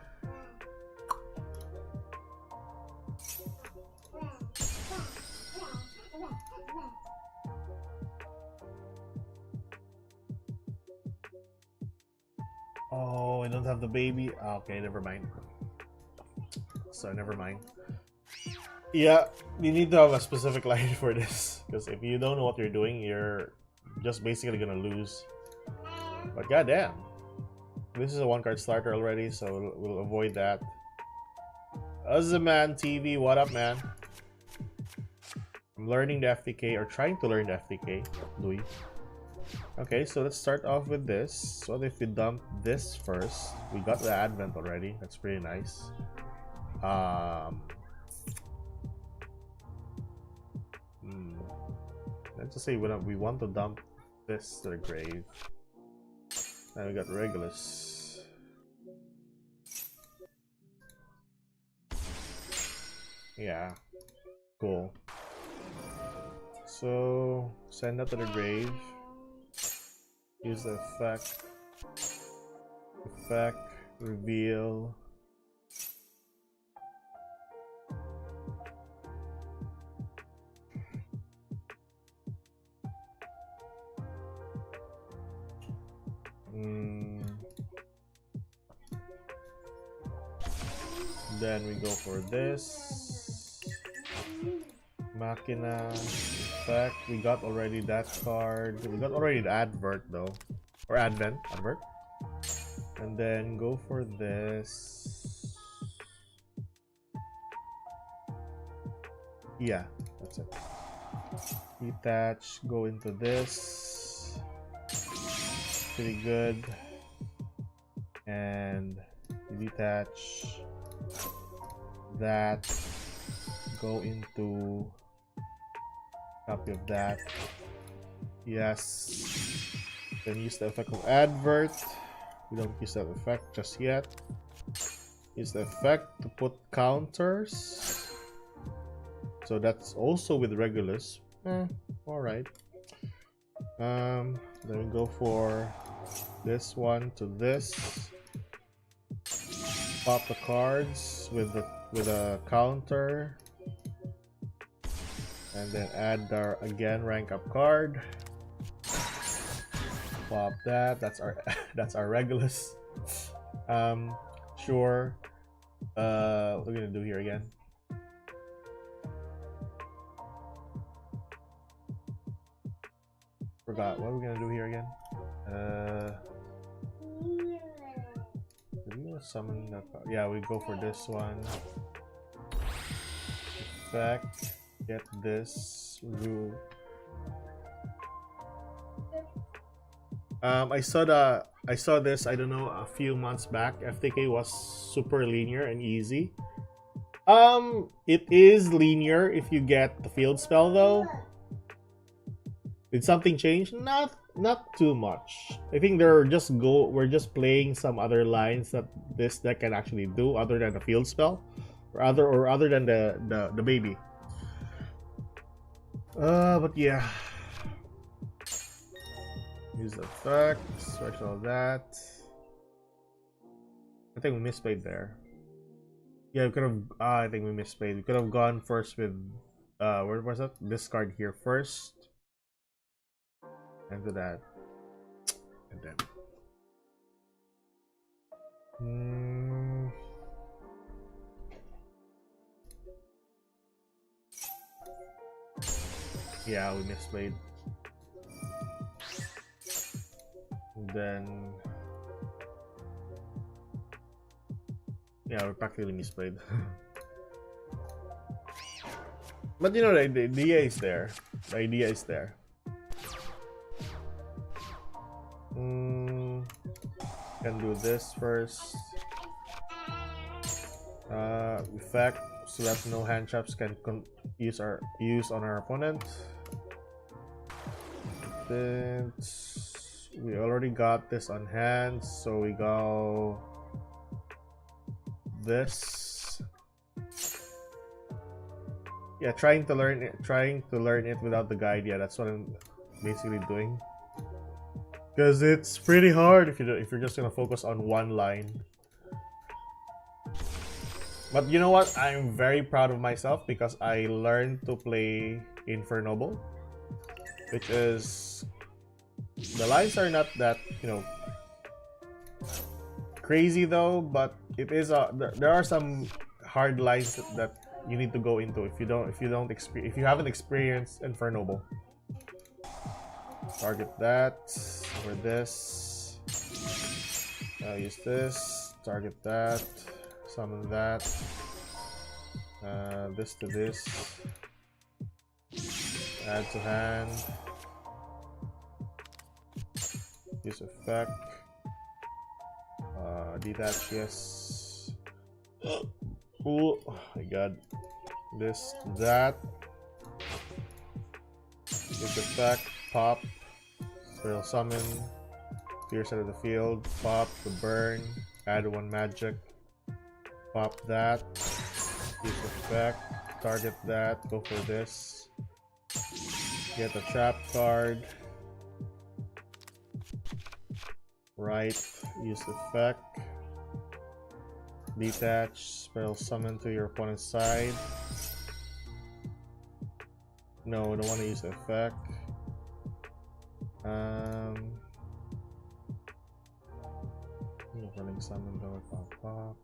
Oh, I don't have the baby. Oh, okay, never mind. So never mind. Yeah, you need to have a specific line for this, because if you don't know what you're doing, you're just basically gonna lose. But goddamn, this is a one-card starter already, so we'll avoid that. Uzman TV, what up, man? I'm learning the FTK, or trying to learn the FTK, Louis. Okay, so let's start off with this. What if we dump this first? We got the Advent already. That's pretty nice. Let's just say we want to dump this to the grave. And we got Regulus. Yeah, cool. So send that to the grave. Use the effect, reveal. Then we go for this Machina effect. We got already that card. We got already the Advert though, or Advent. And then go for this. Yeah, that's it. Detach. Go into this. Pretty good. And detach that, go into copy of that. Yes. Then use the effect of Advert. We don't use that effect just yet. Use the effect to put counters. So that's also with Regulus. Alright. Then we go for this one to this. Pop the cards with a counter, and then add our again rank up card. Pop that. That's our Regulus. Sure. What are we gonna do here again? Forgot. What are we gonna do here again? Did we summon that? Yeah, we go for this one. Effect. Get this rule. I I saw this, I don't know, a few months back. FTK was super linear and easy. It is linear if you get the field spell though. Did something change? Not too much. I think we're just playing some other lines that this deck can actually do other than the field spell, or other than the baby. But yeah. Use the effect, search all that. I think we misplayed there. Yeah, we could have. I think we misplayed. We could have gone first with. Where was that? This card here first. And to that. And then. Yeah, we misplayed. And then. Yeah, we practically misplayed. But you know, the idea is there. The idea is there. Can do this first. Effect so that no hand traps can use on our opponent. Then we already got this on hand, so we go this. Yeah, trying to learn it without the guide. Yeah, that's what I'm basically doing. Because it's pretty hard if you're just gonna focus on one line. But you know what? I'm very proud of myself because I learned to play Infernoble, which is the lines are not that, you know, crazy though, but it is there are some hard lines that you need to go into if you haven't experienced Infernoble. Target that for this. Use this. Target that. Summon that. This to this. Add to hand. Use effect. Detach, yes. Oh my god. This, that. Use effect. Pop. Spell summon. Clear side of the field. Pop the burn. Add one magic. Pop that. Use effect. Target that. Go for this. Get a trap card. Right. Use effect. Detach. Spell summon to your opponent's side. No, I don't want to use the effect. Running summon though. Pop pop.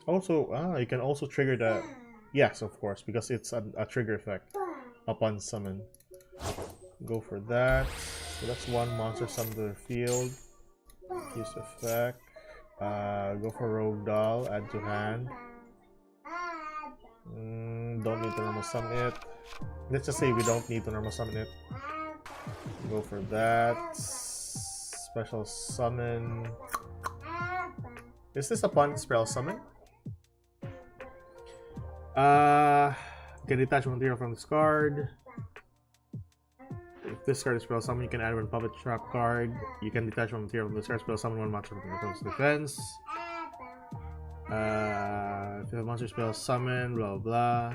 Also, you can also trigger the. Yes, of course, because it's a trigger effect upon summon. Go for that. So that's one monster summon to the field. Use effect. Go for Rogue Doll. Add to hand. Don't need to normal summon it. Let's just say we don't need to normal summon it. Go for that. Special summon. Is this a pun spell summon? Can detach one material from this card. If this card is spell summon, you can add one puppet trap card. You can detach one material from this card, spell summon one monster from your opponent's defense. If you have monster spell summon, blah blah.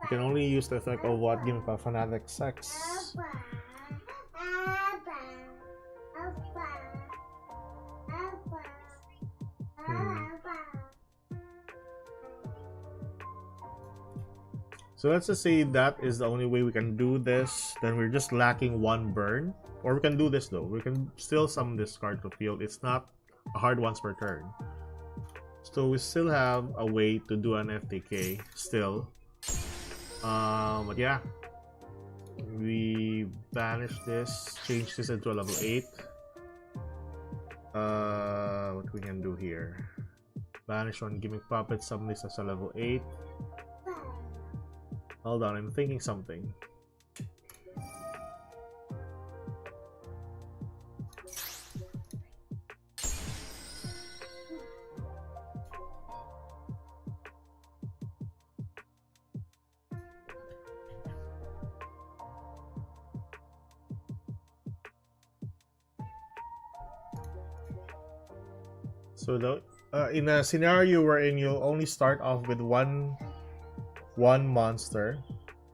You can only use the effect of what Gimmick by Fanatic Sex. So let's just say that is the only way we can do this. Then we're just lacking one burn. Or we can do this though. We can still summon this card to field. It's not a hard once per turn. So we still have a way to do an FTK still. But yeah. We banish this. Change this into a level 8. What we can do here. Banish one Gimmick Puppet. Summon this as a level 8. Hold on, I'm thinking something. So in a scenario wherein you'll only start off with one monster,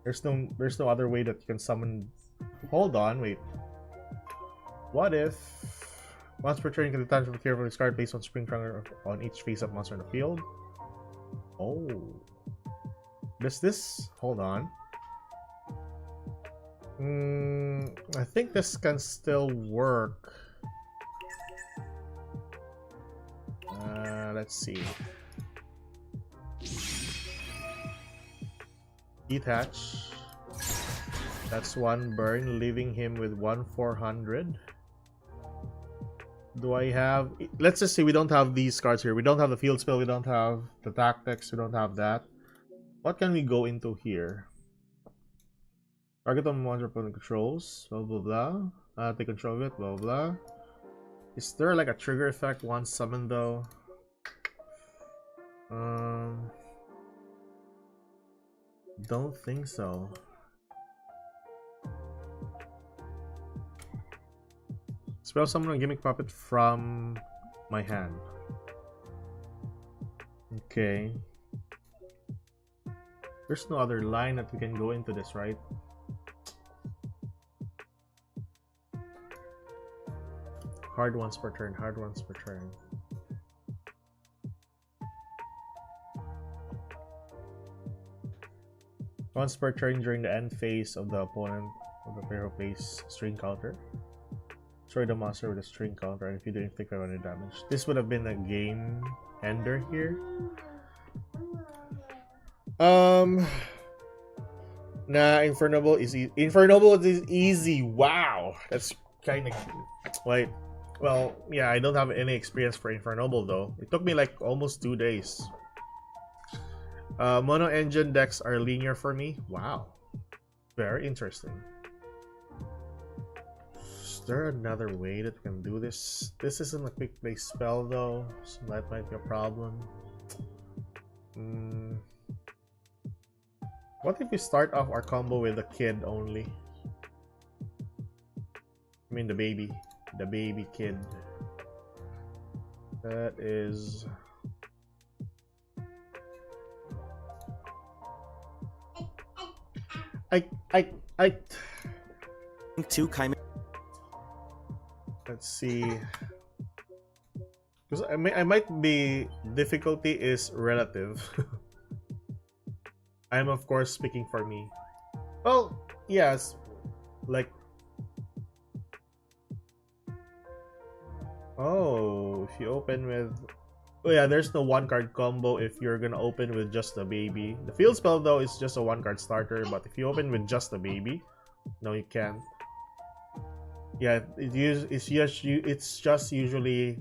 there's no other way that you can summon. Hold on, wait. What if once per turn you can detach from the carefully discard based on Spring Trunker on each face-up monster in the field? Oh. Does this hold on? I think this can still work. Let's see. Detach. That's one burn, leaving him with 1,400. Do I have... Let's just say we don't have these cards here. We don't have the field spell, we don't have the tactics, we don't have that. What can we go into here? Target on monster opponent controls, blah blah blah. Take control of it, blah blah. Is there like a trigger effect once summoned though? Don't think so. Spell summon a Gimmick Puppet from my hand. Okay. There's no other line that we can go into this, right? Hard ones per turn, hard ones per turn. Once per turn during the end phase of the opponent of the player who plays string counter. Destroy the monster with a string counter, and if you didn't take any damage. This would have been a game ender here. Nah, Infernable is easy. Infernable is easy. Wow, that's kind of like. Well, yeah, I don't have any experience for Infernable though. It took me like almost 2 days. Mono engine decks are linear for me. Wow, very interesting. Is there another way that we can do this? This isn't a quick play spell though, so that might be a problem. What if we start off our combo with the kid only? I mean the baby kid. That is... I Two Chimera. Let's see. Because I might be... Difficulty is relative. I'm of course speaking for me. Well, yes. Like... Oh, if you open with... Oh yeah, there's no one card combo if you're gonna open with just the baby. The field spell though is just a one card starter, but if you open with just the baby, no you can't. Yeah, it's just usually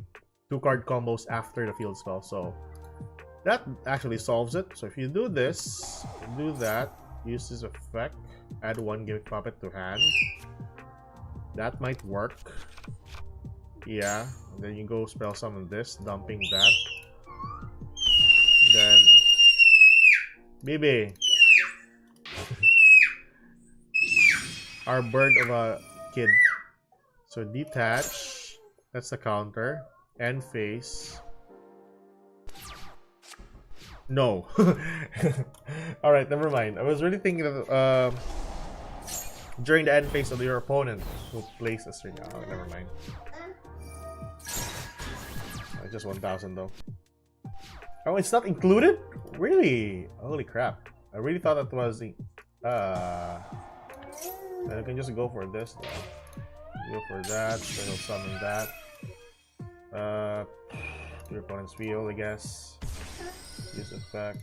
2 card combos after the field spell, so that actually solves it. So if you do this, do that, use this effect, add 1 Gimmick Puppet to hand. That might work. Yeah, then you go spell summon this, dumping that. Then BB. Our bird of a kid. So detach, that's the counter. End phase. No. Alright, never mind. I was really thinking of during the end phase of your opponent who plays the string. Oh, never mind. Just 1,000 though. Oh, it's not included? Really? Holy crap. I really thought that was the... then I can just go for this though. Go for that, then he'll summon that. Your opponent's field, I guess. Use effect.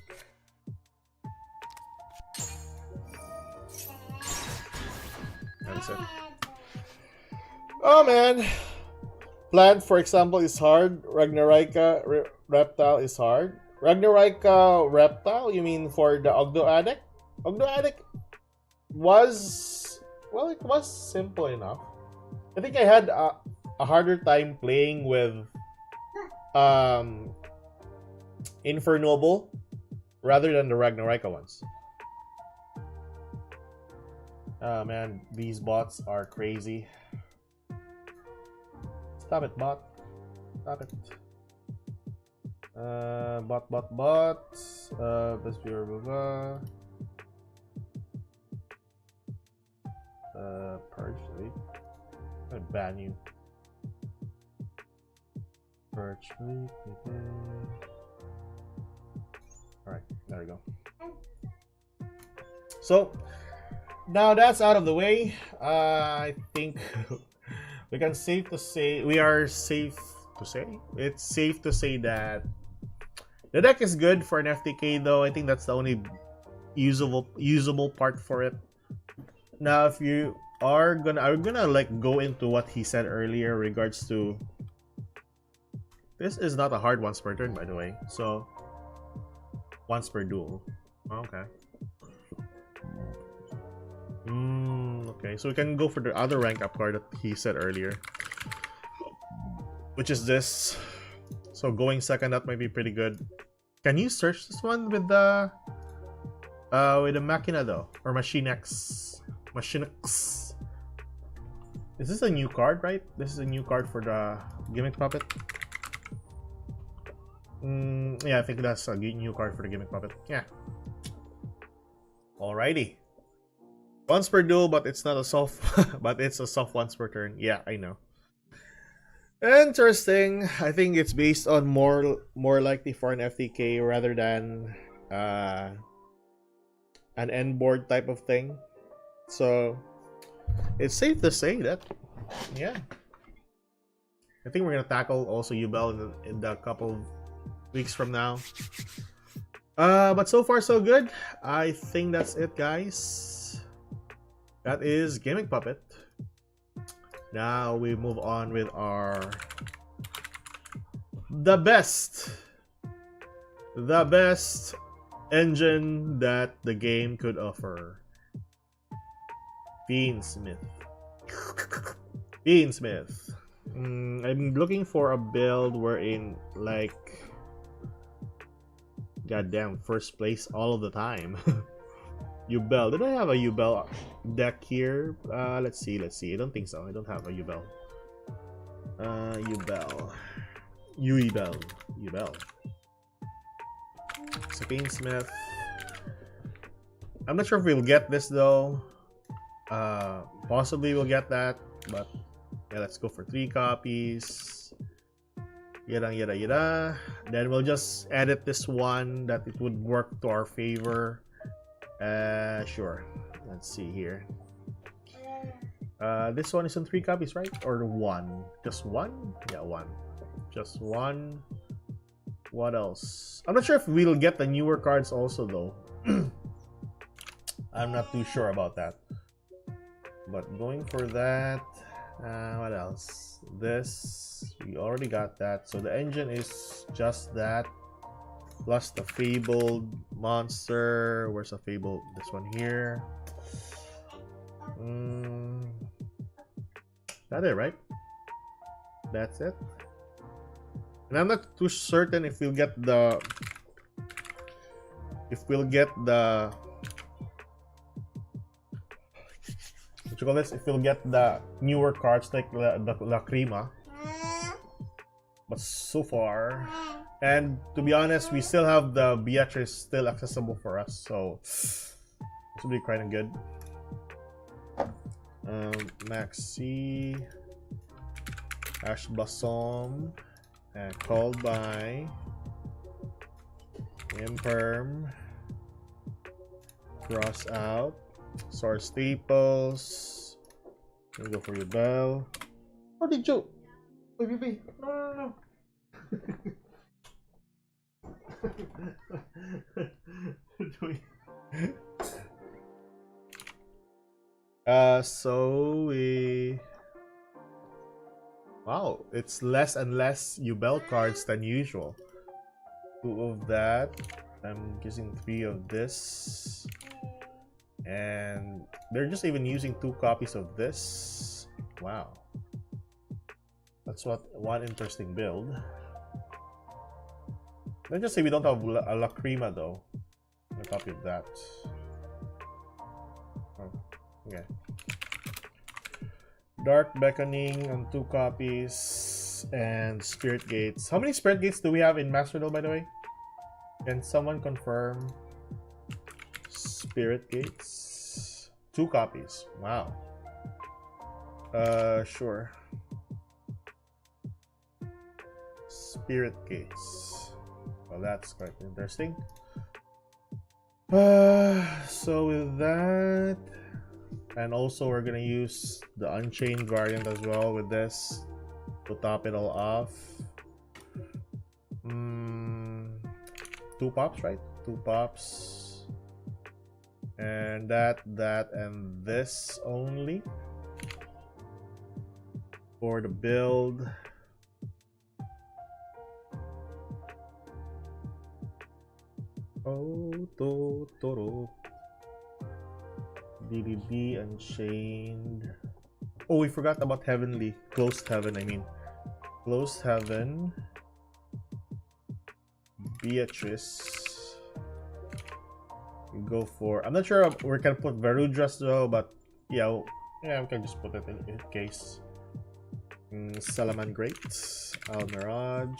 That's it. Oh man! Plant, for example, is hard. Ragnarika Reptile is hard. Ragnarika Reptile, you mean for the Ogdo Addict? Ogdo Addict was... Well, it was simple enough. I think I had a harder time playing with Infernoble rather than the Ragnarika ones. Oh man, these bots are crazy. Stop it, bot. Stop it. Bot. Best viewer, blah, blah. Purge, wait. I'd ban you. Purge, wait. Alright, there we go. So, now that's out of the way. I think we can safe to say, it's safe to say that the deck is good for an FTK though. I think that's the only usable part for it. Now, if you are gonna like go into what he said earlier regards to this is not a hard once per turn, by the way. So once per duel. Okay. Okay, so we can go for the other rank up card that he said earlier, which is this. So going second, that might be pretty good. Can you search this one with the Machina though, or Machine X? Is this a new card, right? This is a new card for the Gimmick Puppet. Yeah, I think that's a new card for the Gimmick Puppet. Yeah. Alrighty. Once per duel, but it's not a soft, but it's a soft once per turn. Yeah, I know. Interesting. I think it's based on more likely for an FTK rather than an end board type of thing. So it's safe to say that, yeah. I think we're gonna tackle also Ubel in the couple weeks from now. But so far so good. I think that's it, guys. That is Gimmick Puppet. Now we move on with the best engine that the game could offer. Fiendsmith. I'm looking for a build wherein, like, goddamn, first place all of the time. Ubel. Did I have a Ubel deck here? Let's see. I don't think so. I don't have a Ubel. Ubel. So Fiendsmith. I'm not sure if we'll get this though. Possibly we'll get that, but yeah, let's go for 3 copies. Yada. Then we'll just edit this one that it would work to our favor. Sure. Let's see here. This one is in 3 copies, right? Or 1? Just 1? Yeah, 1. Just 1. What else? I'm not sure if we'll get the newer cards also though. I'm not too sure about that. But going for that, what else? This, we already got that. So the engine is just that. Plus the fabled monster. Where's the fabled? This one here. That it, right? That's it. And I'm not too certain if we'll get the what you call this? If we'll get the newer cards like the Lacrima. But so far, and to be honest, we still have the Beatrice still accessible for us, so this will be kind of good. Maxi, Ash Blossom, and Called by, Imperm, Cross Out, Sword Staples. Let me go for your bell. What did you? Wait. No. So we... Wow, it's less and less Ubel cards than usual. 2 of that. I'm using 3 of this. And they're just even using 2 copies of this. Wow. That's one interesting build. Let's just say we don't have a Lacrima though. A copy of that. Oh, okay. Dark Beckoning on 2 copies. gates and spirit gates. How many spirit gates do we have in Master Duel, by the way? Can someone confirm? Spirit gates. 2 copies. Wow. Sure. Spirit gates. Well, that's quite interesting. So with that, and also we're gonna use the Unchained variant as well with this to top it all off. 2 pops, right? 2 pops. And that, and this only for the build. Oh, Toro. DDD Unchained. Oh, we forgot about Heavenly. Closed Heaven, I mean. Closed Heaven. Beatrice. We go for... I'm not sure if we're gonna put Varudras though, but yeah, we can just put it in case. Salaman Great. Almiraj.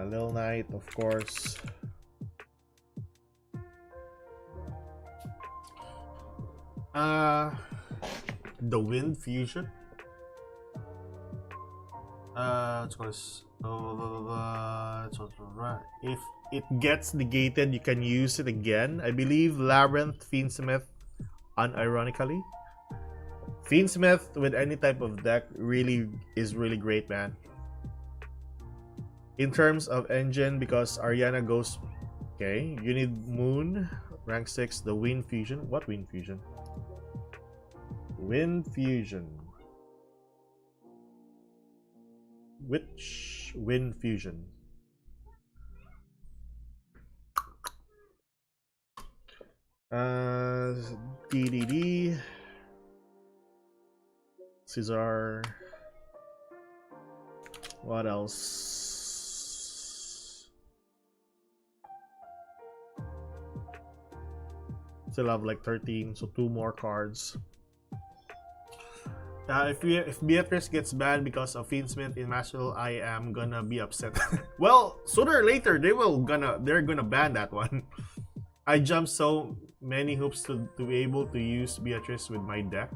Lil Knight, of course. The Wind Fusion. If it gets negated, you can use it again. I believe Labyrinth, Fiendsmith, unironically. Fiendsmith with any type of deck is really great, man. In terms of engine, because Ariana goes... Okay, you need Moon, rank 6, the Wind Fusion. What Wind Fusion? Wind Fusion. Which Wind Fusion? DDD. Caesar. What else? Still have like 13, so 2 more cards. If Beatrice gets banned because of Fiendsmith in Master Duel, I am gonna be upset. Well, sooner or later they're gonna ban that one. I jumped so many hoops to be able to use Beatrice with my deck.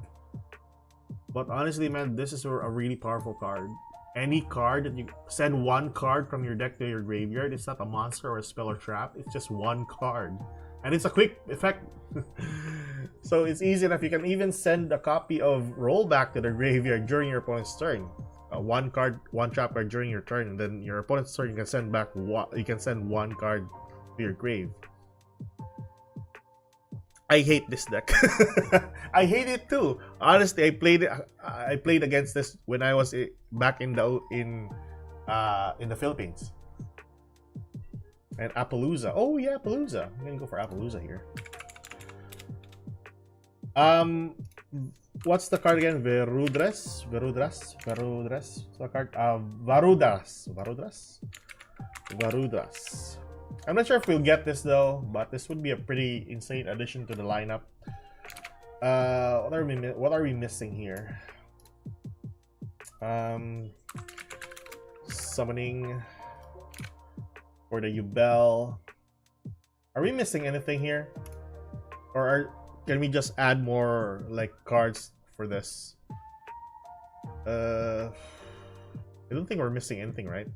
But honestly, man, this is a really powerful card. Any card that you send 1 card from your deck to your graveyard, it's not a monster or a spell or trap, it's just 1 card. And it's a quick effect. So it's easy enough. You can even send a copy of Rollback to the graveyard during your opponent's turn. 1 card, 1 trap card during your turn, and then your opponent's turn you can send back you can send 1 card to your grave. I hate this deck. I hate it too. Honestly, I played against this when I was back in the Philippines. And Appaloosa. Oh yeah, Appaloosa. I'm gonna go for Appaloosa here. What's the card again? Varudras. What's the card? Varudras. I'm not sure if we'll get this though, but this would be a pretty insane addition to the lineup. What are we missing here? Summoning for the Yubel. Are we missing anything here? Or can we just add more like cards for this? I don't think we're missing anything, right?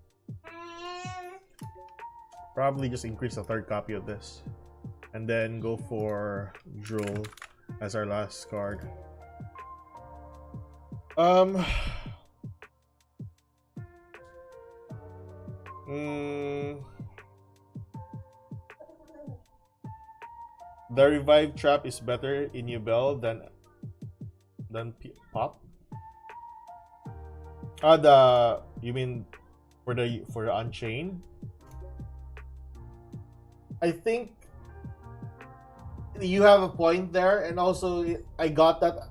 Probably just increase the 3rd copy of this. And then go for Drool as our last card. The Revive Trap is better in Yubel than Pop? You mean for the Unchained? I think you have a point there, and also I got that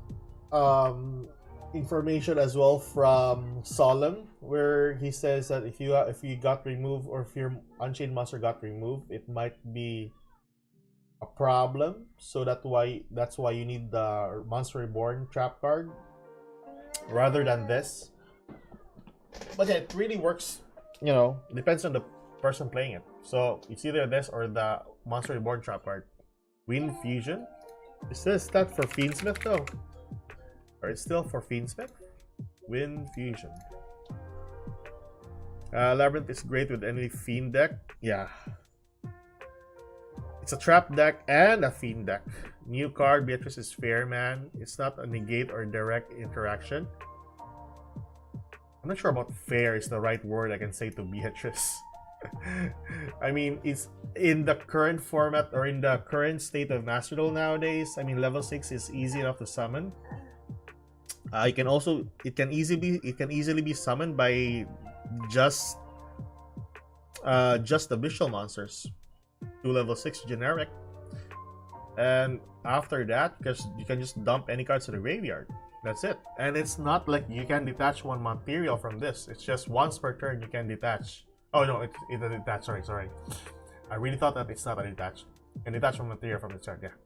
information as well from Solemn, where he says that if you got removed, or if your Unchained monster got removed, it might be a problem. So that's why you need the Monster Reborn trap card rather than this. But yeah, it really works. You know, depends on the person playing it. So it's either this or the Monster Reborn trap card. Wind Fusion. Is this that for Fiendsmith though? Or it's still for Fiendsmith? Wind Fusion. Labyrinth is great with any Fiend deck. Yeah. It's a trap deck and a Fiend deck. New card, Beatrice is fair, man. It's not a negate or direct interaction. I'm not sure about fair is the right word I can say to Beatrice. I mean, it's in the current format or in the current state of Master Duel nowadays. I mean, level 6 is easy enough to summon. It can easily be summoned by just the visual monsters. 2 level 6 generic. And after that, because you can just dump any cards to the graveyard. That's it. And it's not like you can detach one material from this. It's just once per turn you can detach. Oh no, it's a detach. Sorry. I really thought that it's not a detach. And detach one material from the start, yeah.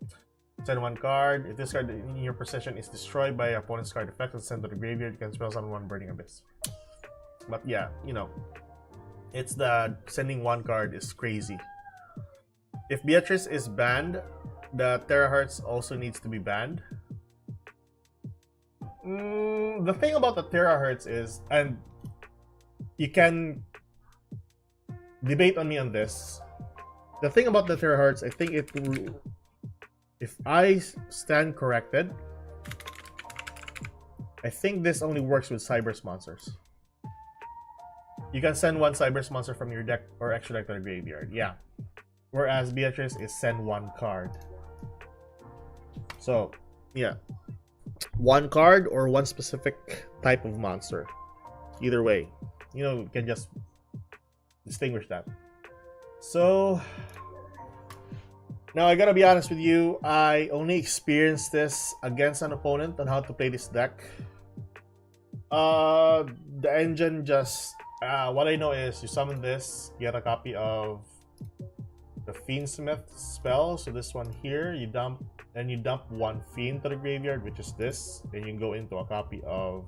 Send one card. If this card in your possession is destroyed by opponent's card effect and sent to the graveyard, you can spell summon one Burning Abyss. But yeah, you know, it's the sending one card is crazy. If Beatrice is banned, the Terahertz also needs to be banned. The thing about the Terahertz is, and you can debate on me on this. The thing about the Terahertz, I think it, if I stand corrected, I think this only works with Cyberse monsters. You can send one Cyberse monster from your deck or extra deck to the graveyard, yeah. Whereas Beatrice is send one card. So, yeah. One card or one specific type of monster. Either way. You know, you can just distinguish that. So, now I gotta be honest with you. I only experienced this against an opponent on how to play this deck. The engine just... what I know is you summon this, get a copy of the Fiendsmith spell. So this one here, you dump one Fiend to the graveyard, which is this. Then you go into a copy of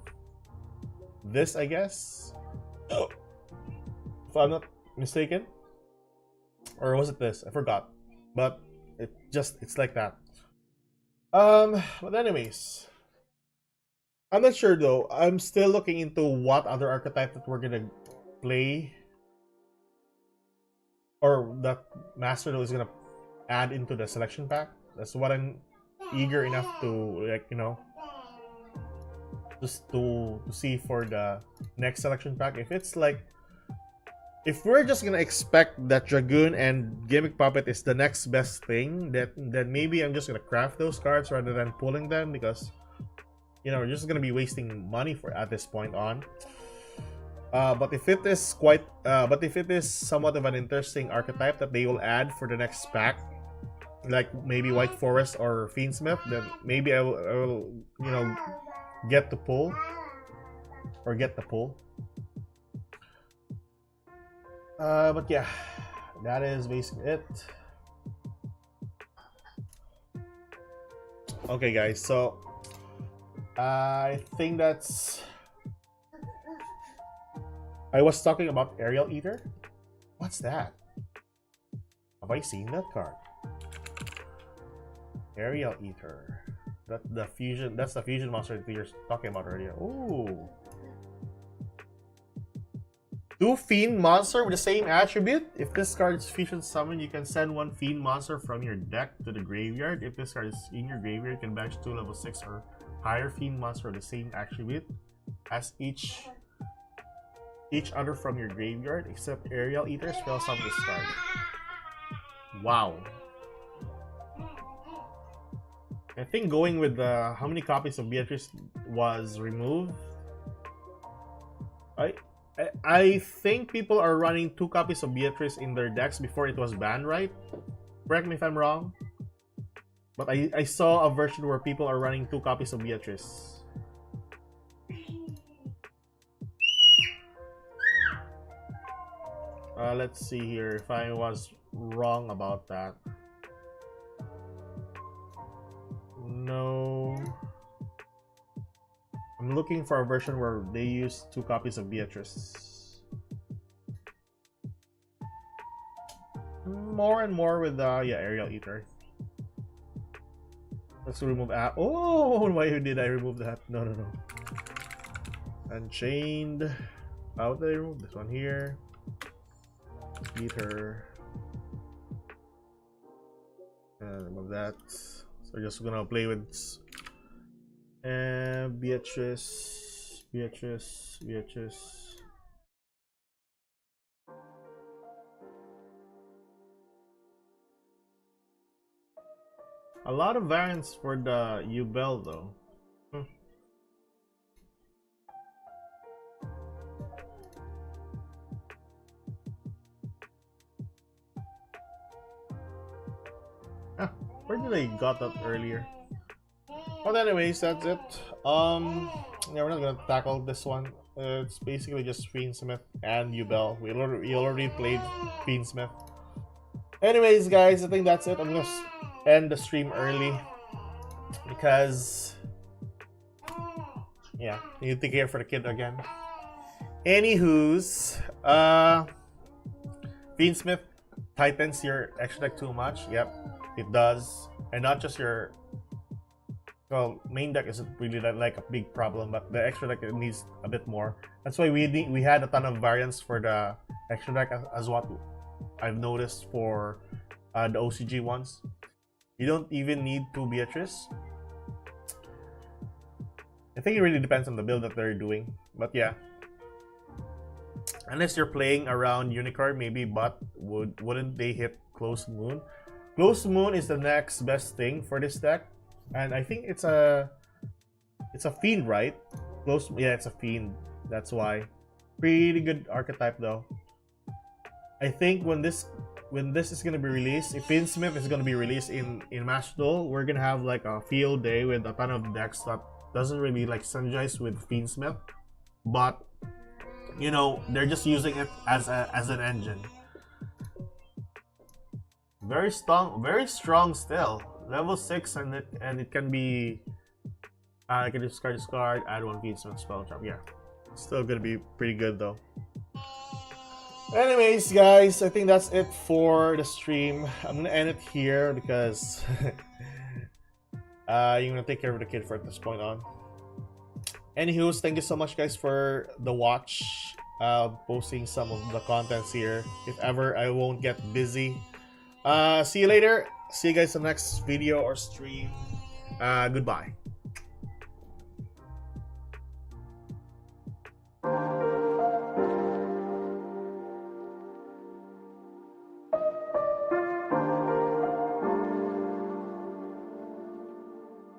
this, I guess. If I'm not mistaken. Or was it this? I forgot. But it's like that. But anyways. I'm not sure though. I'm still looking into what other archetype that we're gonna play, or that Master Duel is gonna add into the selection pack. That's what I'm eager enough to, like, you know, just to see for the next selection pack. If it's like, if we're just gonna expect that Dragoon and Gimmick Puppet is the next best thing, then maybe I'm just gonna craft those cards rather than pulling them, because, you know, we're just gonna be wasting money for at this point on. But if it is somewhat of an interesting archetype that they will add for the next pack, like maybe White Forest or Fiendsmith, then maybe I will, you know, get the pull. But yeah, that is basically it. Okay, guys, so I think that's... I was talking about Aerial Eater. What's that? Have I seen that card? Aerial Eater. That's the fusion monster that you're talking about earlier. Ooh. 2 Fiend monster with the same attribute. If this card is fusion summoned, you can send 1 Fiend monster from your deck to the graveyard. If this card is in your graveyard, you can banish 2 level 6 or higher Fiend monster with the same attribute as each other from your graveyard, except Aerial Eater spell summon this card. Wow. I think going with the how many copies of Beatrice was removed. I think people are running 2 copies of Beatrice in their decks before it was banned, right? Correct me if I'm wrong. But I saw a version where people are running 2 copies of Beatrice. Let's see here if I was wrong about that. No. I'm looking for a version where they use 2 copies of Beatrice. More and more with yeah, Aerial Eater. Let's remove app. Oh, why did I remove that? No. Unchained. How did I remove this one here? Eater. And remove that. So we're just gonna play with Beatrice. A lot of variants for the U-Bell though. Where did I got that earlier? But anyways, that's it. Yeah, we're not gonna tackle this one. It's basically just Fiendsmith and U-Bell. We already played Fiendsmith. Anyways, guys, I think that's it. I'm gonna end the stream early because yeah, you need to take care for the kid again. Anywho's, Fiendsmith tightens your extra deck too much. Yep, it does, and not just your. Well, main deck isn't really like a big problem, but the extra deck needs a bit more. That's why we had a ton of variants for the extra deck as what I've noticed for the OCG ones. You don't even need 2 Beatrice. I think it really depends on the build that they're doing, but yeah. Unless you're playing around Unicorn, maybe, but wouldn't they hit Closed Moon? Closed Moon is the next best thing for this deck. And I think it's a Fiend, right? Yeah, it's a Fiend. That's why. Pretty good archetype though. I think when this is gonna be released, if Fiendsmith is gonna be released in Match Duel, we're gonna have like a field day with a ton of decks that doesn't really like synergize with Fiendsmith, but you know, they're just using it as an engine. Very strong still. Level 6 and it can be I can discard, add 1 Fiendsmith spell trap. Yeah. Still gonna be pretty good though. Anyways, guys, I think that's it for the stream. I'm gonna end it here because you're gonna take care of the kid from this point on. Anywho, thank you so much, guys, for the watch. Posting some of the contents here. If ever I won't get busy. See you later. See you guys in the next video or stream. Goodbye.